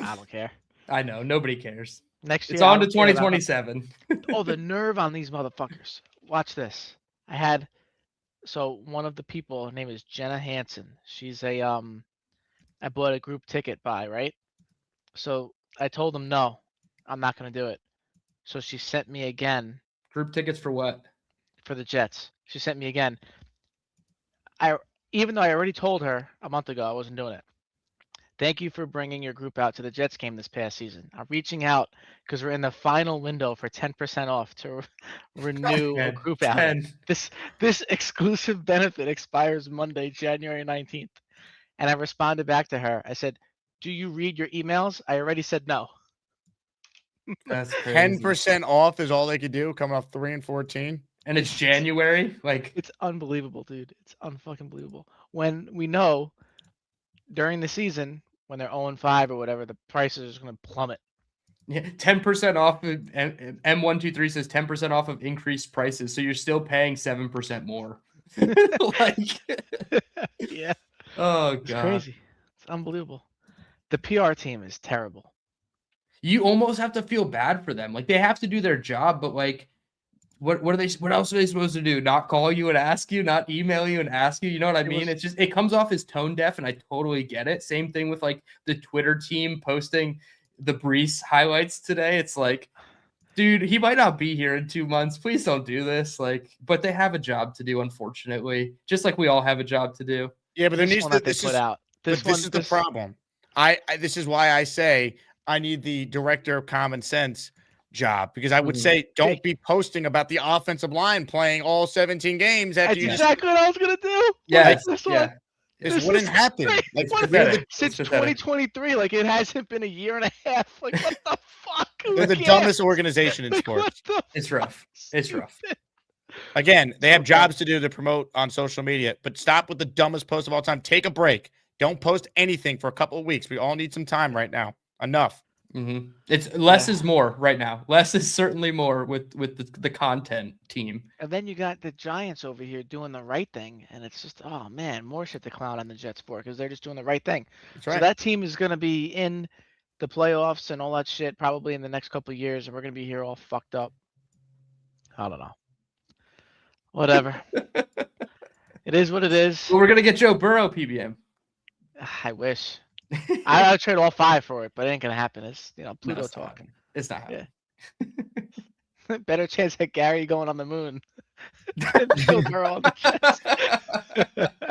I don't care. I know. Nobody cares. Next year, it's on to 2027. Oh, the nerve on these motherfuckers. Watch this. One of the people, her name is Jenna Hansen. She's I bought a group ticket right? So I told them, no, I'm not going to do it. So she sent me again. Group tickets for what? For the Jets. She sent me again. Even though I already told her a month ago I wasn't doing it. Thank you for bringing your group out to the Jets game this past season. I'm reaching out because we're in the final window for 10% off to renew a group out. This exclusive benefit expires Monday, January 19th. And I responded back to her. I said, do you read your emails? I already said no. That's crazy. 10% off is all they could do, coming off 3-14. And it's January? Like, it's unbelievable, dude. It's unfucking believable. When we know during the season, when they're 0-5 or whatever, the prices are going to plummet. Yeah, 10% off. M123 says 10% off of increased prices. So you're still paying 7% more. Yeah. Oh, God. It's crazy. It's unbelievable. The PR team is terrible. You almost have to feel bad for them. Like, they have to do their job, but like, what else are they supposed to do? Not call you and ask you, not email you and ask you. You know what I mean? It's just, it comes off as tone deaf, and I totally get it. Same thing with like the Twitter team posting the Brees highlights today. It's like, dude, he might not be here in 2 months. Please don't do this. Like, but they have a job to do, unfortunately, just like we all have a job to do. Yeah, but there needs to this is the problem. This is why I say I need the director of common sense job, because I would say don't be posting about the offensive line playing all 17 games. That's exactly what I was gonna do. Yeah, this wouldn't happen. Like, since 2023, like it hasn't been a year and a half. Like, what the fuck? They're the dumbest organization in sports. It's rough. It's rough. Again, they have jobs to do to promote on social media, but stop with the dumbest post of all time. Take a break. Don't post anything for a couple of weeks. We all need some time right now. Enough. Mm-hmm. It's less is more right now. Less is certainly more with the content team. And then you got the Giants over here doing the right thing, and it's just, oh man, more shit to clown on the Jets for, because they're just doing the right thing. That's right. So that team is going to be in the playoffs and all that shit probably in the next couple of years, and we're going to be here all fucked up. I don't know. Whatever. It is what it is. Well, we're going to get Joe Burrow PBM. I wish. I'll trade all 5 for it, but it ain't gonna happen. It's Pluto No, talking. It's not happening. Yeah. Better chance at Gary going on the moon. Joe Burrow on the Jets.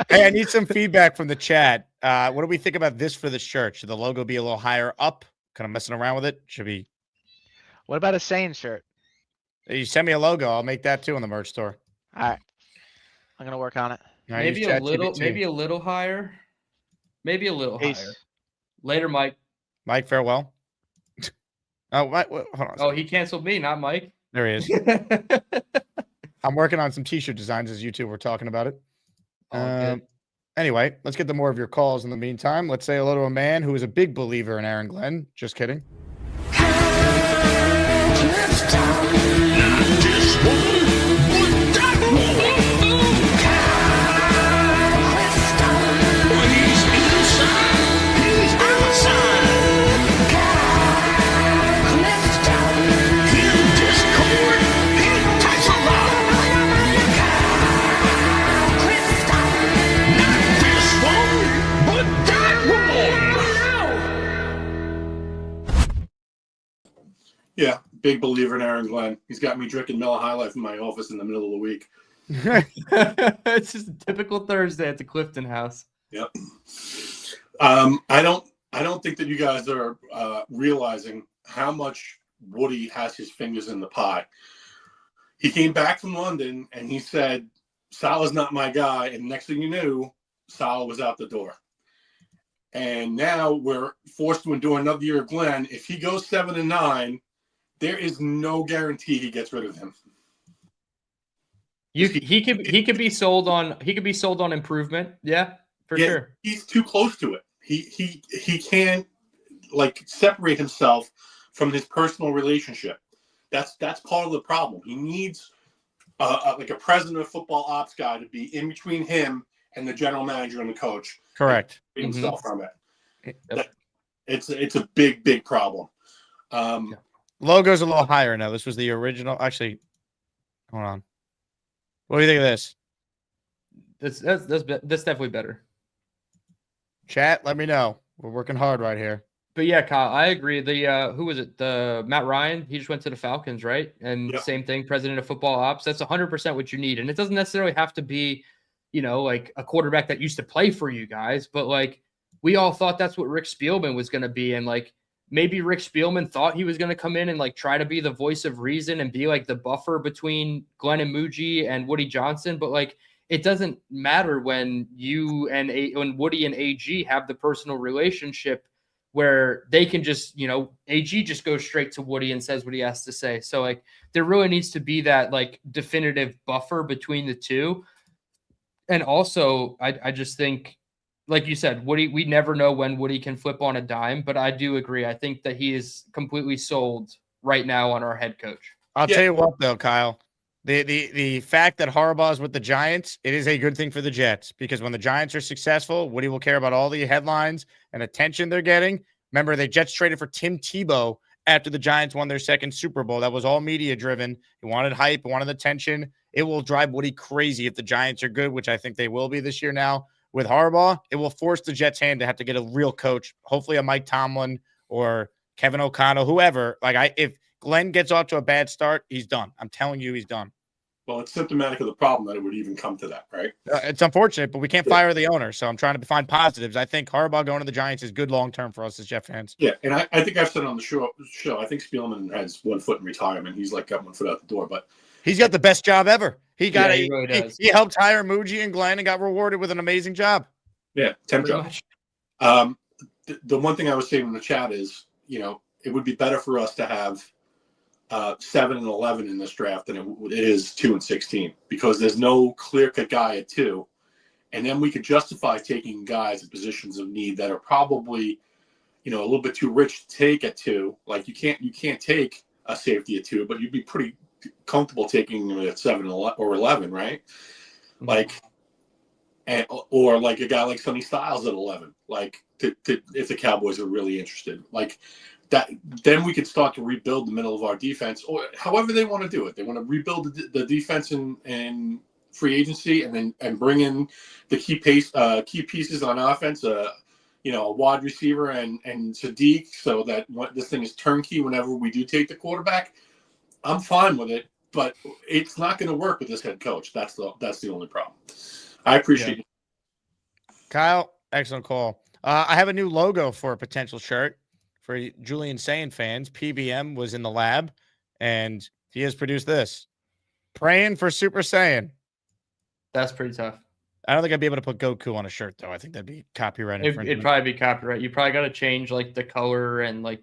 Hey, I need some feedback from the chat. What do we think about this for the shirt? Should the logo be a little higher up? Kind of messing around with it. Should be. What about a Sane shirt? You send me a logo. I'll make that too in the merch store. All right. I'm gonna work on it. All right, Maybe use a little, ChatGPT. maybe a little higher. Maybe a little Peace. higher. Later, Mike. Mike, farewell. Oh, Mike, hold on. Oh, he canceled me, not Mike. There he is. I'm working on some t-shirt designs as you two were talking about it. Anyway, let's get to more of your calls in the meantime. Let's say hello to a man who is a big believer in Aaron Glenn. Just kidding. Yeah, big believer in Aaron Glenn. He's got me drinking Miller High Life in my office in the middle of the week. It's just a typical Thursday at the Clifton house. Yep. I don't think that you guys are realizing how much Woody has his fingers in the pie. He came back from London and he said, Salah's not my guy. And next thing you knew, Salah was out the door. And now we're forced to endure another year of Glenn. If he goes 7-9, there is no guarantee he gets rid of him. He could be sold on improvement. Yeah, for sure. He's too close to it. He can't separate himself from his personal relationship. That's part of the problem. He needs a president of football ops guy to be in between him and the general manager and the coach. Correct. Himself from it. It's a big problem. Logo's a little higher now. This was the original. Actually, hold on. What do you think of this? That's definitely better. Chat, let me know. We're working hard right here. But yeah, Kyle, I agree. The who was it? The Matt Ryan. He just went to the Falcons, right? And same thing, president of football ops. That's 100% what you need. And it doesn't necessarily have to be, like a quarterback that used to play for you guys. But like we all thought that's what Rick Spielman was going to be, and like maybe Rick Spielman thought he was going to come in and like try to be the voice of reason and be like the buffer between Glenn and Muji and Woody Johnson. But like, it doesn't matter when you and when Woody and AG have the personal relationship where they can just, AG just goes straight to Woody and says what he has to say. So like, there really needs to be that like definitive buffer between the two. And also I just think, like you said, Woody, we never know when Woody can flip on a dime, but I do agree. I think that he is completely sold right now on our head coach. I'll tell you what, though, Kyle. The fact that Harbaugh is with the Giants, it is a good thing for the Jets because when the Giants are successful, Woody will care about all the headlines and attention they're getting. Remember, the Jets traded for Tim Tebow after the Giants won their second Super Bowl. That was all media-driven. He wanted hype, wanted attention. It will drive Woody crazy if the Giants are good, which I think they will be this year now. With Harbaugh, it will force the Jets' hand to have to get a real coach, hopefully a Mike Tomlin or Kevin O'Connell, whoever. If Glenn gets off to a bad start, he's done. I'm telling you, he's done. Well, it's symptomatic of the problem that it would even come to that, right? It's unfortunate, but we can't fire the owner, so I'm trying to find positives. I think Harbaugh going to the Giants is good long-term for us as Jet fans. Yeah, and I think I've said on the show, I think Spielman has 1 foot in retirement. He's got 1 foot out the door, but he's got the best job ever. He really he helped hire Muji and Glenn and got rewarded with an amazing job. Yeah, temp job. The one thing I was saying in the chat is, it would be better for us to have 7-11 in this draft than it is 2-16 because there's no clear-cut guy at 2, and then we could justify taking guys at positions of need that are probably, a little bit too rich to take at 2. Like you can't take a safety at 2, but you'd be pretty comfortable taking him at 7 or 11, right? Or like a guy like Sonny Styles at 11, if the Cowboys are really interested, like that, then we could start to rebuild the middle of our defense, or however they want to do it. They want to rebuild the defense in free agency, and bring in the key pieces on offense. A wide receiver and Sadiq, so that this thing is turnkey whenever we do take the quarterback. I'm fine with it, but it's not going to work with this head coach. That's the only problem. I appreciate it. Kyle, excellent call. I have a new logo for a potential shirt for Julian Saiyan fans. PBM was in the lab, and he has produced this. Praying for Super Saiyan. That's pretty tough. I don't think I'd be able to put Goku on a shirt, though. I think that'd be copyright infringement. It'd probably be copyright. You probably got to change like the color and like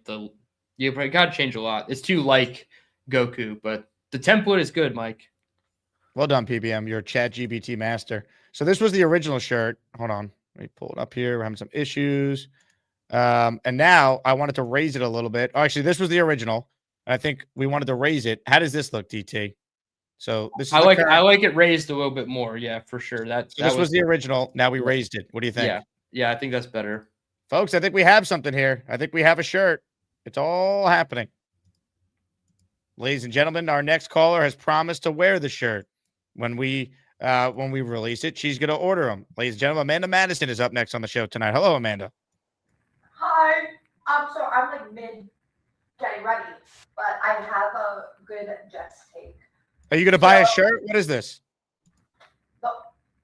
you probably got to change a lot. It's too like Goku, but the template is good, Mike. Well done, PBM. You're a ChatGPT master. So this was the original shirt. Hold on. Let me pull it up here. We're having some issues. And now I wanted to raise it a little bit. Oh, actually, this was the original. I think we wanted to raise it. How does this look, DT? So this is I like it raised a little bit more. Yeah, for sure. This was the original. Now we raised it. What do you think? Yeah, I think that's better. Folks, I think we have something here. I think we have a shirt. It's all happening. Ladies and gentlemen, our next caller has promised to wear the shirt when we release it. She's going to order them. Ladies and gentlemen, Amanda Madison is up next on the show tonight. Hello, Amanda. Hi. So I'm like mid getting ready, but I have a good Jets take. Are you going to buy a shirt? What is this?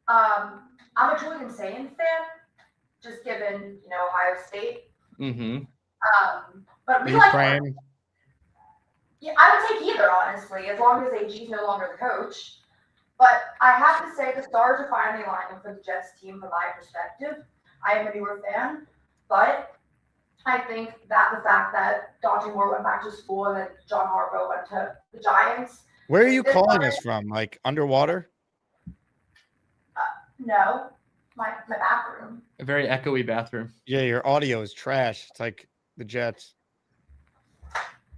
I'm a Julian Saiyan fan, just given Ohio State. Mm-hmm. But we praying? Yeah, I would take either, honestly, as long as AG is no longer the coach. But I have to say the stars are finally aligning for the Jets team from my perspective. I am a newer fan, but I think that the fact that Dante Moore went back to school and that John Harbaugh went to the Giants. Where are you calling us from? Like underwater? No, my bathroom. A very echoey bathroom. Yeah, your audio is trash. It's like the Jets.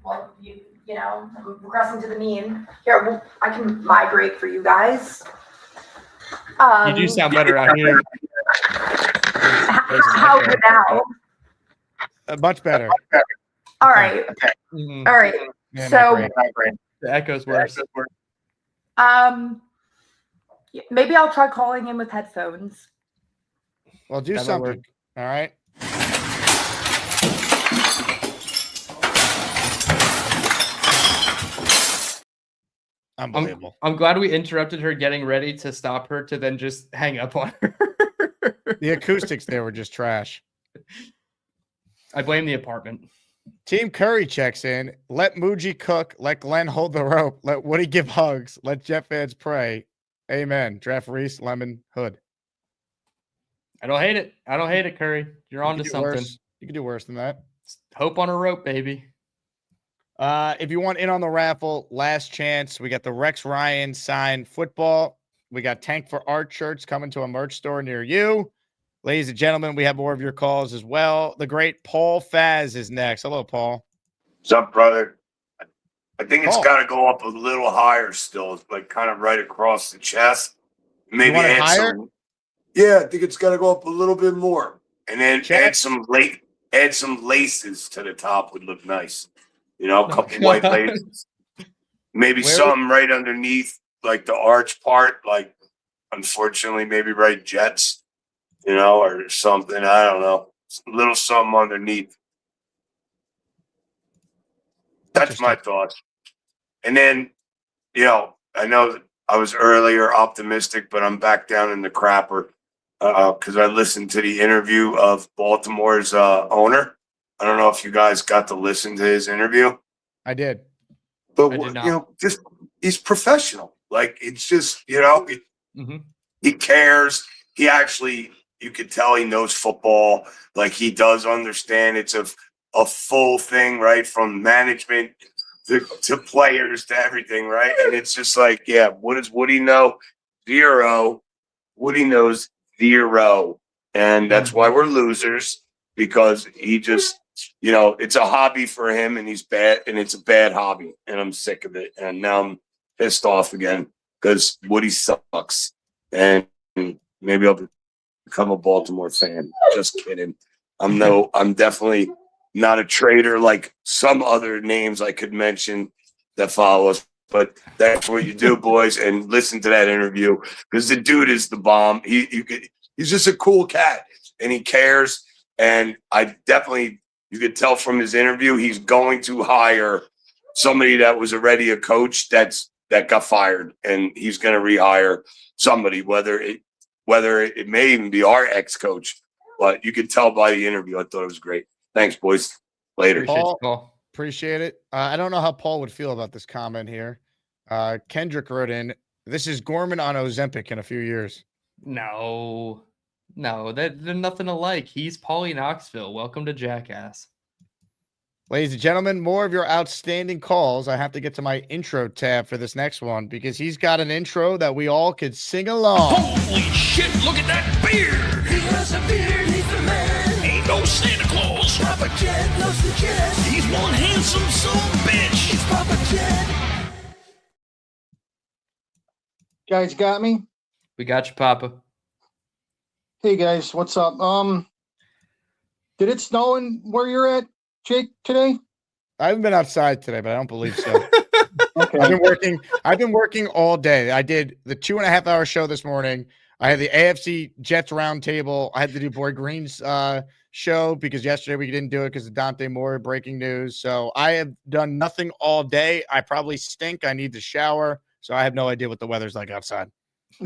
Well, I'm regressing to the mean. Here, I can migrate for you guys. You do sound better out here. How good now? Much better. All right. Mm-hmm. All right. Yeah, so the echo's worse. Maybe I'll try calling in with headphones. Well, do something. All right. Unbelievable. I'm glad we interrupted her getting ready to stop her to then just hang up on her. The acoustics there were just trash. I blame the apartment. Team Curry checks in. Let Muji cook. Let Glenn hold the rope. Let Woody give hugs. Let Jet fans pray. Amen. Draft Reese, Lemon, Hood. I don't hate it, Curry. You're on to something. Worse. You can do worse than that. Hope on a rope, baby. If you want in on the raffle, last chance. We got the Rex Ryan signed football. We got Tank for Art shirts coming to a merch store near you. Ladies and gentlemen, we have more of your calls as well. The great Paul Faz is next. Hello, Paul. What's up, brother? I think it's got to go up a little higher still. It's like kind of right across the chest. Maybe add higher? Yeah, I think it's got to go up a little bit more. And then add some laces to the top would look nice. A couple white laces. Maybe something right underneath, like the arch part, like unfortunately, maybe right Jets, or something. I don't know. A little something underneath. That's my thoughts. And then, I know I was earlier optimistic, but I'm back down in the crapper because I listened to the interview of Baltimore's owner. I don't know if you guys got to listen to his interview. I did. But, just he's professional. Like, it's just, he cares. He actually, you could tell he knows football. Like, he does understand it's a full thing, right? From management to players to everything, right? And it's just like, what does Woody know? Zero. Woody knows zero. And that's why we're losers, because he just, it's a hobby for him and he's bad, and it's a bad hobby. And I'm sick of it. And now I'm pissed off again because Woody sucks. And maybe I'll become a Baltimore fan. Just kidding. I'm definitely not a traitor like some other names I could mention that follow us, but that's what you do, boys. And listen to that interview because the dude is the bomb. He's just a cool cat and he cares. And you could tell from his interview, he's going to hire somebody that was already a coach that's that got fired, and he's going to rehire somebody, whether it may even be our ex-coach. But you could tell by the interview, I thought it was great. Thanks, boys. Later. Paul, appreciate it. I don't know how Paul would feel about this comment here. Kendrick wrote in, this is Gorman on Ozempic in a few years. No, they're nothing alike. He's Paulie Knoxville. Welcome to Jackass. Ladies and gentlemen, more of your outstanding calls. I have to get to my intro tab for this next one because he's got an intro that we all could sing along. Holy shit, look at that beard! He has a beard, he's the man. Ain't no Santa Claus. Papa Jet loves the jet. He's one handsome son of a bitch. It's Papa Jet. Guys got me? We got you, Papa. Hey guys, what's up? Did it snow in where you're at, Jake, today? I haven't been outside today, but I don't believe so. Okay. I've been working all day. I did the 2.5-hour show this morning. I had the AFC Jets roundtable. I had to do Boy Green's show because yesterday we didn't do it because of Dante Moore breaking news. So I have done nothing all day. I probably stink. I need to shower. So I have no idea what the weather's like outside.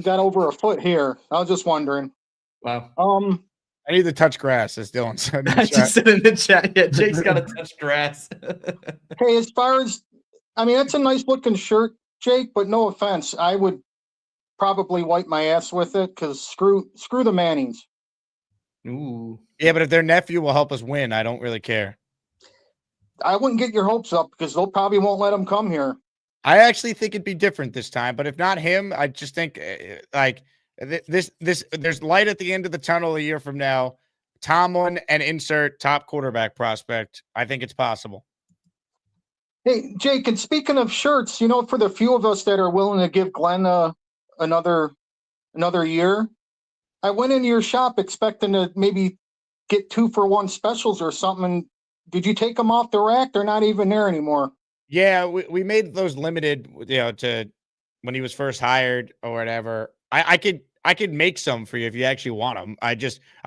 Got over a foot here. I was just wondering. Wow. I need to touch grass, as Dylan said. I just said in the chat. Yeah, Jake's got to touch grass. Hey, as far as, I mean, that's a nice looking shirt, Jake, but no offense. I would probably wipe my ass with it because screw the Mannings. Ooh. Yeah, but if their nephew will help us win, I don't really care. I wouldn't get your hopes up because they'll probably won't let him come here. I actually think it'd be different this time, but if not him, I just think like this there's light at the end of the tunnel a year from now. Tomlin and insert top quarterback prospect. I think it's possible. Hey, Jake, and speaking of shirts, you know, for the few of us that are willing to give Glenn another year, I went into your shop expecting to maybe get 2-for-1 specials or something. Did you take them off the rack? They're not even there anymore. Yeah, we made those limited, you know, to when he was first hired or whatever. I could make some for you if you actually want them. I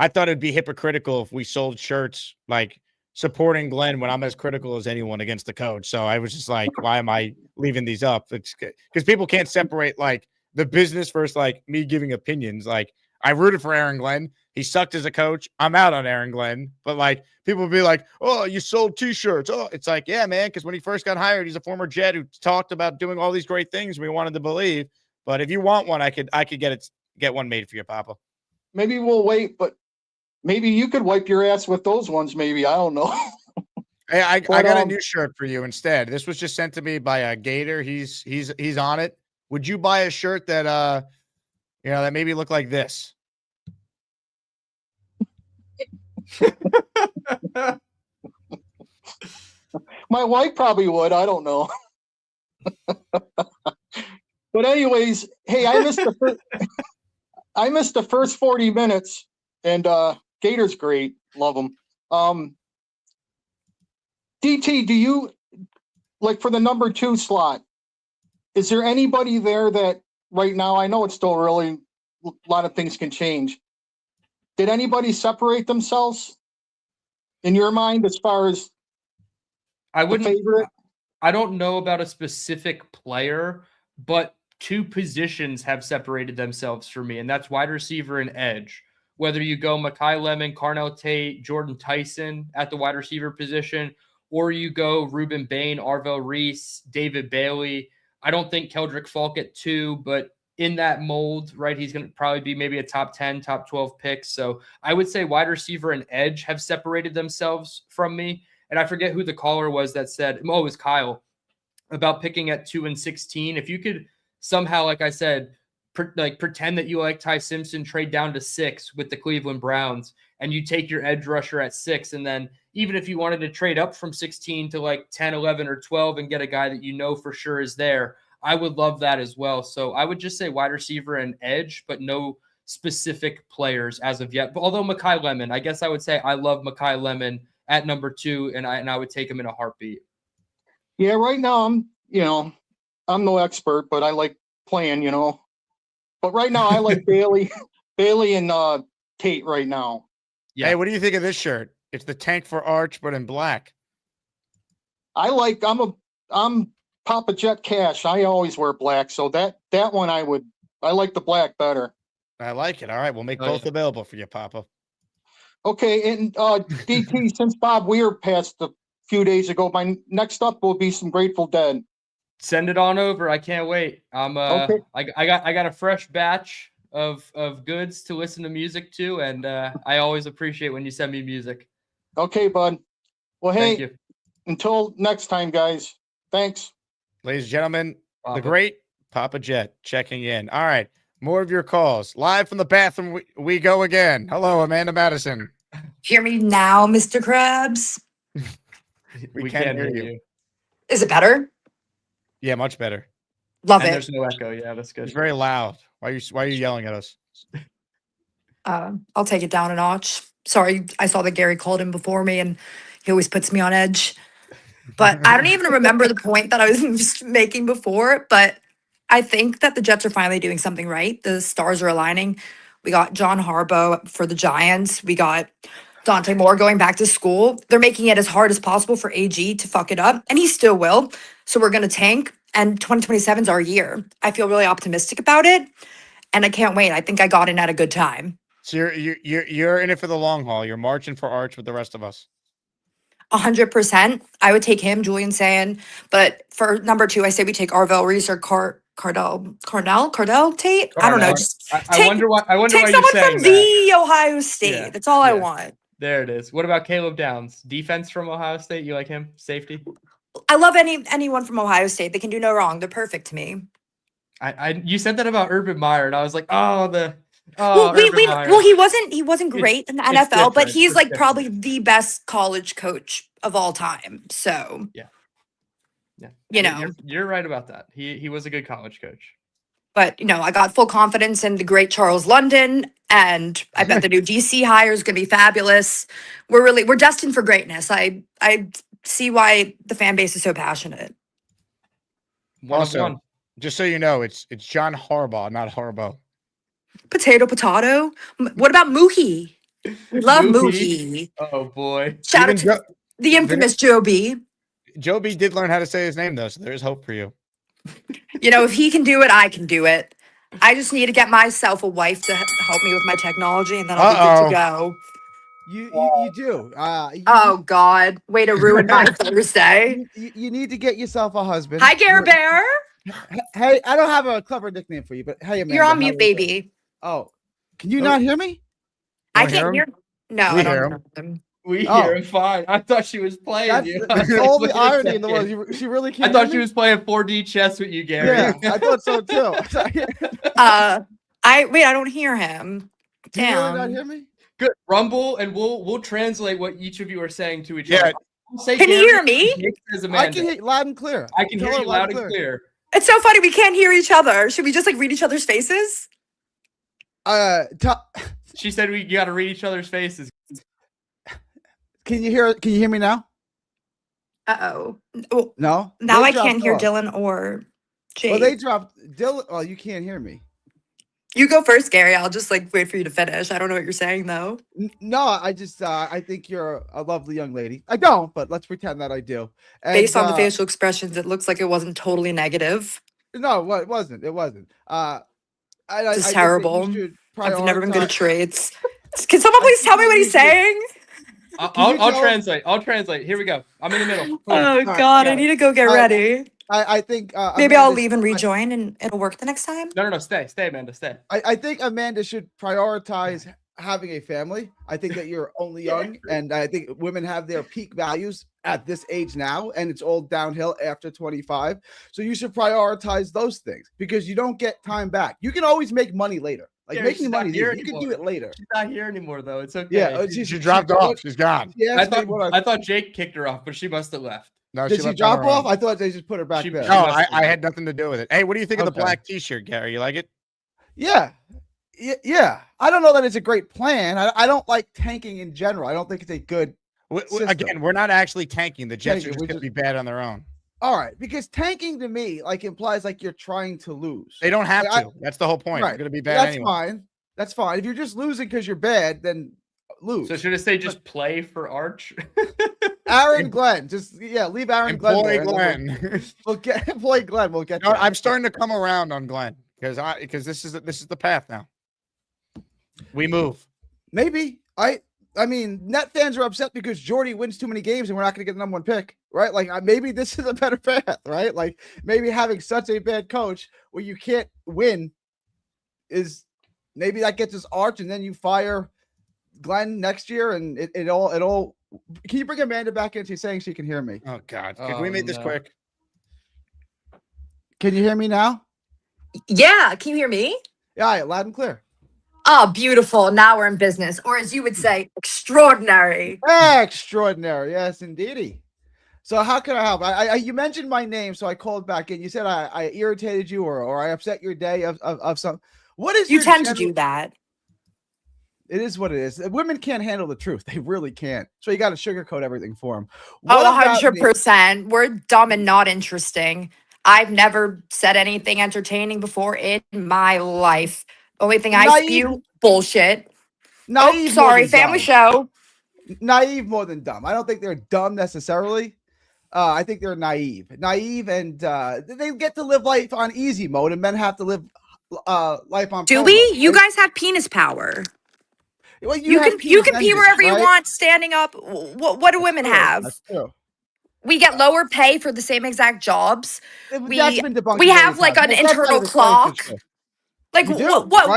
thought it'd be hypocritical if we sold shirts like supporting Glenn when I'm as critical as anyone against the coach. So I was just like, why am I leaving these up? It's because people can't separate like the business versus like me giving opinions. Like I rooted for Aaron Glenn. He sucked as a coach. I'm out on Aaron Glenn. But like people will be like, oh, you sold t-shirts. Oh, it's like, yeah, man, because when he first got hired, he's a former Jet who talked about doing all these great things we wanted to believe. But if you want one, I could get one made for you, Papa. Maybe we'll wait, but maybe you could wipe your ass with those ones. Maybe I don't know. Hey, I got a new shirt for you instead. This was just sent to me by a Gator. He's on it. Would you buy a shirt that that maybe look like this? My wife probably would. I don't know. But anyways, hey, I missed the first 40 minutes, and Gator's great. Love him. DT, do you like for the number 2 slot? Is there anybody there that right now? I know it's still really a lot of things can change. Did anybody separate themselves in your mind as far as I wouldn't favorite? I don't know about a specific player, but 2 positions have separated themselves for me, and that's wide receiver and edge. Whether you go Mekhi Lemon, Carnell Tate, Jordan Tyson at the wide receiver position, or you go Ruben Bain, Arvell Reese, David Bailey. I don't think Keldrick Falk at 2, but in that mold, right, he's going to probably be maybe a top 10, top 12 pick. So I would say wide receiver and edge have separated themselves from me. And I forget who the caller was that said, oh, it was Kyle, about picking at 2 and 16. If you could somehow, like I said, pretend that you like Ty Simpson, trade down to 6 with the Cleveland Browns, and you take your edge rusher at 6. And then even if you wanted to trade up from 16 to like 10, 11, or 12 and get a guy that you know for sure is there, I would love that as well. So I would just say wide receiver and edge, but no specific players as of yet. But although Mekhi Lemon, I guess I would say I love Mekhi Lemon at number 2, and I would take him in a heartbeat. Yeah, right now I'm no expert, but I like playing, But right now I like Bailey and Tate right now. Yeah. Hey, what do you think of this shirt? It's the tank for Arch, but in black. I'm Papa Jet Cash. I always wear black, so that one I like the black better. I like it. All right, we'll make both available for you, Papa. Okay, and DT, since Bob Weir passed a few days ago, my next up will be some Grateful Dead. Send it on over. I can't wait. Okay. I got a fresh batch of goods to listen to music to, and I always appreciate when you send me music. Okay, bud. Well, Thank hey, you. until next time, guys. Thanks. Ladies and gentlemen, the Papa. great Papa Jet checking in. All right, more of your calls. Live from the bathroom, we go again. Hello, Amanda Madison. Hear me now, Mr. Krabs? We can't hear you. Is it better? Yeah, much better. Love And it. there's no echo. Yeah, that's good. It's very loud. Why are you yelling at us? I'll take it down a notch. Sorry, I saw that Gary called him before me, and he always puts me on edge. But I don't even remember the point that I was making before. But I think that the Jets are finally doing something right. The stars are aligning. We got John Harbaugh for the Giants. We got Dante Moore going back to school. They're making it as hard as possible for AG to fuck it up, and he still will. So we're going to tank, and 2027 is our year. I feel really optimistic about it, and I can't wait. I think I got in at a good time. So you're in it for the long haul. You're marching for Arch with the rest of us. 100%. I would take him, Julian Sand. But for number 2, I say we take Arvell Reese or Cardell Tate. I don't know. Just I wonder why take you're someone saying from that. the Ohio State. Yeah, That's all I yeah. want. There it is. What about Caleb Downs? Defense from Ohio State. You like him? Safety? I love anyone from Ohio State. They can do no wrong. They're perfect to me. You said that about Urban Meyer, and I was like, Urban Meyer. Well, he wasn't great in the it's NFL, but different. he's It's like different. probably the best college coach of all time. So Yeah. you know. You're right about that. He was a good college coach. But I got full confidence in the great Charles London, and I bet the new DC hire is going to be fabulous. We're destined for greatness. I see why the fan base is so passionate. Also, just so you know, it's John Harbaugh, not Harbaugh. Potato. What about Mookie? Love Mookie. Oh boy! Shout out to the infamous Joe B. Joe B did learn how to say his name though, so there's hope for you. If he can do it, I can do it. I just need to get myself a wife to help me with my technology, and then I'll be good to go. You do. Oh God! Way to ruin my Thursday. You need to get yourself a husband. Hi, Gare Bear. Hey, I don't have a clever nickname for you, but hey, Amanda, You're on how mute, are you? baby. Oh, can you not hear me? I can't hear. No, We I don't hear hear him. We hear him fine. I thought she was playing you. That's all the irony in the world. She really can't. I thought hear she me? was playing 4D chess with you, Gary. Yeah, I thought so too. I don't hear him. Do you really not Damn. hear me? Good. Rumble, and we'll translate what each of you are saying to each other. Can you hear me? I can hear loud and clear. I can hear you loud and clear. It's so funny. We can't hear each other. Should we just read each other's faces? She said you got to read each other's faces. Can you hear me now? Oh, No. now They I can't dropped hear off. Dylan or Jake. Well, they dropped Dylan. Oh, you can't hear me. You go first, Gary. I'll just wait for you to finish. I don't know what you're saying though. No, I just I think you're a lovely young lady. I don't, but let's pretend that I do. And, Based on the facial expressions, it looks like it wasn't totally negative. No, it wasn't. It wasn't. This is I think that terrible. you should I've never been good at prioritize- trades. Can someone please tell me what he's saying? I'll translate. I'll translate. Here we go. I'm in the middle. Boom. Oh God, I need to go get ready. I think Maybe I'll Amanda leave and should- rejoin, and it'll work the next time. No. Stay, Amanda. Stay. I think Amanda should prioritize having a family. I think that you're only young, and I think women have their peak values at this age now, and it's all downhill after 25. So you should prioritize those things because you don't get time back. You can always make money later. Gary, Making she's money, not here you can do anymore. it later. She's not here anymore, though. It's okay. Yeah, She dropped off. She's gone. Yeah, I thought Jake kicked her off, but she must have left. No, Did she left on drop her off? own. I thought they just put her back there. No, I had nothing to do with it. Hey, what do you think of the Okay. black T-shirt, Gary? You like it? Yeah. Yeah. I don't know that it's a great plan. I don't like tanking in general. I don't think it's a good system. Again, we're not actually tanking. The Jets Tanking, are just we're going to be bad on their own. All right, because tanking to me implies you're trying to lose. They don't have I- to. That's the whole point. Right. They're going to be bad That's anyway. fine. That's fine. If you're just losing because you're bad, then lose. So should I say just play for Arch? Aaron Glenn. Just leave Aaron Employ Glenn. Glenn. We'll get employ Glenn. We'll get. No, there. I'm starting to come around on Glenn because this is the path now. We move. Maybe I mean, Net fans are upset because Jordy wins too many games and we're not going to get the number 1 pick, right? Like maybe this is a better path, right? Like maybe having such a bad coach where you can't win is maybe that gets us Arch, and then you fire Glenn next year, and it all. Can you bring Amanda back in? She's saying she can hear me. Oh God! Can we make this quick? Can you hear me now? Yeah, can you hear me? Yeah, loud and clear. Oh, beautiful. Now we're in business, or as you would say, extraordinary. Extraordinary, yes, indeedy. So how can I help? You mentioned my name, so I called back in. You said I irritated you or I upset your day of some. What is you tend to do that? It is what it is. Women can't handle the truth. They really can't. So you got to sugarcoat everything for them. Oh, 100%. We're dumb and not interesting. I've never said anything entertaining before in my life. Only thing I spew, bullshit. Naive. Sorry, family show. Naive more than dumb. I don't think they're dumb necessarily. I think they're naive, and they get to live life on easy mode, and men have to live life on. Do we? You guys have penis power. Well, you can pee wherever you want, standing up. What do women have? That's true. We get lower pay for the same exact jobs. We we have like an internal clock. Like what?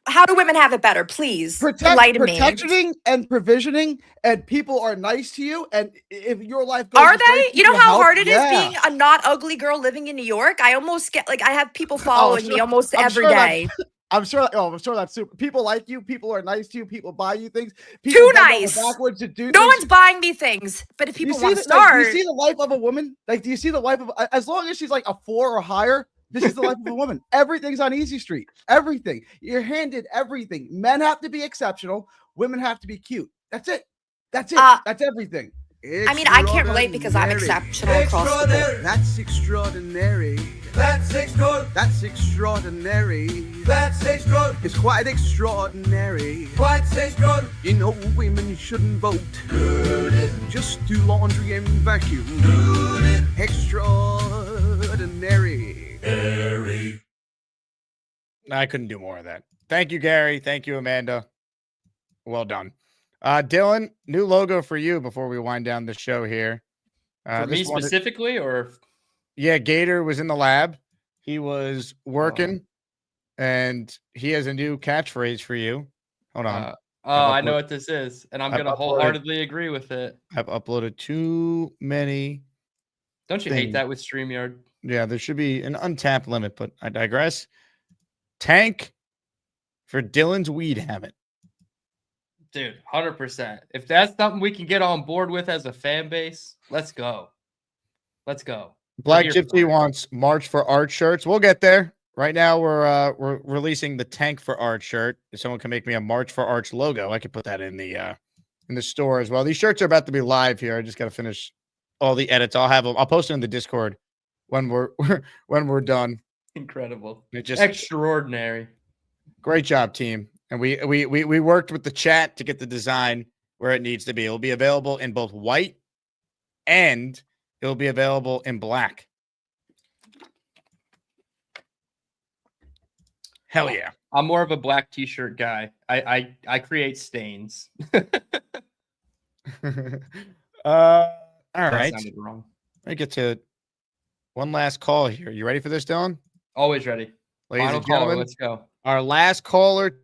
How do women have it better? Please enlighten me. Protecting and provisioning, and people are nice to you. And if your life goes, are they? You know how hard it is being a not ugly girl living in New York. I almost get I have people following me almost every day. I'm sure that's super. People like you. People are nice to you. People buy you things. Too nice. Backwards to do. No one's buying me things. But if people want to start, do you see the life of a woman? Like, do you see the life of? As long as she's like a 4 or higher. This is the life of a woman. Everything's on easy street. Everything. You're handed everything. Men have to be exceptional. Women have to be cute. That's it. That's it. That's everything. I mean, I can't relate because I'm exceptional across the board. That's extraordinary. That's extraordinary. That's extraordinary. That's extraordinary. It's quite extraordinary. Quite extraordinary. You know, women shouldn't vote. Just do laundry and vacuum. Extraordinary. I couldn't do more of that. Thank you, Gary. Thank you, Amanda. Well done. Dylan, new logo for you before we wind down the show here. For me specifically, or? Yeah, Gator was in the lab. He was working, and he has a new catchphrase for you. Hold on. I know what this is, and I'm going to wholeheartedly agree with it. I've uploaded too many. Don't you hate that with StreamYard? Yeah, there should be an untapped limit, but I digress. Tank for Dylan's weed habit. Dude, 100%. If that's something we can get on board with as a fan base, let's go. Let's go. Black Gypsy wants March for Art shirts. We'll get there. Right now, we're releasing the Tank for Art shirt. If someone can make me a March for Arch logo, I could put that in the store as well. These shirts are about to be live here. I just got to finish all the edits. I'll have them. I'll post it in the Discord when we're done. Incredible. It just extraordinary. Great job, team. And we worked with the chat to get the design where it needs to be. It'll be available in both white and it'll be available in black. Hell yeah. I'm more of a black t-shirt guy. I create stains. All right. Sounded wrong. Let me get to one last call here. You ready for this, Dylan? Always ready. Ladies Final and gentlemen, caller, let's go. Our last caller.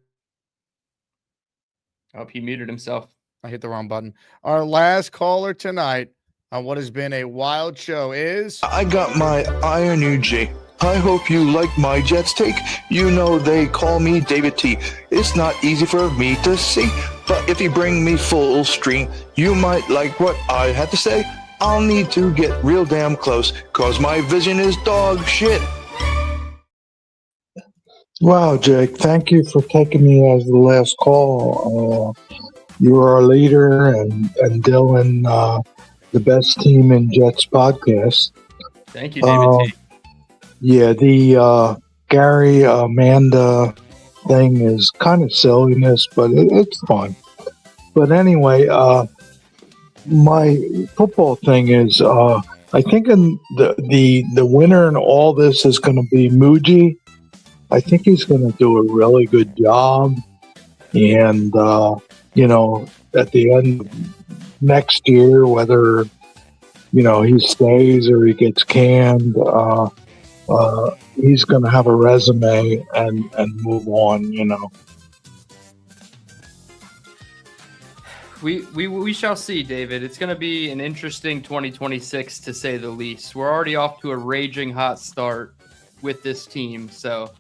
Oh, he muted himself. I hit the wrong button. Our last caller tonight on what has been a wild show is... I got my Iron UJ. I hope you like my Jets take. You know they call me David T. It's not easy for me to see, but if you bring me full stream, you might like what I had to say. I'll need to get real damn close, cause my vision is dog shit. Wow, Jake, thank you for taking me as the last call. You are our leader, and Dylan, the best team in Jets podcast. Thank you, David T. Yeah, the Gary Amanda thing is kind of silliness, but it's fun. But anyway, my football thing is, I think in the winner in all this is going to be Muji. I think he's going to do a really good job, and at the end of next year, whether he stays or he gets canned, he's going to have a resume and move on. We shall see, David. It's going to be an interesting 2026 to say the least. We're already off to a raging hot start with this team, so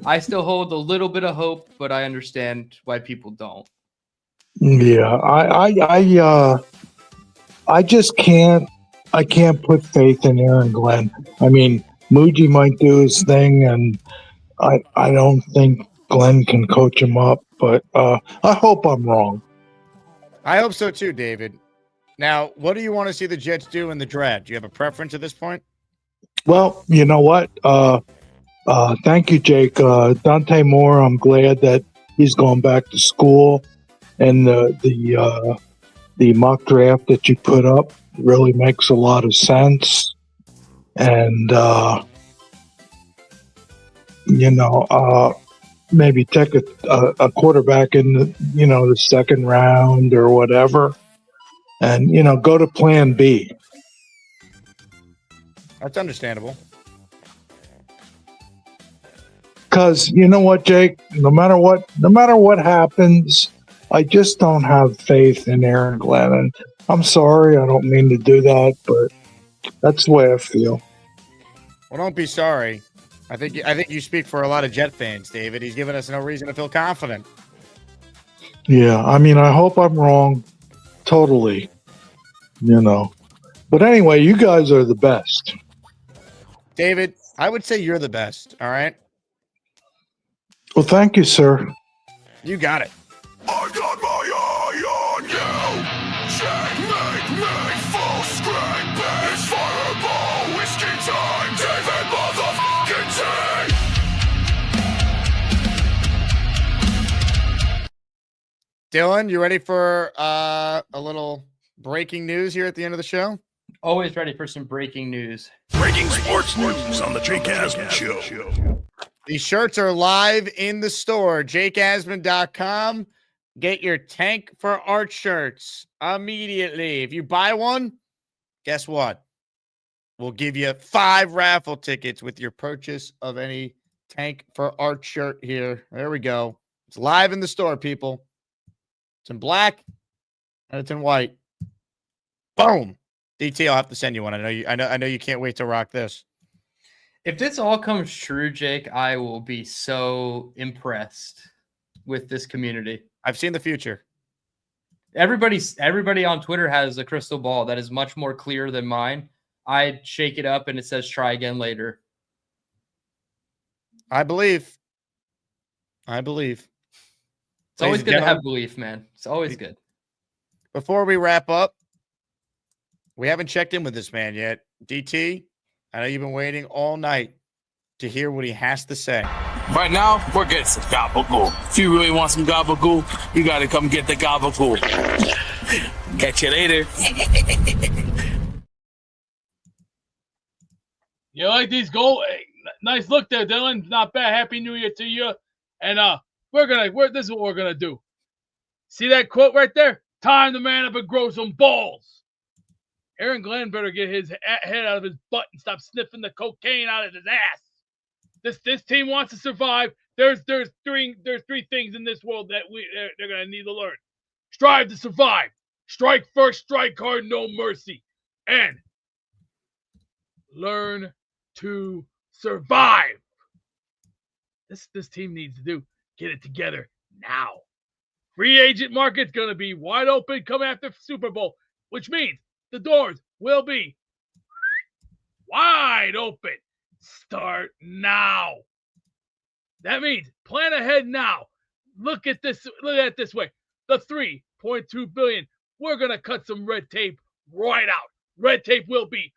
I still hold a little bit of hope, but I understand why people don't. Yeah, I just can't. I can't put faith in Aaron Glenn. I mean, Muji might do his thing, and I don't think Glenn can coach him up. But I hope I'm wrong. I hope so too, David. Now, what do you want to see the Jets do in the draft? Do you have a preference at this point? Well, you know what? Thank you, Jake. Dante Moore, I'm glad that he's going back to school, and the mock draft that you put up really makes a lot of sense. And maybe take a quarterback in the second round or whatever, and go to Plan B. That's understandable. Because you know what, Jake? No matter what happens, I just don't have faith in Aaron Glenn. And I'm sorry, I don't mean to do that, but that's the way I feel. Well, don't be sorry. I think you speak for a lot of Jet fans, David. He's given us no reason to feel confident. Yeah, I mean, I hope I'm wrong. Totally. But anyway, you guys are the best. David, I would say you're the best. All right. Well, thank you, sir. You got it. I got my eye on you. Checkmate me, full screen, bitch. Fireball, whiskey time, David motherfucking T. Dylan, you ready for a little breaking news here at the end of the show? Always ready for some breaking news. Breaking sports news on the Jake Asman Show. These shirts are live in the store, jakeasman.com. Get your Tank for Art shirts immediately. If you buy one, guess what? We'll give you 5 raffle tickets with your purchase of any Tank for Art shirt here. There we go. It's live in the store, people. It's in black and it's in white. Boom. DT, I'll have to send you one. I know you can't wait to rock this. If this all comes true, Jake, I will be so impressed with this community. I've seen the future. Everybody on Twitter has a crystal ball that is much more clear than mine. I shake it up and it says try again later. I believe. It's always good to have belief, man. It's always good. Before we wrap up, we haven't checked in with this man yet. DT, I know you've been waiting all night to hear what he has to say. Right now, we're getting some gabagool. If you really want some gabagool, you got to come get the gabagool. Catch you later. You like these goals? Hey, nice look there, Dylan. Not bad. Happy New Year to you. And this is what we're gonna do. See that quote right there? Time to man up and grow some balls. Aaron Glenn better get his head out of his butt and stop sniffing the cocaine out of his ass. This team wants to survive. There's three things in this world that they're gonna need to learn. Strive to survive. Strike first, strike hard, no mercy. And learn to survive. This team needs to get it together now. Free agent market's gonna be wide open come after Super Bowl, which means the doors will be wide open. Start now. That means plan ahead now. Look at it this way. The $3.2 billion. We're gonna cut some red tape right out. Red tape will be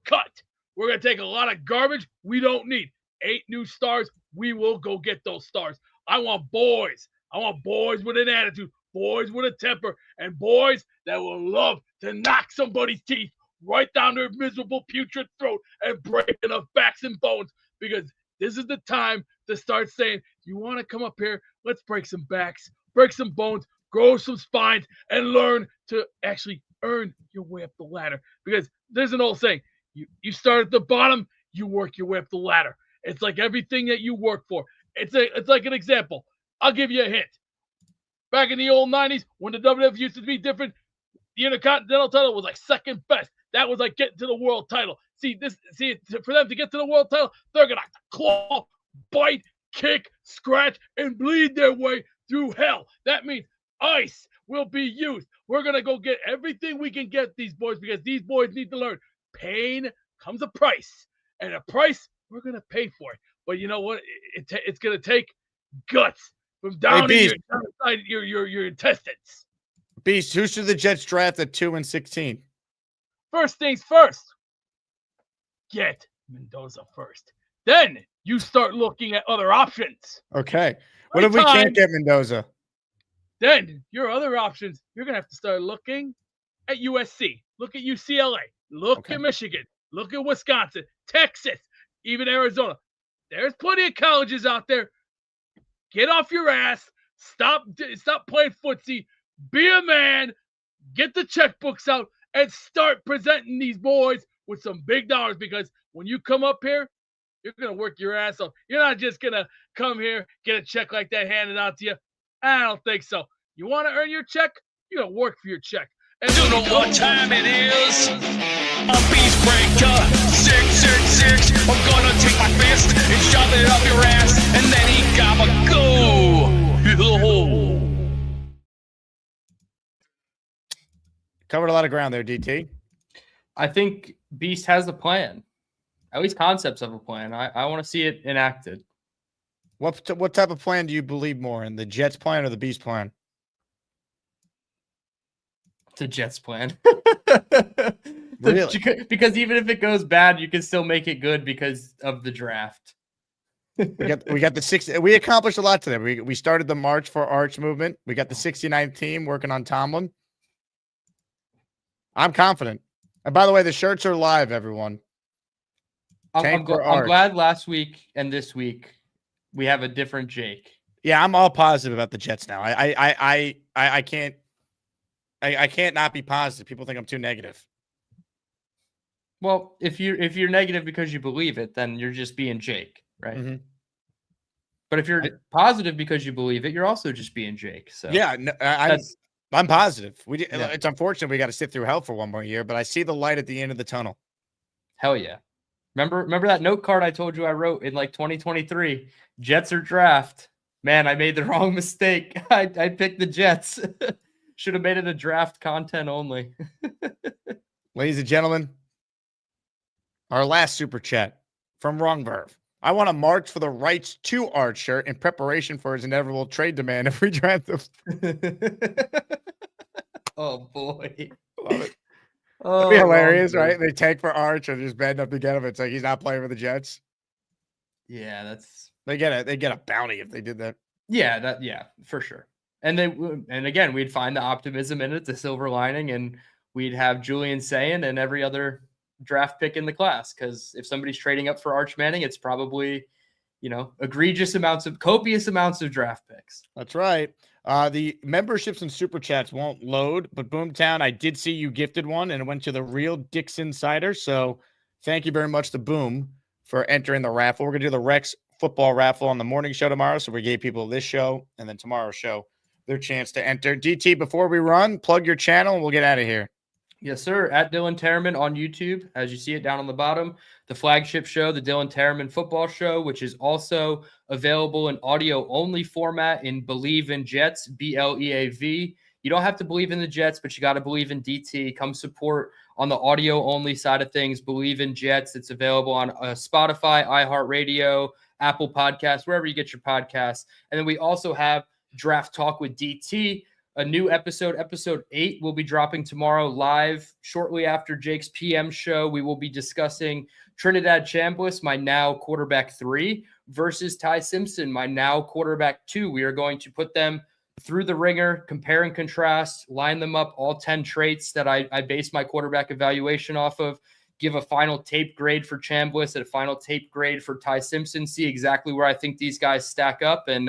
cut. We're gonna take a lot of garbage we don't need. 8 new stars. We will go get those stars. I want boys. I want boys with an attitude. boys with a temper, and boys that will love to knock somebody's teeth right down their miserable putrid throat and break enough backs and bones, because this is the time to start saying, you want to come up here, let's break some backs, break some bones, grow some spines, and learn to actually earn your way up the ladder. Because there's an old saying, you start at the bottom, you work your way up the ladder. It's like everything that you work for. It's like an example. I'll give you a hint. Back in the old 90s, when the WWF used to be different, the Intercontinental title was like second best. That was like getting to the world title. For them to get to the world title, they're gonna have to claw, bite, kick, scratch, and bleed their way through hell. That means ice will be used. We're gonna go get everything we can get these boys, because these boys need to learn pain comes a price, and a price we're gonna pay for it. But you know what? It's gonna take guts from down in your intestines. Beast, who should the Jets draft at 2 and 16? First things first, get Mendoza first. Then you start looking at other options. Okay. What if we can't get Mendoza? Then your other options, you're going to have to start looking at USC. Look at UCLA. Look at Michigan. Look at Wisconsin, Texas, even Arizona. There's plenty of colleges out there. Get off your ass. Stop playing footsie. Be a man. Get the checkbooks out and start presenting these boys with some big dollars, because when you come up here, you're going to work your ass off. You're not just going to come here, get a check like that handed out to you. I don't think so. You want to earn your check? You're going to work for your check. And you know what time it is? A beast breaker, 666. I'm gonna take my fist and shove it up your ass, and then he gabba-goo. Covered a lot of ground there, DT. I think Beast has a plan, at least concepts of a plan. I want to see it enacted. What type of plan do you believe more in, the Jets plan or the Beast plan? The Jets plan. Really? Because even if it goes bad, you can still make it good because of the draft. we got the 6. We accomplished a lot today. We started the March for Arch movement. We got the 69th team working on Tomlin. I'm confident. And by the way, the shirts are live, everyone. I'm glad last week and this week we have a different Jake. Yeah, I'm all positive about the Jets now. I can't not be positive. People think I'm too negative. Well, if you're negative because you believe it, then you're just being Jake, right? Mm-hmm. But if you're positive because you believe it, you're also just being Jake. So yeah, no, I'm positive. It's unfortunate we got to sit through hell for one more year, but I see the light at the end of the tunnel. Hell yeah. Remember that note card I told you I wrote in like 2023? Jets or draft. Man, I made the wrong mistake. I picked the Jets. Should have made it a draft content only. Ladies and gentlemen, our last super chat from Wrongverve. I want to march for the rights to Arch shirt in preparation for his inevitable trade demand if we draft him. Oh, boy. Love it. That'd be hilarious, right? They tank for Arch and just band up to get him. It's like he's not playing for the Jets. Yeah, they get a bounty if they did that. Yeah, for sure. And again, we'd find the optimism in it, the silver lining, and we'd have Julian Sayin and every other draft pick in the class. Because if somebody's trading up for Arch Manning, it's probably, copious amounts of draft picks. That's right. The memberships and super chats won't load, but Boomtown, I did see you gifted one, and it went to the Real Dixon Cider. So thank you very much to Boom for entering the raffle. We're gonna do the Rex football raffle on the morning show tomorrow. So we gave people this show and then tomorrow's show their chance to enter. DT, before we run, plug your channel and we'll get out of here. Yes, sir. At Dylan Tereman on YouTube, as you see it down on the bottom. The flagship show, the Dylan Tereman Football Show, which is also available in audio-only format in Believe in Jets, BLEAV. You don't have to believe in the Jets, but you got to believe in DT. Come support on the audio-only side of things. Believe in Jets. It's available on Spotify, iHeartRadio, Apple Podcasts, wherever you get your podcasts. And then we also have Draft Talk with DT. A new episode 8, will be dropping tomorrow live shortly after Jake's PM show. We will be discussing Trinidad Chambliss, my now quarterback 3, versus Ty Simpson, my now quarterback 2. We are going to put them through the ringer, compare and contrast, line them up, all 10 traits that I base my quarterback evaluation off of, give a final tape grade for Chambliss and a final tape grade for Ty Simpson, see exactly where I think these guys stack up. And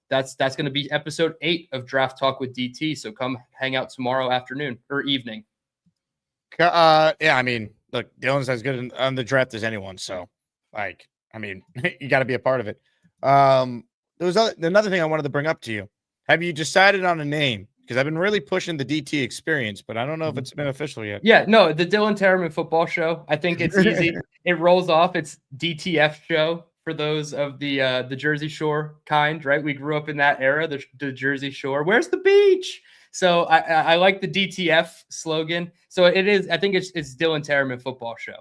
that's going to be episode 8 of Draft Talk with DT. So come hang out tomorrow afternoon or evening. Yeah, I mean, look, Dylan's as good on the draft as anyone. So, like, I mean, you got to be a part of it. There was another thing I wanted to bring up to you. Have you decided on a name? Because I've been really pushing the DT experience, but I don't know if it's been official yet. Yeah, no, the Dylan Tereman football show. I think it's easy. It rolls off. It's DTF show for those of the Jersey Shore kind, right? We grew up in that era, the Jersey Shore. Where's the beach? So I like the DTF slogan. So it is. I think it's Dylan Tereman football show.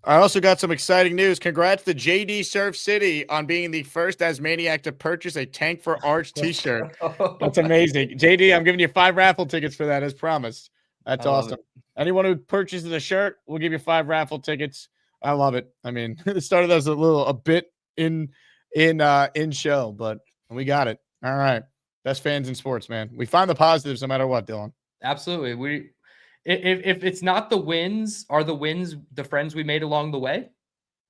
I also got some exciting news. Congrats to JD Surf City on being the first Asmaniac to purchase a Tank for Arch t-shirt. That's amazing. JD, I'm giving you 5 raffle tickets for that as promised. That's awesome. Anyone who purchases a shirt, we'll give you 5 raffle tickets. I love it. I mean, it started as a bit in show, but we got it. All right. Best fans in sports, man. We find the positives no matter what, Dylan. Absolutely. If it's not the wins, are the wins the friends we made along the way?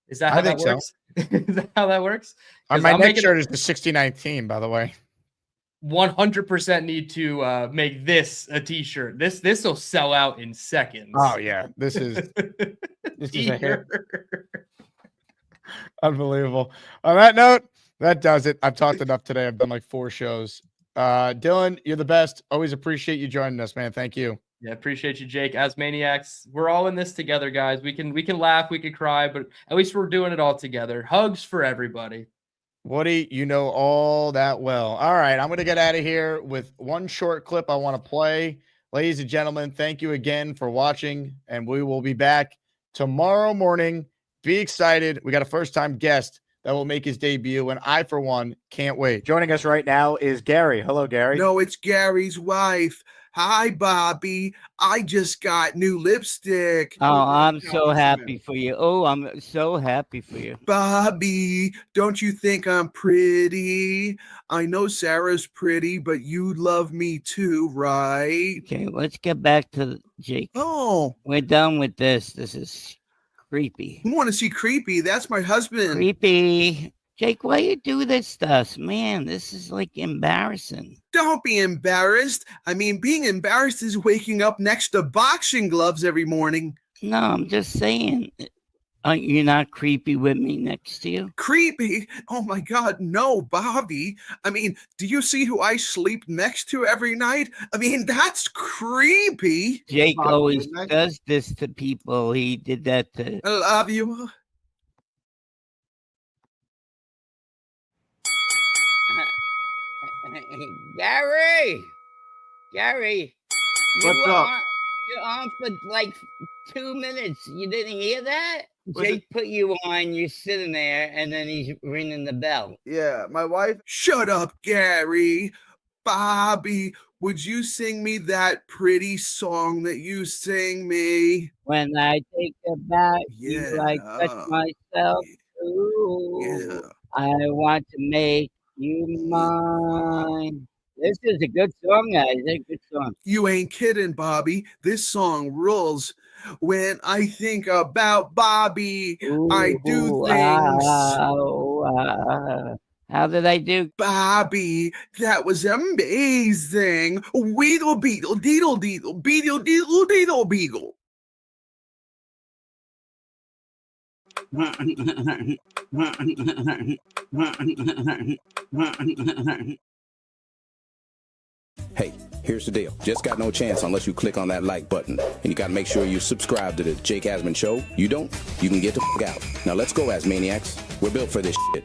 Is that how that works? So. Is that how that works? My next shirt is the 69th team, by the way. 100% need to make this a t-shirt. This will sell out in seconds. Oh yeah, this is a hit. Unbelievable. On that note, that does it. I've talked enough today. I've done like 4 shows. Dylan, you're the best. Always appreciate you joining us, man. Thank you. Yeah, appreciate you, Jake. As Maniacs, we're all in this together, guys. We can laugh, we can cry, but at least we're doing it all together. Hugs for everybody. Woody, you know all that well. All right, I'm going to get out of here with one short clip I want to play. Ladies and gentlemen, thank you again for watching, and we will be back tomorrow morning. Be excited. We got a first-time guest that will make his debut, and I, for one, can't wait. Joining us right now is Gary. Hello, Gary. No, it's Gary's wife. Hi, Bobby. I just got new lipstick. Oh, I'm so happy for you. Oh, I'm so happy for you. Bobby, don't you think I'm pretty? I know Sarah's pretty, but you love me too, right? Okay, let's get back to Jake. Oh. We're done with this. This is creepy. You want to see creepy? That's my husband. Creepy. Jake, why you do this to us? Man, this is like embarrassing. Don't be embarrassed. I mean, being embarrassed is waking up next to boxing gloves every morning. No, I'm just saying. Aren't you not creepy with me next to you? Creepy? Oh my God, no, Bobby. I mean, do you see who I sleep next to every night? I mean, that's creepy. Jake always does this to people. He did that to... I love you. Gary, what's up? You're on for like 2 minutes. You didn't hear that? Jake put you on. You're sitting there, and then he's ringing the bell. Yeah, my wife. Shut up, Gary. Bobby, would you sing me that pretty song that you sing me? When I think about you, I touch myself. Ooh, I want to make you mine. This is a good song, guys. It's a good song. You ain't kidding, Bobby. This song rules. When I think about Bobby, I do things. How did I do? Bobby, that was amazing. Weedle beetle, deedle deedle, beedle deedle, deedle beagle. Hey, here's the deal. Just got no chance unless you click on that like button. And you got to make sure you subscribe to the Jake Asman Show. You don't, you can get the f*** out. Now let's go, Asmaniacs. We're built for this shit.